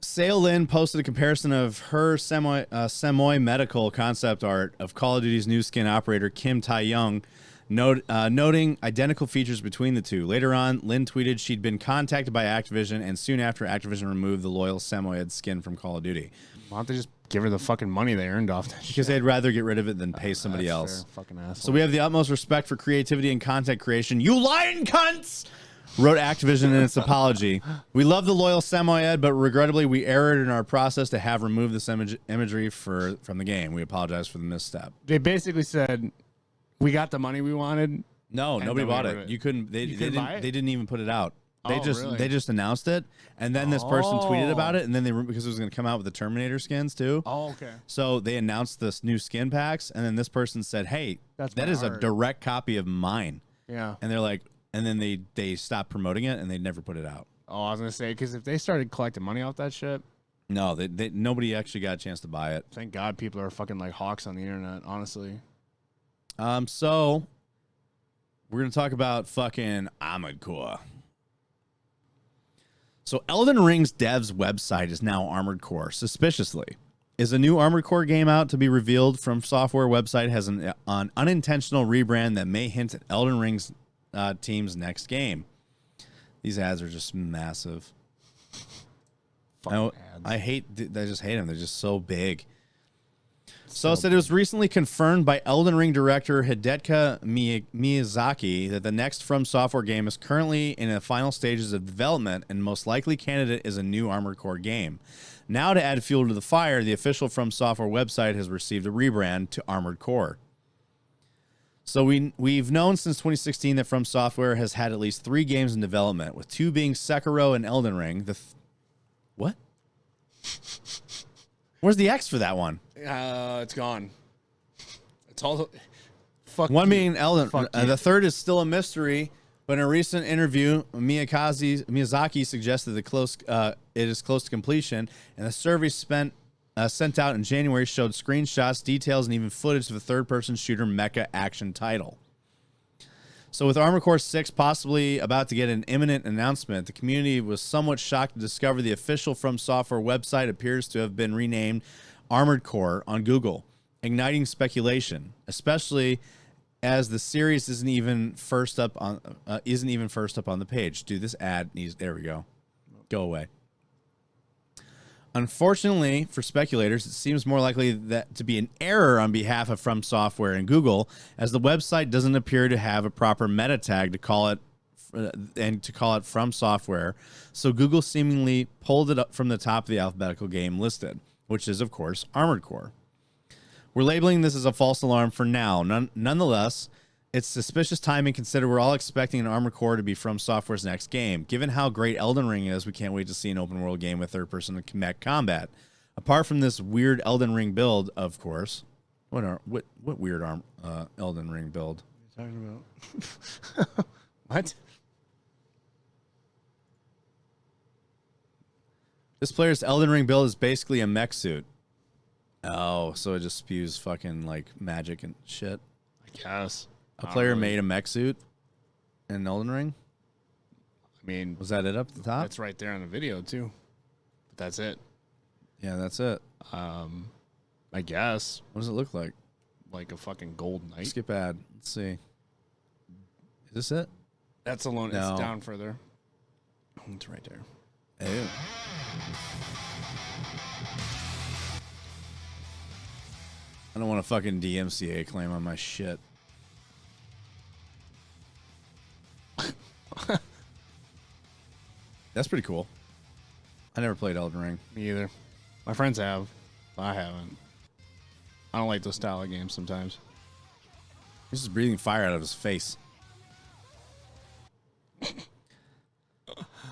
Sail Lin posted a comparison of her Semoy medical concept art of Call of Duty's new skin operator Kim Tai-young, noting identical features between the two. Later on, Lin tweeted she'd been contacted by Activision, and soon after, Activision removed the Loyal Samoyed skin from Call of Duty. Why don't they just give her the fucking money they earned off that shit? Because they'd rather get rid of it than pay somebody else. Fair. Fucking asshole. So we have the utmost respect for creativity and content creation. You lying cunts! Wrote Activision in its apology. "We love the Loyal Samoyed, but regrettably we erred in our process to have removed this imagery from the game. We apologize for the misstep." They basically said, "We got the money we wanted." No, nobody bought it. You couldn't. They didn't even put it out. They just announced it, and then this person tweeted about it, and then because it was going to come out with the Terminator skins too. Oh, okay. So they announced this new skin packs, and then this person said, "Hey, that is a direct copy of mine." Yeah. And they're like. And then they stopped promoting it, and they never put it out. Oh, I was gonna say, because if they started collecting money off that shit, no, nobody actually got a chance to buy it. Thank God people are fucking like hawks on the internet, honestly. So we're gonna talk about fucking Armored Core. So Elden Ring's devs website is now Armored Core. Suspiciously, is a new Armored Core game out to be revealed? From Software website has an unintentional rebrand that may hint at Elden Ring's team's next game. These ads are just massive. I just hate them. They're just so big. So it said it was recently confirmed by Elden Ring director Hidetaka Miyazaki that the next From Software game is currently in the final stages of development, and most likely candidate is a new Armored Core game. Now, to add fuel to the fire, the official From Software website has received a rebrand to Armored Core. So we've known since 2016 that From Software has had at least 3 games in development, with 2 being Sekiro and Elden Ring. What? Where's the X for that one? It's gone. It's all. Fuck One you. being Elden. Fuck you. The third is still a mystery, but in a recent interview, Miyazaki suggested it is close to completion, and the survey sent out in January showed screenshots, details, and even footage of a third-person shooter mecha action title. So with Armored Core 6 possibly about to get an imminent announcement, the community was somewhat shocked to discover the official From Software website appears to have been renamed Armored Core on Google, igniting speculation, especially as the series isn't even first up on the page. Dude, this ad needs. There we go. Go away. Unfortunately for speculators, it seems more likely that to be an error on behalf of From Software and Google, as the website doesn't appear to have a proper meta tag to call it From Software. So Google seemingly pulled it up from the top of the alphabetical game listed, which is of course Armored Core. We're labeling this as a false alarm for now. Nonetheless, it's suspicious timing considered we're all expecting an Armored Core to be From Software's next game. Given how great Elden Ring is, we can't wait to see an open world game with third-person mech combat. Apart from this weird Elden Ring build, of course. What weird Elden Ring build? What are you talking about? What? This player's Elden Ring build is basically a mech suit. Oh, so it just spews fucking like magic and shit. I guess. A player made a mech suit in Elden Ring? I mean, was that it up at the top? That's right there on the video too. But that's it. Yeah, that's it. I guess. What does it look like? Like a fucking gold knight. Skip ad. Let's see. Is this it? That's alone. No. It's down further. It's right there. Ew. I don't want a fucking DMCA claim on my shit. That's pretty cool. I never played Elden Ring. Me either. My friends have. I haven't. I don't like those style of games sometimes. He's just breathing fire out of his face.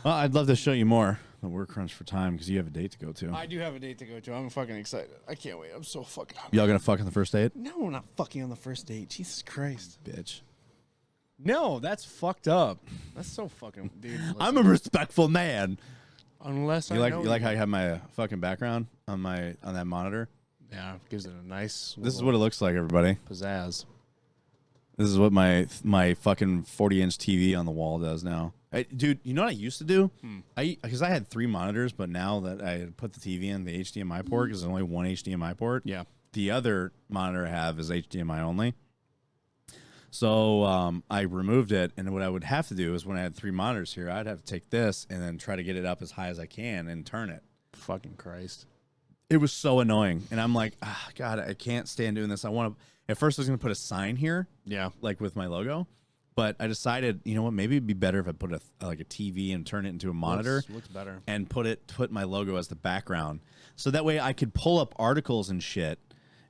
Well, I'd love to show you more, but we're crunched for time because you have a date to go to. I do have a date to go to. I'm fucking excited. I can't wait. I'm so fucking hungry. Y'all gonna fuck on the first date? No, we're not fucking on the first date. Jesus Christ. Bitch. No, that's fucked up. That's so fucking... Dude, listen. I'm a respectful man. Unless you like how I have my fucking background on that monitor? Yeah, gives it a nice... This is what it looks like, everybody. Pizzazz. This is what my fucking 40-inch TV on the wall does now. Dude, you know what I used to do? Because I had 3 monitors, but now that I put the TV in the HDMI port, because there's only one HDMI port. Yeah. The other monitor I have is HDMI only. So I removed it, and what I would have to do is when I had 3 monitors here, I'd have to take this and then try to get it up as high as I can and turn it. Fucking Christ. It was so annoying. And I'm like, God, I can't stand doing this. At first I was going to put a sign here. Yeah. Like with my logo. But I decided, you know what, maybe it'd be better if I put a TV and turn it into a monitor. Looks better. And put my logo as the background. So that way I could pull up articles and shit.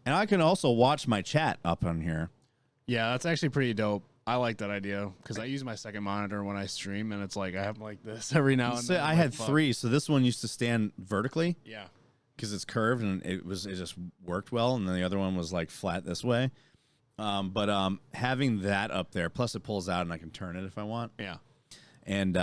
And I can also watch my chat up on here. Yeah, that's actually pretty dope. I like that idea because I use my second monitor when I stream, and it's like I have like this every now and So then. I had 3, so this one used to stand vertically. Yeah. Because it's curved and it just worked well, and then the other one was like flat this way. But having that up there, plus it pulls out and I can turn it if I want. Yeah. And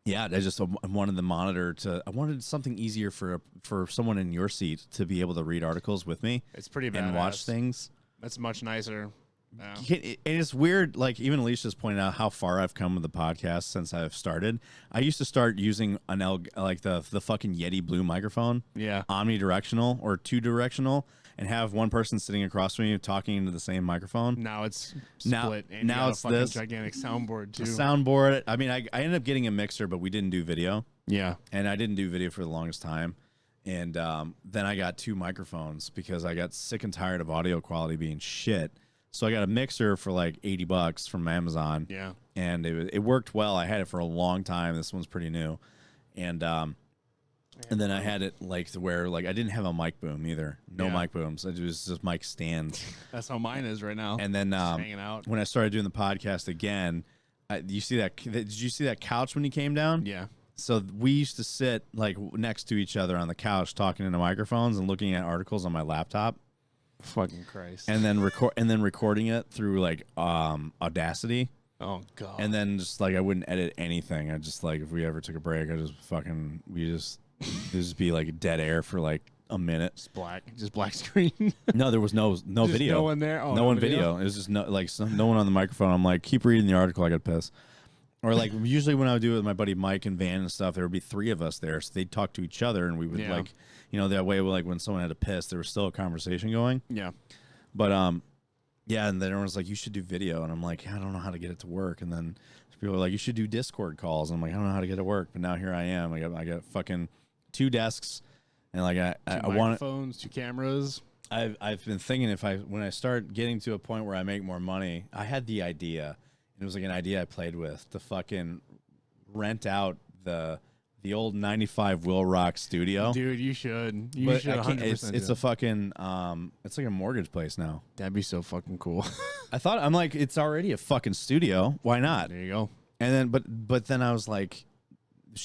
yeah, I wanted the monitor I wanted something easier for someone in your seat to be able to read articles with me. It's pretty badass. And watch things. That's much nicer. And it's weird, like even Alicia's pointed out how far I've come with the podcast since I've started. I used to start using the fucking Yeti Blue microphone. Yeah. Omnidirectional or 2-directional, and have one person sitting across from me talking into the same microphone. Now it's split. Now it's this gigantic soundboard too. A soundboard. I mean, I ended up getting a mixer, but we didn't do video. Yeah. And I didn't do video for the longest time. And then I got 2 microphones because I got sick and tired of audio quality being shit. So I got a mixer for like $80 from Amazon. Yeah. And it worked well. I had it for a long time. This one's pretty new. And And then I had it like to where like I didn't have a mic boom either. No Yeah. mic booms. It was just mic stands. That's how mine is right now. And then Just hanging out. when I started doing the podcast again, did you see that couch when you came down? Yeah. So we used to sit like next to each other on the couch, talking into microphones and looking at articles on my laptop. Fucking Christ. And then recording it through like Audacity. Oh God. And then just like I wouldn't edit anything. I just like if we ever took a break, there'd just be like dead air for like a minute. Just black screen. No, there was no video. No one there. Oh, no one video. It was just no one on the microphone. I'm like, keep reading the article. I got pissed. Or like usually when I would do it with my buddy Mike and Van and stuff, there would be 3 of us there, so they'd talk to each other, and we would like, that way. Like when someone had to piss, there was still a conversation going. Yeah. But yeah, and then everyone's like, you should do video, and I'm like, I don't know how to get it to work. And then people are like, you should do Discord calls. And I'm like, I don't know how to get it to work. But now here I am. I got fucking 2 desks, and like I want microphones, 2 cameras. I've been thinking when I start getting to a point where I make more money, I had the idea. It was like an idea I played with to fucking rent out the old 95 Will Rock studio. Dude, you should. But should 100% it's a fucking it's like a mortgage place now. That'd be so fucking cool. I'm like, it's already a fucking studio. Why not? There you go. And then but then I was like,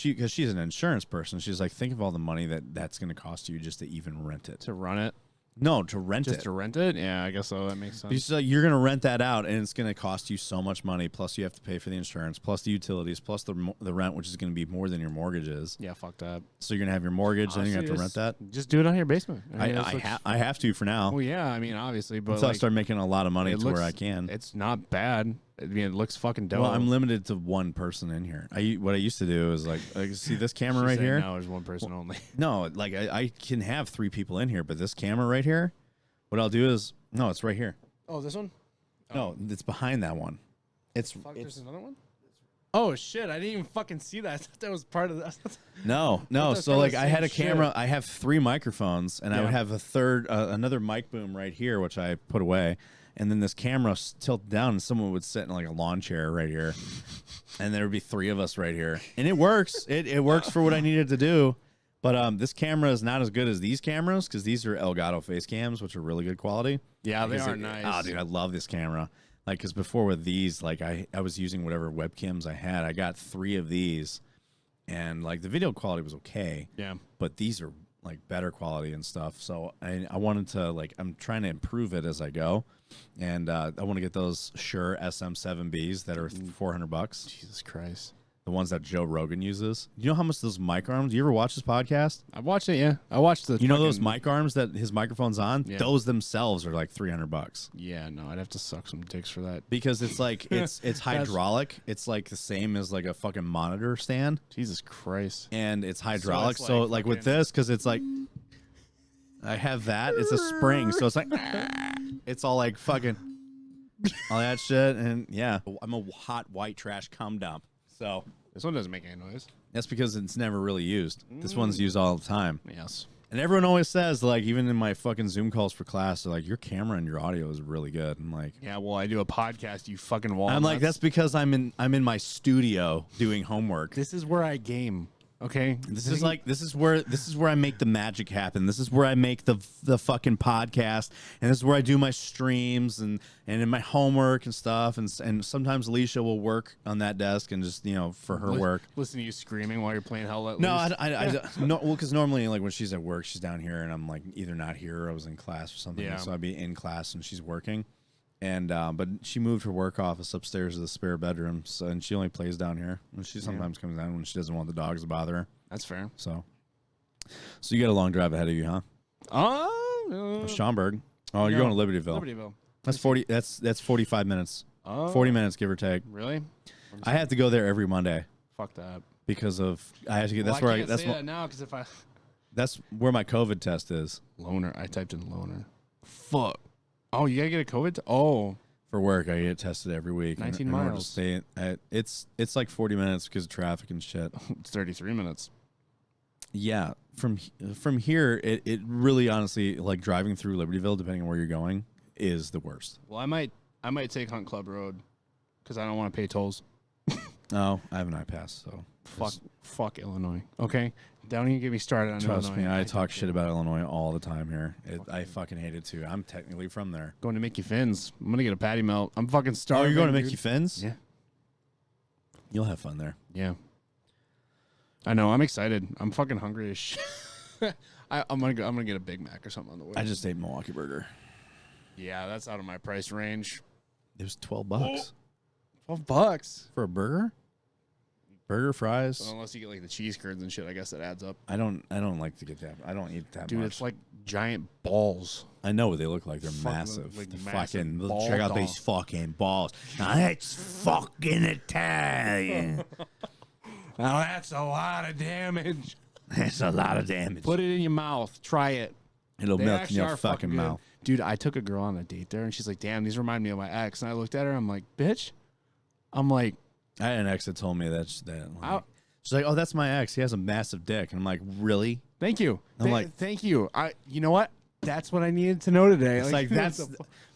because she's an insurance person, she's like, think of all the money that's going to cost you just to even rent it. To run it? No, to rent Just it. to rent it? Yeah, I guess so. That makes sense. She's like, you're going to rent that out, and it's going to cost you so much money, plus you have to pay for the insurance, plus the utilities, plus the rent, which is going to be more than your mortgage is. Yeah, fuck that. So you're going to have your morttage, then you're going to have to rent that? Just do it on your basement. I have to for now. Well, yeah, I mean, obviously, but Until I start making a lot of money to where I can. It's not bad. I mean, it looks fucking dope. Well, I'm limited to 1 person in here. What I used to do is like see this camera right here? No, there's 1 person only. No, like I can have 3 people in here, but this camera right here, what I'll do is, no, it's right here. Oh, this one? No, it's behind that one. There's another one? Oh, shit. I didn't even fucking see that. I thought that was part of that. No. So like I had a camera. I have 3 microphones, and I would have another mic boom right here, which I put away. And then this camera tilted down, and someone would sit in like a lawn chair right here. And there would be 3 of us right here. And it works. It works for what I needed to do. But this camera is not as good as these cameras, because these are Elgato face cams, which are really good quality. Yeah, they are nice. Oh, dude, I love this camera. Like, because before with these, like I was using whatever webcams I had. I got 3 of these, and like the video quality was okay. Yeah. But these are like better quality and stuff. So I wanted to I'm trying to improve it as I go, and I want to get those Shure SM7Bs that are $400. Jesus Christ. The ones that Joe Rogan uses. You know how much those mic arms? You ever watch this podcast? I've watched it, yeah. I watched the. You know those mic arms that his microphone's on? Yeah. Those themselves are like $300. Yeah, no, I'd have to suck some dicks for that. Because it's like it's hydraulic. It's like the same as like a fucking monitor stand. Jesus Christ. And it's hydraulic. So, So like with this, because it's like I have that. It's a spring, so it's like it's all like fucking all that shit. And yeah, I'm a hot white trash cum dump. So this one doesn't make any noise. That's because it's never really used. This one's used all the time. Yes. And everyone always says, like, even in my fucking Zoom calls for class, they're like, your camera and your audio is really good. I'm like, yeah, well, I do a podcast, you fucking walnuts. I'm like, that's because I'm in my studio doing homework. This is where I game. Okay, this is where I make the magic happen. This is where I make the fucking podcast, and this is where I do my streams and in my homework and stuff. And sometimes Alicia will work on that desk and just for her work. Listen to you screaming while you're playing Hell Let Loose. No, well, because normally like when she's at work, she's down here, and I'm like either not here or I was in class or something. Yeah. So I'd be in class and she's working. And but she moved her work office upstairs to the spare bedroom, and she only plays down here. And she sometimes comes down when she doesn't want the dogs to bother her. That's fair. So you got a long drive ahead of you, huh? Schaumburg. Oh, you're going to Libertyville. Libertyville. That's 40. That's 45 minutes. 40 minutes, give or take. Really? I have to go there every Monday. Fuck that. Because of I have to get. Well, that's where I can't say that now because if I. That's where my COVID test is. Loner. I typed in loner. Fuck. Oh, you gotta get a COVID? For work, I get tested every week. 19 miles. It's like 40 minutes because of traffic and shit. It's 33 minutes. Yeah, from here, it really honestly, like driving through Libertyville, depending on where you're going, is the worst. Well, I might take Hunt Club Road because I don't want to pay tolls. No, I have an iPass, so fuck Illinois. Okay, Don't even get me started on Trust Illinois. me, I talk shit about Illinois all the time here. I fucking hate it too. I'm technically from there. Going to Mickey Finn's. I'm gonna get a patty melt. I'm fucking starving. Oh, you're going to dude. Mickey Finn's? Yeah. You'll have fun there. Yeah. I know. I'm excited. I'm fucking hungry as shit. I'm gonna get a Big Mac or something on the way. I just ate Milwaukee Burger. Yeah, that's out of my price range. It was $12. $12 For a burger? Burger, fries. Well, unless you get like the cheese curds and shit, I guess that adds up. I don't like to get that. I don't eat that Dude, much. it's like giant balls. I know what they look like. They're Fucking massive. like The massive fucking ball check out doll. these fucking balls. Now that's fucking Italian. Now that's a lot of damage. That's a lot of damage. Put it in your mouth. Try it. It'll They melt in actually your are fucking good. mouth. Dude, I took a girl on a date there, and she's like, damn, these remind me of my ex. And I looked at her, I'm like, bitch. I'm like, I had an ex that told me that. I'll- She's like, oh, that's my ex. He has a massive dick. And I'm like, really? thank you. I'm like- thank you. You know what? That's what I needed to know today. It's like that's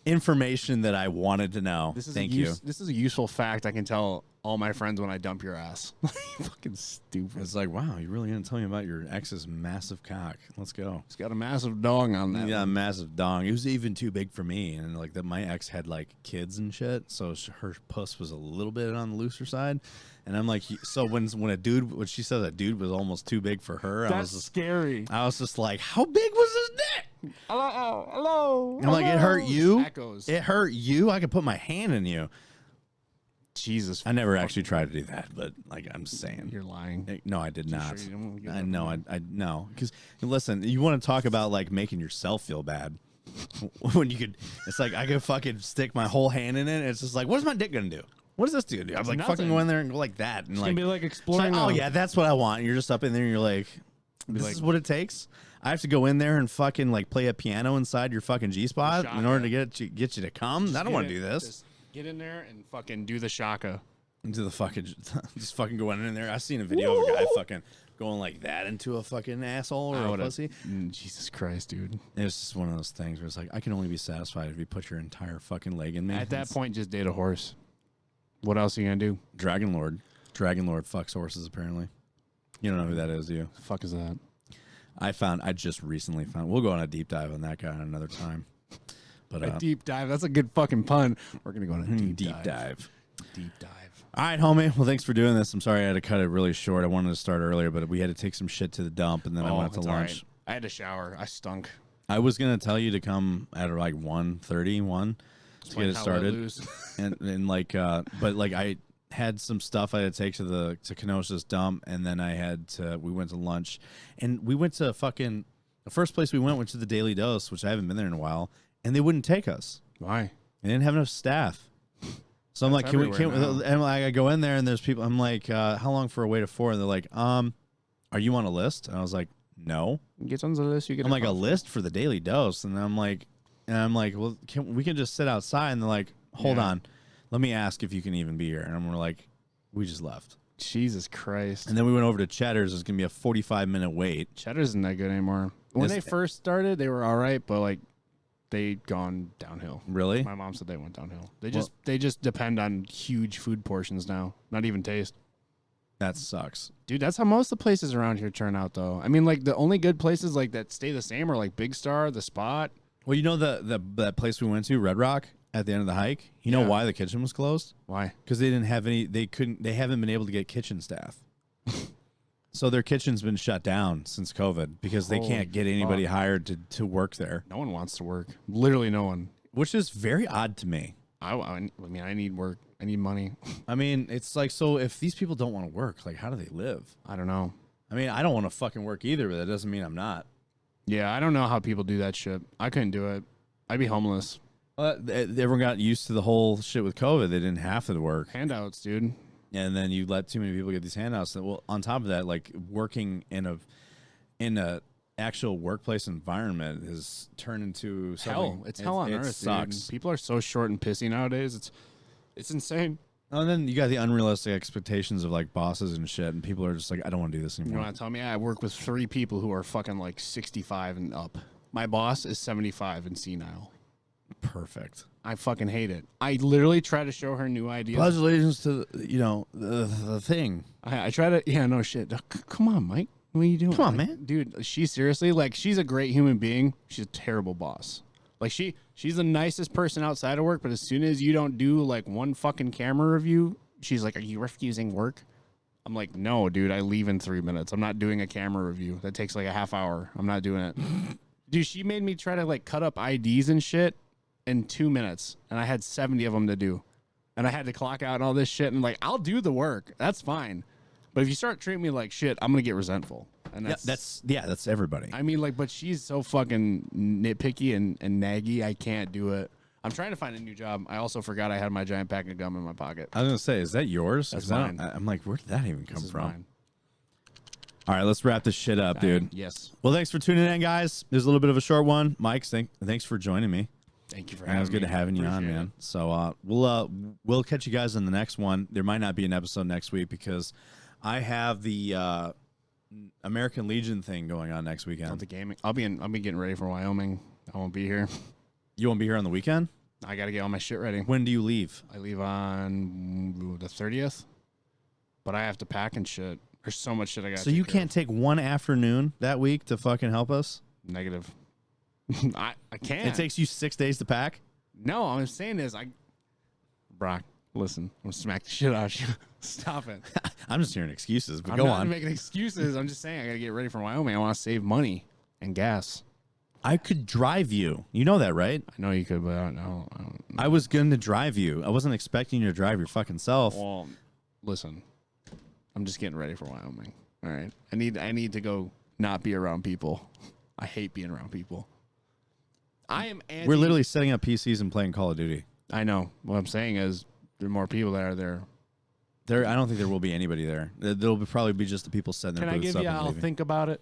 information that I wanted to know. Thank you. This is a useful fact I can tell all my friends when I dump your ass. Fucking stupid. It's like, wow, you're really gonna tell me about your ex's massive cock? Let's go. It's got a massive dong on that. Yeah, one. massive dong. It was even too big for me, and like that, my ex had like kids and shit, so her puss was a little bit on the looser side. And I'm like, so when she said that dude was almost too big for her, That's scary. I was just like, how big was his dick? Hello. I'm like, it hurt you. Echoes. It hurt you. I could put my hand in you. Jesus. I never actually tried to do that, but like I'm saying, You're lying. no, I did not. Sure you don't get I that know, I no, because listen, you want to talk about like making yourself feel bad when you could. It's like I could fucking stick my whole hand in it. And it's just like, what is my dick gonna do? What does this do? I was like, Nothing. fucking go in there and go like that, and It's like, gonna be like it's exploring. like, oh yeah, that's what I want. And you're just up in there, and you're like, this like- is what it takes. I have to go in there and fucking like play a piano inside your fucking G spot Shaka. in order to get you to come. I don't want to do this. Just get in there and fucking do the shaka. Into the fucking, just fucking going in there. I seen a video of a guy fucking going like that into a fucking asshole or a pussy. Jesus Christ, dude. It's just one of those things where it's like, I can only be satisfied if you put your entire fucking leg in me. At that point, just date a horse. What else are you gonna do? Dragon Lord fucks horses apparently. You don't know who that is, do you? The fuck is that? I just recently found. We'll go on a deep dive on that guy another time. But A deep dive. That's a good fucking pun. We're gonna go on a deep deep dive. dive. Deep dive. All right, homie. Well, thanks for doing this. I'm sorry I had to cut it really short. I wanted to start earlier, but we had to take some shit to the dump, and then I went to it's lunch. all right. I had to shower. I stunk. I was gonna tell you to come at like 1:30 to get it started, and like, but like I had some stuff I had to take to Kenosha's dump, and then we went to lunch, and we went to fucking the first place we went to the Daily Dose, which I haven't been there in a while, and they wouldn't take us. Why? They didn't have enough staff. So I'm like, and like, I go in there and there's people. I'm like, how long for a wait of 4? And they're like, are you on a list? And I was like, no. Get on the list. You get. I'm like, a list for the Daily Dose, and I'm like, well, we can just sit outside. And they're like, hold on, let me ask if you can even be here. And we're like, we just left. Jesus Christ. And then we went over to Cheddar's. It's gonna be a 45-minute wait. Cheddar's isn't that good anymore. When they first started, they were all right, but like they gone downhill. Really? My mom said they went downhill. They just depend on huge food portions now. Not even taste. That sucks. Dude, that's how most of the places around here turn out though. I mean, like the only good places like that stay the same are like Big Star, The Spot. Well, you know that place we went to, Red Rock, at the end of the hike? You know why the kitchen was closed? Why? Because they didn't have any. They haven't been able to get kitchen staff. So their kitchen's been shut down since COVID because they can't get anybody hired to work there. No one wants to work. Literally no one. Which is very odd to me. I mean, I need work. I need money. I mean, it's like, so if these people don't want to work, like, how do they live? I don't know. I mean, I don't want to fucking work either, but that doesn't mean I'm not. Yeah, I don't know how people do that shit. I couldn't do it. I'd be homeless. Everyone got used to the whole shit with COVID. They didn't have to work. Handouts, dude. And then you let too many people get these handouts. Well, on top of that, like working in a actual workplace environment has turned into something. Hell. It's hell on earth, sucks. dude. People are so short and pissy nowadays. It's insane. And then you got the unrealistic expectations of like bosses and shit, and people are just like, I don't want to do this You anymore. want to tell me? I work with 3 people who are fucking like 65 and up. My boss is 75 and senile. Perfect. I fucking hate it. I literally try to show her new ideas. Congratulations to the thing. I try to, no shit. Come on, Mike. What are you doing? Come on, Like, man. Dude, she seriously, like, she's a great human being. She's a terrible boss. Like, she's the nicest person outside of work, but as soon as you don't do, like, one fucking camera review, she's like, are you refusing work? I'm like, no, dude, I leave in 3 minutes. I'm not doing a camera review. That takes, like, a half hour. I'm not doing it. Dude, she made me try to, like, cut up IDs and shit in 2 minutes, and I had 70 of them to do. And I had to clock out and all this shit, and, like, I'll do the work. That's fine. But if you start treating me like shit, I'm gonna get resentful. And That's everybody. I mean, like, but she's so fucking nitpicky and naggy. I can't do it. I'm trying to find a new job. I also forgot I had my giant pack of gum in my pocket. I was gonna say, is that yours? That's 'Cause mine. I'm like, where did that even come from? Mine. All right, let's wrap this shit up, dude. Yes. Well, thanks for tuning in, guys. There's a little bit of a short one. Mike, thanks for joining me. Thank you for And having me. it was good having you on, Appreciate man. it. So we'll catch you guys in the next one. There might not be an episode next week because I have the American Legion thing going on next weekend. The gaming. I'll be getting ready for Wyoming. I won't be here. You won't be here on the weekend? I got to get all my shit ready. When do you leave? I leave on the 30th, but I have to pack and shit. There's so much shit I got. So you can't take one afternoon that week to fucking help us? Negative. I can't. It takes you 6 days to pack? No, all I'm saying is Brock, listen, I'm gonna smack the shit out of you. Stop it. I'm just hearing excuses, but I'm go not on. making excuses. I'm just saying I gotta get ready for Wyoming. I want to save money and gas. I could drive you. You know that, right? I know you could, but I don't know. I was going to drive you. I wasn't expecting you to drive your fucking self. Well, listen, I'm just getting ready for Wyoming. All right, I need to go not be around people. I hate being around people. We're literally setting up PCs and playing Call of Duty. I know. What I'm saying is there are more people that are there. I don't think there will be anybody there. There'll probably be just the people setting their Can I booths give up you? and I'll leaving. think about it.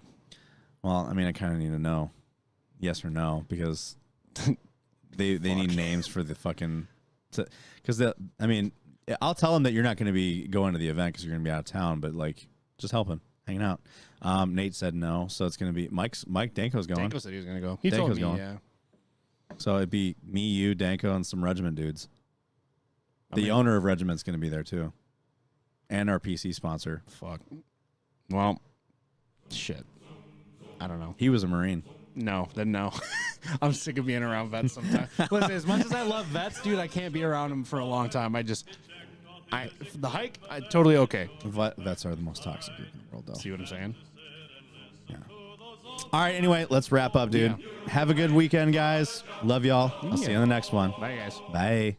Well, I mean, I kind of need to know, yes or no, because they need names for the fucking. Because I mean, I'll tell them that you're not going to be going to the event because you're going to be out of town, but like just helping, hanging out. Nate said no, so it's going to be Mike Danko's going. Danko said he was gonna go. He Danko's told me, going. yeah. So it'd be me, you, Danko, and some regiment dudes. The owner of regiment's going to be there too, and our PC sponsor. Fuck. Well, shit. I don't know. He was a Marine. No, then no. I'm sick of being around vets sometimes. Listen, as much as I love vets, dude, I can't be around them for a long time. The hike, totally okay. Vets are the most toxic group in the world, though. See what I'm saying? Yeah. All right, anyway, let's wrap up, dude. Yeah. Have a good weekend, guys. Love y'all. I'll see you on the next one. Bye, guys. Bye.